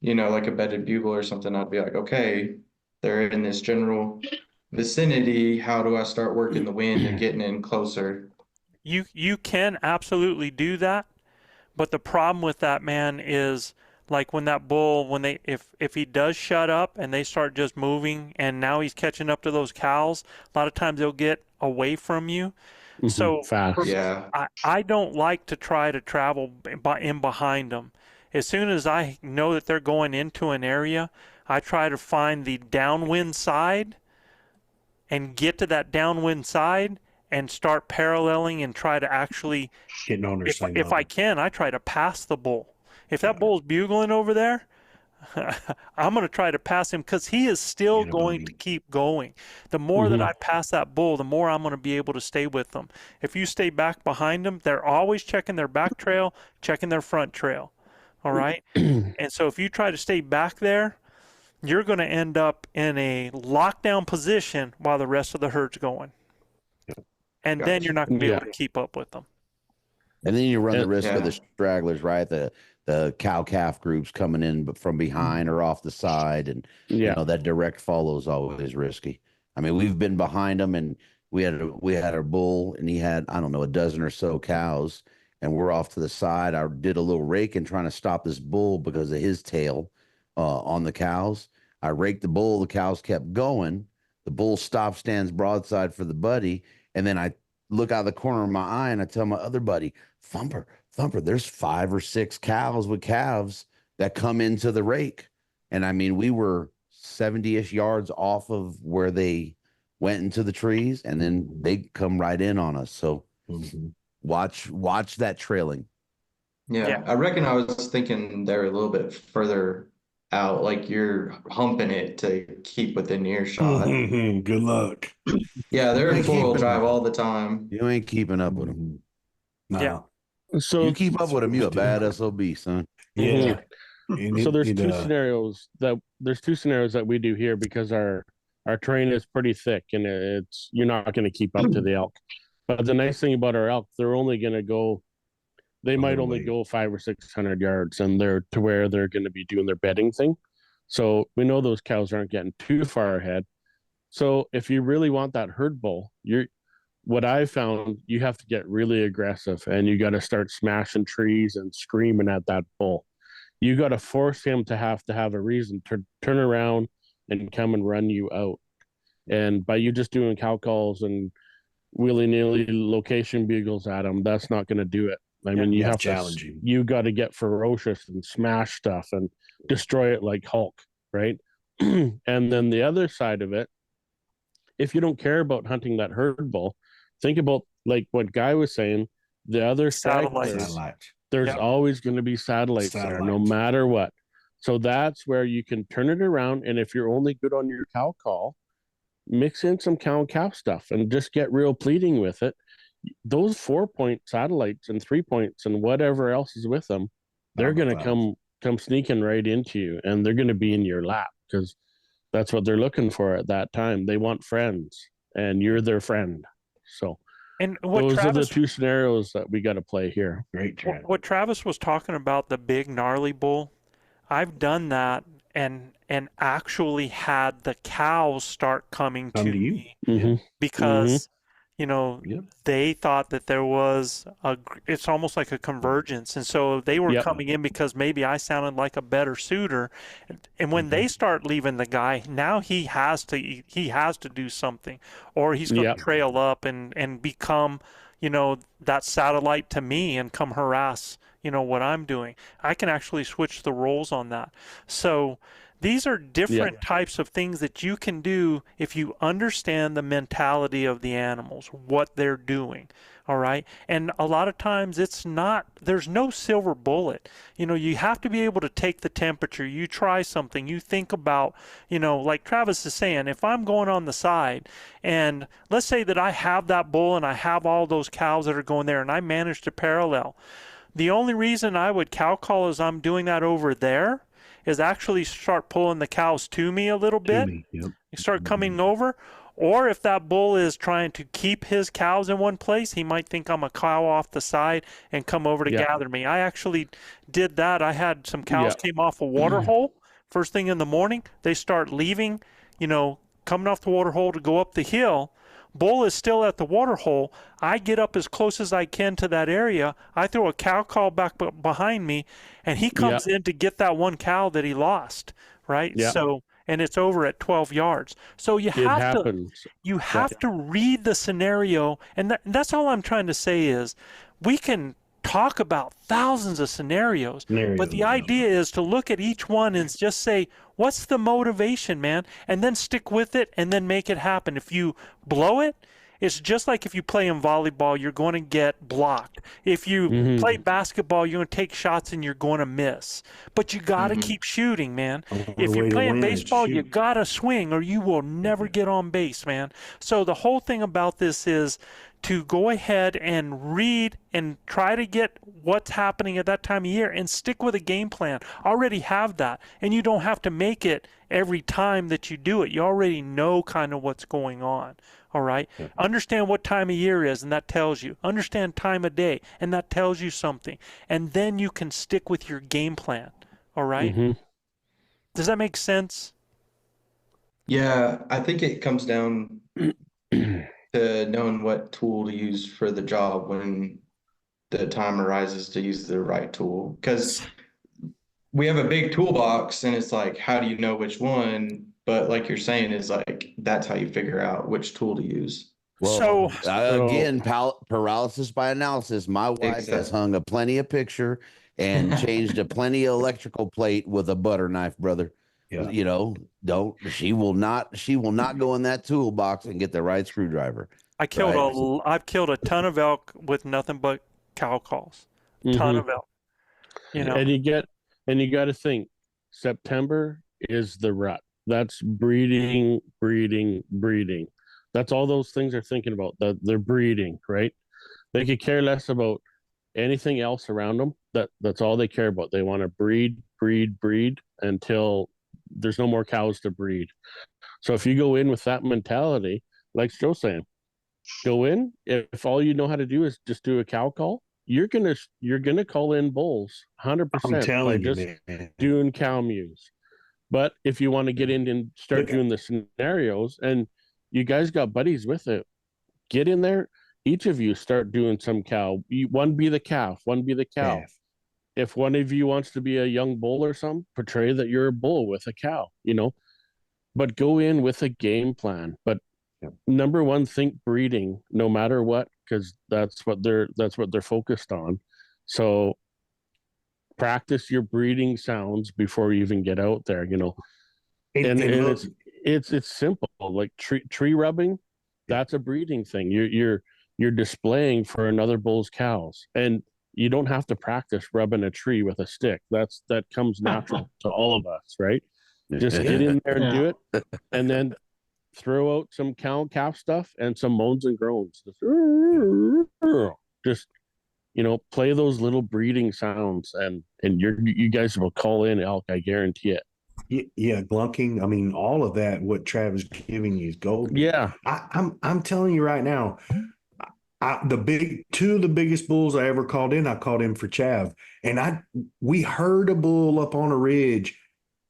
like a bedded bugle or something, I'd be like, okay, they're in this general vicinity. How do I start working the wind and getting in closer? you can absolutely do that. But the problem with that, man, is like when that bull, if he does shut up and they start just moving and now he's catching up to those cows, a lot of times they'll get away from you. So Fast. Yeah. I don't like to try to travel in behind them. As soon as I know that they're going into an area, I try to find the downwind side and get to that downwind side and start paralleling and try to actually, Getting on their same if I level. can, I try to pass the bull. If that bull's bugling over there, I'm going to try to pass him because he is still going to keep going. The more that I pass that bull, the more I'm going to be able to stay with them. If you stay back behind them, they're always checking their back trail, checking their front trail. All right? And so if you try to stay back there, you're going to end up in a lockdown position while the rest of the herd's going. And then you're not going to be able to keep up with them. And then you run the risk of the stragglers, right? The cow-calf groups coming in from behind or off the side. And, that direct follow is always risky. I mean, we've been behind them, and we had a bull, and he had, I don't know, a dozen or so cows, and we're off to the side. I did a little raking trying to stop this bull because of his tail on the cows. I raked the bull. The cows kept going. The bull stopped, stands broadside for the buddy, and then I look out of the corner of my eye and I tell my other buddy, Thumper, there's 5 or 6 cows with calves that come into the rake. And I mean, we were 70-ish yards off of where they went into the trees, and then they come right in on us. So watch that trailing. Yeah, I reckon I was thinking they're a little bit further out, like you're humping it to keep within earshot. Good luck. Yeah, they're in 4-wheel drive all the time. You ain't keeping up with them. No. Yeah. So you keep up with them, you a bad SOB, son. Yeah. So there's two scenarios that we do here because our terrain is pretty thick and you're not going to keep up to the elk. But the nice thing about our elk, they're only going to go. They might only go 500 or 600 yards, and they're to where they're going to be doing their bedding thing. So we know those cows aren't getting too far ahead. So if you really want that herd bull, what I found, you have to get really aggressive, and you got to start smashing trees and screaming at that bull. You got to force him to have a reason to turn around and come and run you out. And by you just doing cow calls and willy-nilly location bugles at him, that's not going to do it. I mean, you have to challenge him. You got to get ferocious and smash stuff and destroy it like Hulk, right? And then the other side of it, if you don't care about hunting that herd bull, think about like what Guy was saying, the other satellites. There's always going to be satellites there, no matter what. So that's where you can turn it around. And if you're only good on your cow call, mix in some cow and calf stuff and just get real pleading with it. Those 4-point satellites and 3 points and whatever else is with them, they're going to come sneaking right into you, and they're going to be in your lap because that's what they're looking for at that time. They want friends, and you're their friend. So, and those are the two scenarios that we got to play here. Great. What Travis was talking about, the big gnarly bull, I've done that and actually had the cows start coming to me because they thought that there was it's almost like a convergence, and so they were coming in because maybe I sounded like a better suitor, and when they start leaving the guy, now he has to do something, or he's going to trail up and become that satellite to me and come harass what I'm doing. I can actually switch the roles on that. So These are different types of things that you can do if you understand the mentality of the animals, what they're doing. All right. And a lot of times there's no silver bullet. You have to be able to take the temperature. You try something, you think about, like Travis is saying, if I'm going on the side and let's say that I have that bull and I have all those cows that are going there and I manage to parallel. The only reason I would cow call as I'm doing that over there is actually start pulling the cows to me a little bit. You start coming over. Or if that bull is trying to keep his cows in one place, he might think I'm a cow off the side and come over to gather me. I actually did that. I had some cows came off a water hole first thing in the morning. They start leaving, coming off the water hole to go up the hill. Bull is still at the water hole. I get up as close as I can to that area. I throw a cow call back behind me, and he comes in to get that one cow that he lost, right? So, and it's over at 12 yards. So you have to read the scenario, and that's all I'm trying to say is we can talk about thousands of scenarios, but the idea is to look at each one and just say, what's the motivation, man? And then stick with it and then make it happen. If you blow it, it's just like if you play in volleyball, you're going to get blocked. If you play basketball, you're going to take shots and you're going to miss. But you got to keep shooting, man. If you're playing baseball, you got to swing or you will never get on base, man. So the whole thing about this is to go ahead and read and try to get what's happening at that time of year and stick with a game plan. Already have that. And you don't have to make it every time that you do it. You already know kind of what's going on. All right. Understand what time of year is, and that tells you. Understand time of day, and that tells you something. And then you can stick with your game plan. All right. Does that make sense? Yeah, I think it comes down to knowing what tool to use for the job when the time arises to use the right tool. Because we have a big toolbox, and it's like, how do you know which one? But like you're saying, is like that's how you figure out which tool to use. Well, again, paralysis by analysis. My wife has hung a plenty of picture and changed a plenty of electrical plate with a butter knife, brother. Yeah. She will not go in that toolbox and get the right screwdriver. I've killed a ton of elk with nothing but cow calls. Ton of elk. And you got to think September is the rut. That's breeding. That's all those things are thinking about. They're breeding, right? They could care less about anything else around them. That's all they care about. They want to breed until there's no more cows to breed. So if you go in with that mentality, like Joe's saying, go in. If all you know how to do is just do a cow call, you're gonna call in bulls 100% by just doing cow mews. But if you want to get in and start doing the scenarios, and you guys got buddies with it, get in there. Each of you start doing some cow. One be the calf, one be the cow. If one of you wants to be a young bull or something, portray that you're a bull with a cow, but go in with a game plan. But number one, think breeding no matter what, because that's what they're focused on. So practice your breeding sounds before you even get out there, and it's simple. Like tree rubbing, that's a breeding thing. You're displaying for another bull's cows, and you don't have to practice rubbing a tree with a stick. That comes natural to all of us, right? Just get in there and do it, and then throw out some cow calf stuff and some moans and groans. Just play those little breeding sounds, and you guys will call in elk. I guarantee it. Yeah, glunking. I mean, all of that. What Trav is giving you is gold. Yeah, I'm telling you right now. Two of the biggest bulls I ever called in, I called in for Chav, and we heard a bull up on a ridge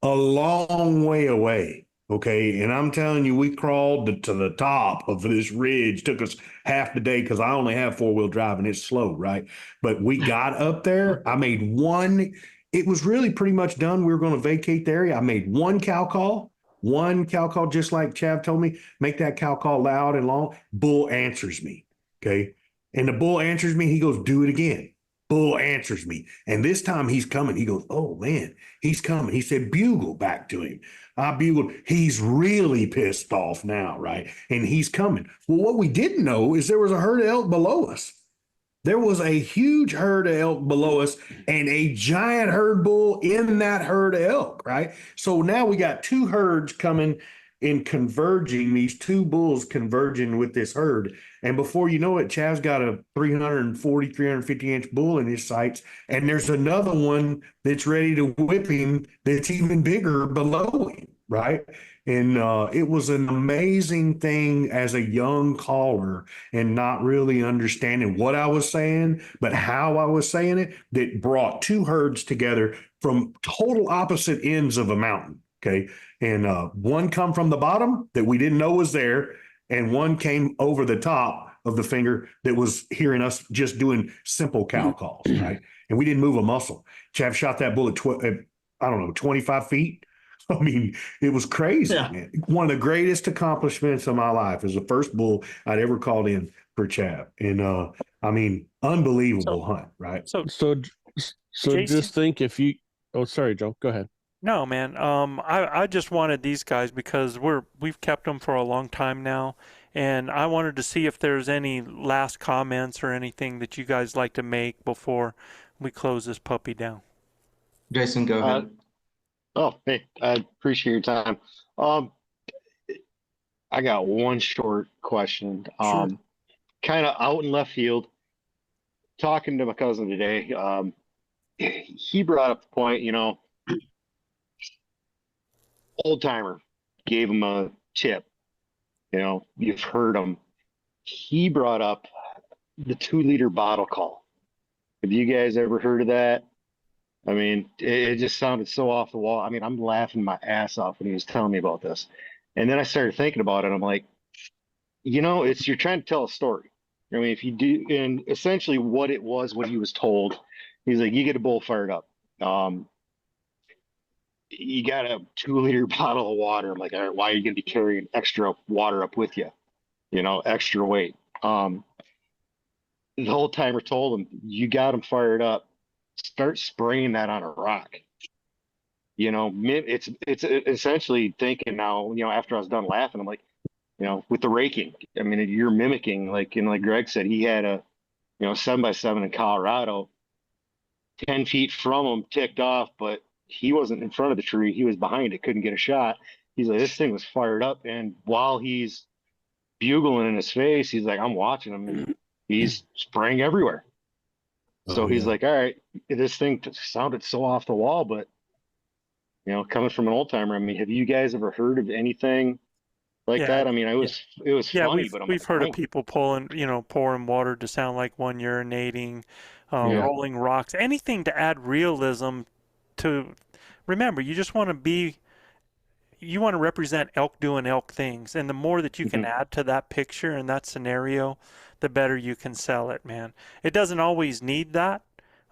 a long way away. Okay. And I'm telling you, we crawled to the top of this ridge. Took us half the day because I only have 4-wheel drive and it's slow, right? But we got up there. I made one. It was really pretty much done. We were going to vacate the area. I made one cow call, just like Chav told me. Make that cow call loud and long. Bull answers me. Okay. And the bull answers me. He goes, do it again. Bull answers me. And this time he's coming. He goes, oh man, he's coming. He said, bugle back to him. I bugled. He's really pissed off now, right? And he's coming. Well, what we didn't know is there was a herd of elk below us. There was a huge herd of elk below us and a giant herd bull in that herd of elk, right? So now we got two herds coming in converging, these two bulls converging with this herd. And before you know it, Chav's got a 340, 350 inch bull in his sights. And there's another one that's ready to whip him that's even bigger below him, right? And it was an amazing thing as a young caller and not really understanding what I was saying, but how I was saying it, that brought two herds together from total opposite ends of a mountain. Okay. And one come from the bottom that we didn't know was there, and one came over the top of the finger that was hearing us just doing simple cow calls, right? And we didn't move a muscle. Chav shot that bull at, I don't know, 25 feet. I mean, it was crazy, man. One of the greatest accomplishments of my life is the first bull I'd ever called in for Chav. And I mean, unbelievable hunt, right? So Jason? just think if you, oh, sorry, Joe, go ahead. No, man. I just wanted these guys because we've kept them for a long time now, and I wanted to see if there's any last comments or anything that you guys like to make before we close this puppy down. Jason, go ahead. Oh, hey, I appreciate your time. I got one short question. Sure. Kind of out in left field. Talking to my cousin today, he brought up the point, old timer gave him a tip. You've heard him. He brought up the 2-liter bottle call. Have you guys ever heard of that? I mean, it just sounded so off the wall. I mean, I'm laughing my ass off when he was telling me about this. And then I started thinking about it. I'm like, you're trying to tell a story. I mean, if you do, and essentially what he was told, he's like, you get a bull fired up. You got a 2-liter bottle of water. I'm like, all right, why are you going to be carrying extra water up with you? Extra weight. The whole timer told him, you got him fired up. Start spraying that on a rock. It's essentially thinking now, after I was done laughing, I'm like, with the raking, I mean, you're mimicking, like Greg said, he had a, 7x7 in Colorado, 10 feet from him, ticked off, but he wasn't in front of the tree. He was behind it, couldn't get a shot. He's like, this thing was fired up. And while he's bugling in his face, he's like, I'm watching him, and he's spraying everywhere. So he's like, all right, this thing sounded so off the wall, but, coming from an old timer, I mean, have you guys ever heard of anything like that? I mean, it was funny, but we've heard of people pouring water to sound like one urinating, rolling rocks, anything to add realism to. Remember, you just want to represent elk doing elk things. And the more that you can add to that picture and that scenario, the better you can sell it, man. It doesn't always need that,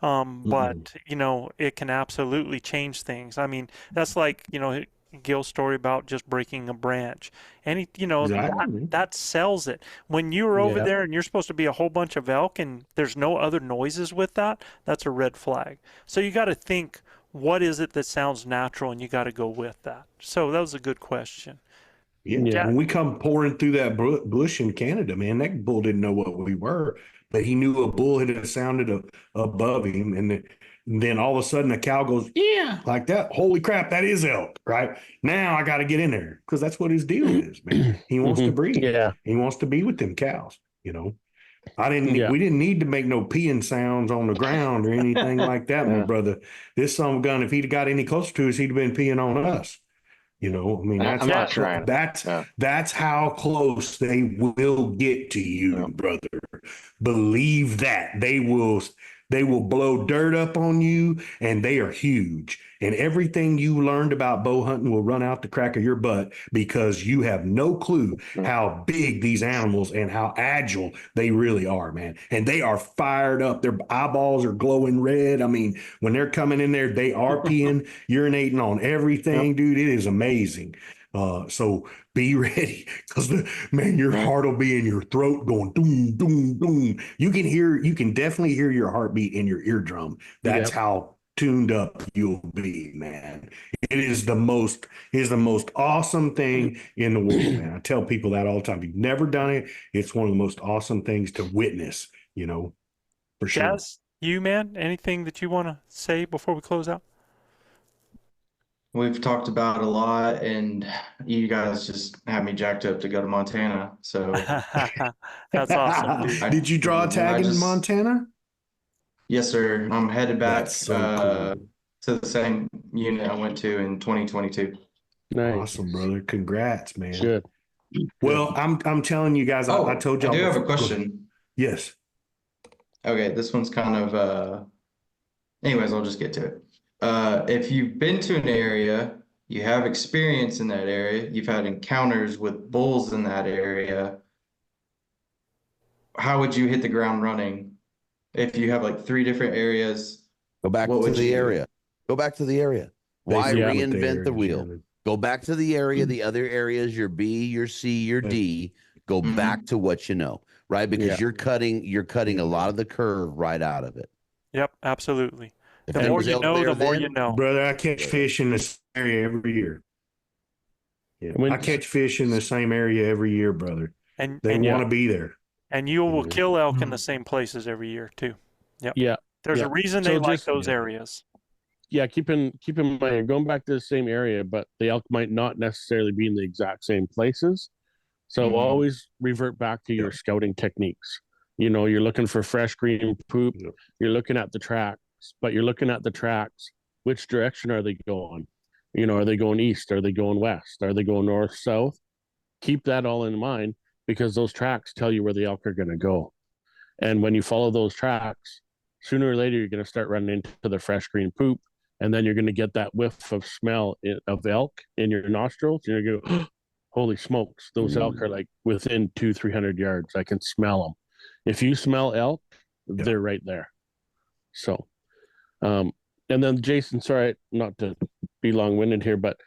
but, it can absolutely change things. I mean, that's like, Gil's story about just breaking a branch. And, Exactly. that sells it. When you're over there and you're supposed to be a whole bunch of elk and there's no other noises with that, that's a red flag. So you got to think, what is it that sounds natural, and you got to go with that. So that was a good question. Yeah. When we come pouring through that bush in Canada, man, that bull didn't know what we were, but he knew a bull had sounded above him. And then all of a sudden a cow goes, yeah, like that. Holy crap, that is elk, right? Now I got to get in there, because that's what his deal is, man. He wants to breed. Yeah. He wants to be with them cows, we didn't need to make no peeing sounds on the ground or anything like that, my brother. This son of a gun, if he'd got any closer to us, he'd have been peeing on us. I mean, that's I'm not trying. That's how close they will get to you, brother. Believe that. They will blow dirt up on you, and they are huge. And everything you learned about bow hunting will run out the crack of your butt, because you have no clue how big these animals and how agile they really are, man. And they are fired up. Their eyeballs are glowing red. I mean, when they're coming in there, they are peeing, urinating on everything, dude. It is amazing. So be ready, because man, your heart will be in your throat going doom, doom, doom. You can definitely hear your heartbeat in your eardrum. That's Yep. how tuned up you'll be, man. It is the most awesome thing in the world, man. I tell people that all the time. If you've never done it, it's one of the most awesome things to witness, for sure. Jas, you, man, anything that you want to say before we close out? We've talked about it a lot, and you guys just have me jacked up to go to Montana. So That's awesome, dude. Did you draw a tag in Montana? Yes, sir. I'm headed back That's so cool. to the same unit I went to in 2022. Nice. Awesome, brother. Congrats, man. Good. Well, I'm telling you guys, I told you I do have a question. Yes. Okay, this one's kind of anyways, I'll just get to it. If you've been to an area, you have experience in that area, you've had encounters with bulls in that area, how would you hit the ground running? If you have like 3 different areas, Go back what to would the you do? area. Go back to the area. Why Basically, what reinvent the area, wheel? Shannon. Go back to the area. The other areas, your B, your C, your D. Go Mhm. back to what you know, right? Because Yeah. you're cutting a lot of the curve right out of it. Yep, absolutely. If The it more was you elk know, there the more then, you know. Brother, I catch fish in this area every year. Yeah, When- I catch fish in the same area every year, brother. And They and want to be there. and you will Yeah. kill elk in the same places every year too. Yep. Yeah. There's Yeah. a reason So they like just- those Yeah. areas. Yeah, keep in mind, you're going back to the same area, but the elk might not necessarily be in the exact same places. So Mhm. always revert back to your scouting techniques. You're looking for fresh green poop. Yep. You're looking at the tracks, but you're looking at the tracks. Which direction are they going? Are they going east? Are they going west? Are they going north, south? Keep that all in mind, because those tracks tell you where the elk are going to go. And when you follow those tracks, sooner or later, you're going to start running into the fresh green poop. And then you're going to get that whiff of smell of elk in your nostrils. And you're going to go, holy smokes, those elk are like within 200-300 yards. I can smell them. If you smell elk, they're right there. So, and then Jason, sorry, not to be long-winded here, but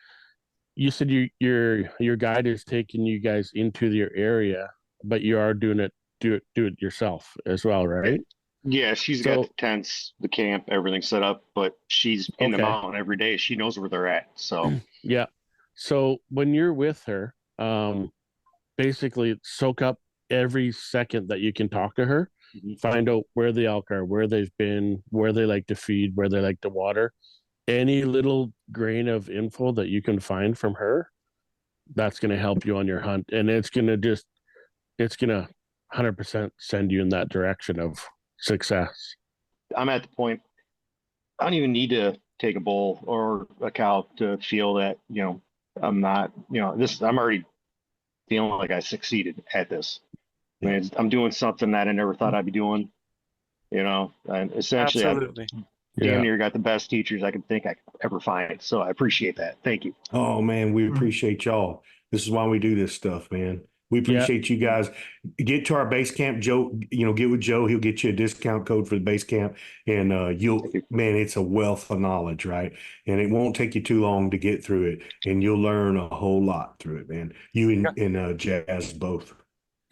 you said your guide is taking you guys into your area, but you are do it yourself as well, right? Yeah, she's got the tents, the camp, everything set up, but she's in the Okay. mountain every day. She knows where they're at. So Yeah. So when you're with her, basically soak up every second that you can talk to her, find out where the elk are, where they've been, where they like to feed, where they like to water. Any little grain of info that you can find from her, that's going to help you on your hunt. And it's going to 100% send you in that direction of success. I'm at the point, I don't even need to take a bull or a cow to feel that, I'm not, I'm already feeling like I succeeded at this. I mean, I'm doing something that I never thought I'd be doing, and essentially Absolutely. damn near got the best teachers I could think I could ever find. So I appreciate that. Thank you. Oh man, we appreciate y'all. This is why we do this stuff, man. We appreciate you guys. Get to our base camp, Joe. Get with Joe. He'll get you a discount code for the base camp, and man, it's a wealth of knowledge, right? And it won't take you too long to get through it, and you'll learn a whole lot through it, man. You and Jas both.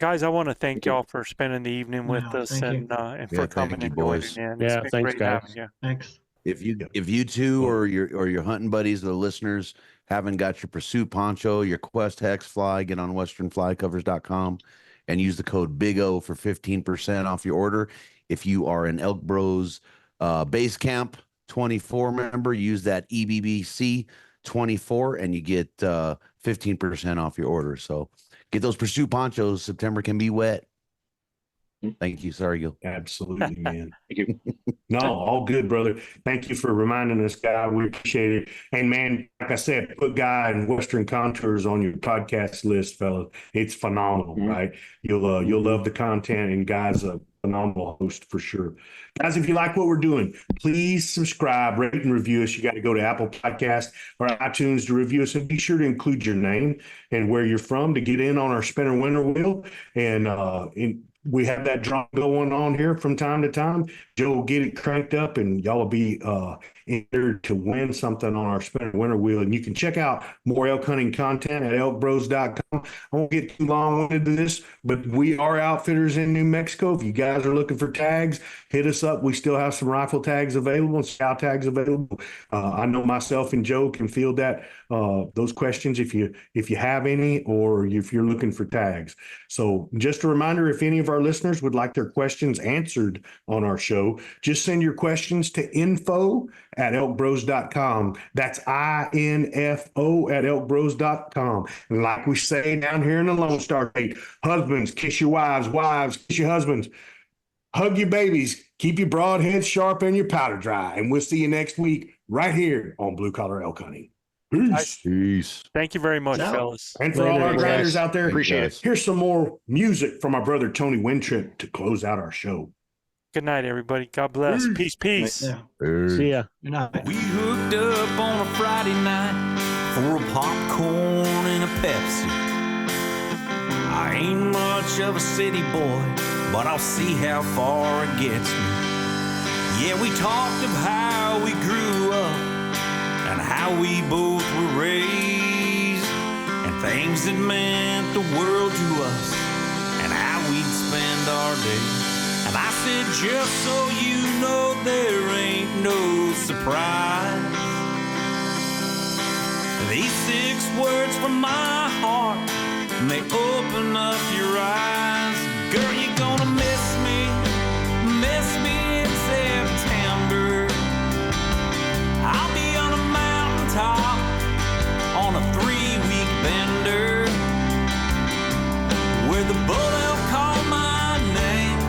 Guys, I want to thank y'all for spending the evening with us thank you. and for coming thank you, and boys. joining in. Yeah, It's been thanks, great guys. having you. Thanks. If you two or your hunting buddies, the listeners, haven't got your pursuit poncho, your Quest Hex fly, get on westernflycovers.com and use the code BIGO for 15% off your order. If you are an ElkBros base camp 24 member, use that EBBC 24 and you get 15% off your order. So get those pursuit ponchos. September can be wet. Thank you. Sorry, Gil. Absolutely, man. Thank you. No, all good, brother. Thank you for reminding us, Guy. We appreciate it. And man, like I said, put Guy and Western Contours on your podcast list, fellas. It's phenomenal, right? You'll love the content, and Guy's a phenomenal host for sure. Guys, if you like what we're doing, please subscribe, rate, and review us. You got to go to Apple Podcast or iTunes to review us, and be sure to include your name and where you're from to get in on our spinner winner wheel. And we have that drum going on here from time to time. Joe will get it cranked up, and y'all will be entered to win something on our spinner winner wheel. And you can check out more elk hunting content at ElkBros.com. I won't get too long-winded to this, but we are outfitters in New Mexico. If you guys are looking for tags, hit us up. We still have some rifle tags available and scout tags available. I know myself and Joe can field that those questions if you have any, or if you're looking for tags. So just a reminder, if any of our listeners would like their questions answered on our show, just send your questions to info@elkbros.com. That's info@elkbros.com. And like we say down here in the Lone Star State, husbands, kiss your wives, wives, kiss your husbands, hug your babies, keep your broadheads sharp and your powder dry. And we'll see you next week right here on Blue Collar Elk Hunting. Peace. Peace. Thank you very much, Ciao. fellas. And for all our grinders out there, Appreciate it. here's some more music from our brother Tony Wintrip to close out our show. Good night, everybody. God bless. Peace, peace. Yeah. See ya. Good night. We hooked up on a Friday night for a popcorn and a Pepsi. I ain't much of a city boy, but I'll see how far it gets me. Yeah, we talked of how we grew up and how we both were raised, and things that meant the world to us, and how we'd spend our days. And I said, just so you know, there ain't no surprise. These 6 words from my heart may open up your eyes. Girl, you're gonna miss me in September. I'll be on a mountaintop on a 3-week bender, where the bull elk call my name,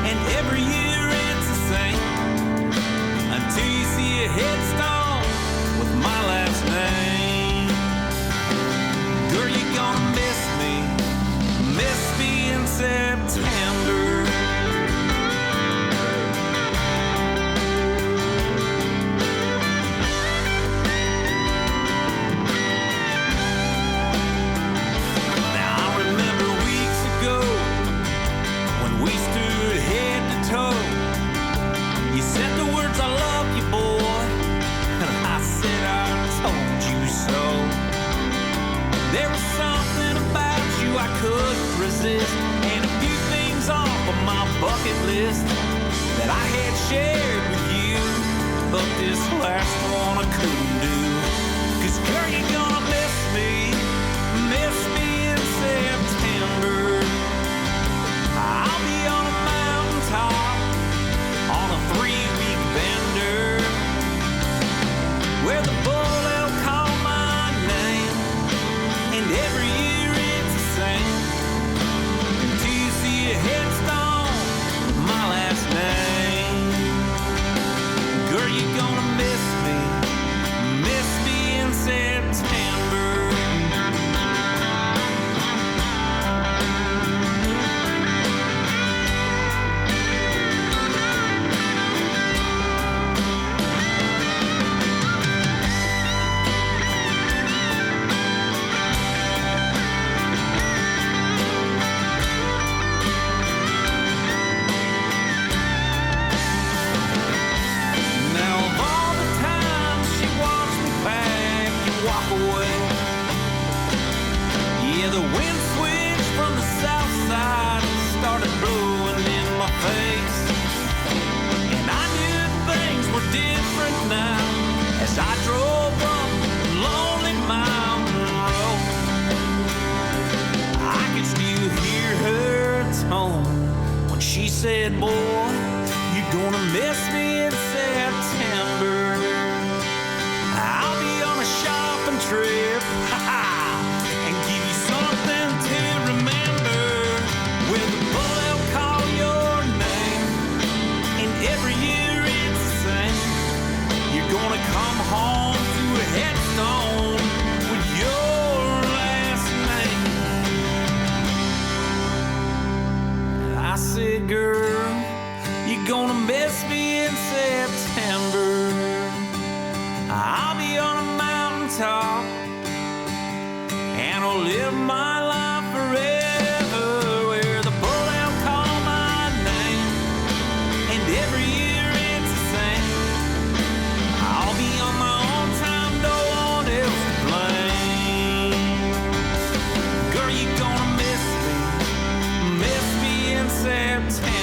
and every year it's the same, until you see a headstone with my last name. Girl, you're gonna miss me in September. Now I remember weeks ago when we stood head to toe. You said the words, I love you, boy, and I said, I told you so. There was something about you I couldn't resist, and a few things off of my bucket list that I had shared with you, but this last one I couldn't do. 'Cause girl, you're gonna miss me in September. I'll be on a mountaintop on a 3-week bender, where the bull elk call my name, and every year it's the same, until you see a headstone with my last name. Girl, you're gonna miss me in September. Now of all the times she watched me pack and walk away, yeah, the wind switched from the south side and started blowing in my face, and I knew things were different now as I drove up lonely mountain road. I could still hear her tone when she said, boy, you're gonna miss me in September. I'll be on a shopping trip and give you something to remember, where the bull elk call your name, and every year it's the same. You're gonna come home to a headstone with your last name. I said, girl, you're gonna miss me in September. I'll be on a mountaintop, and I'll live my life forever, where the bull elk town.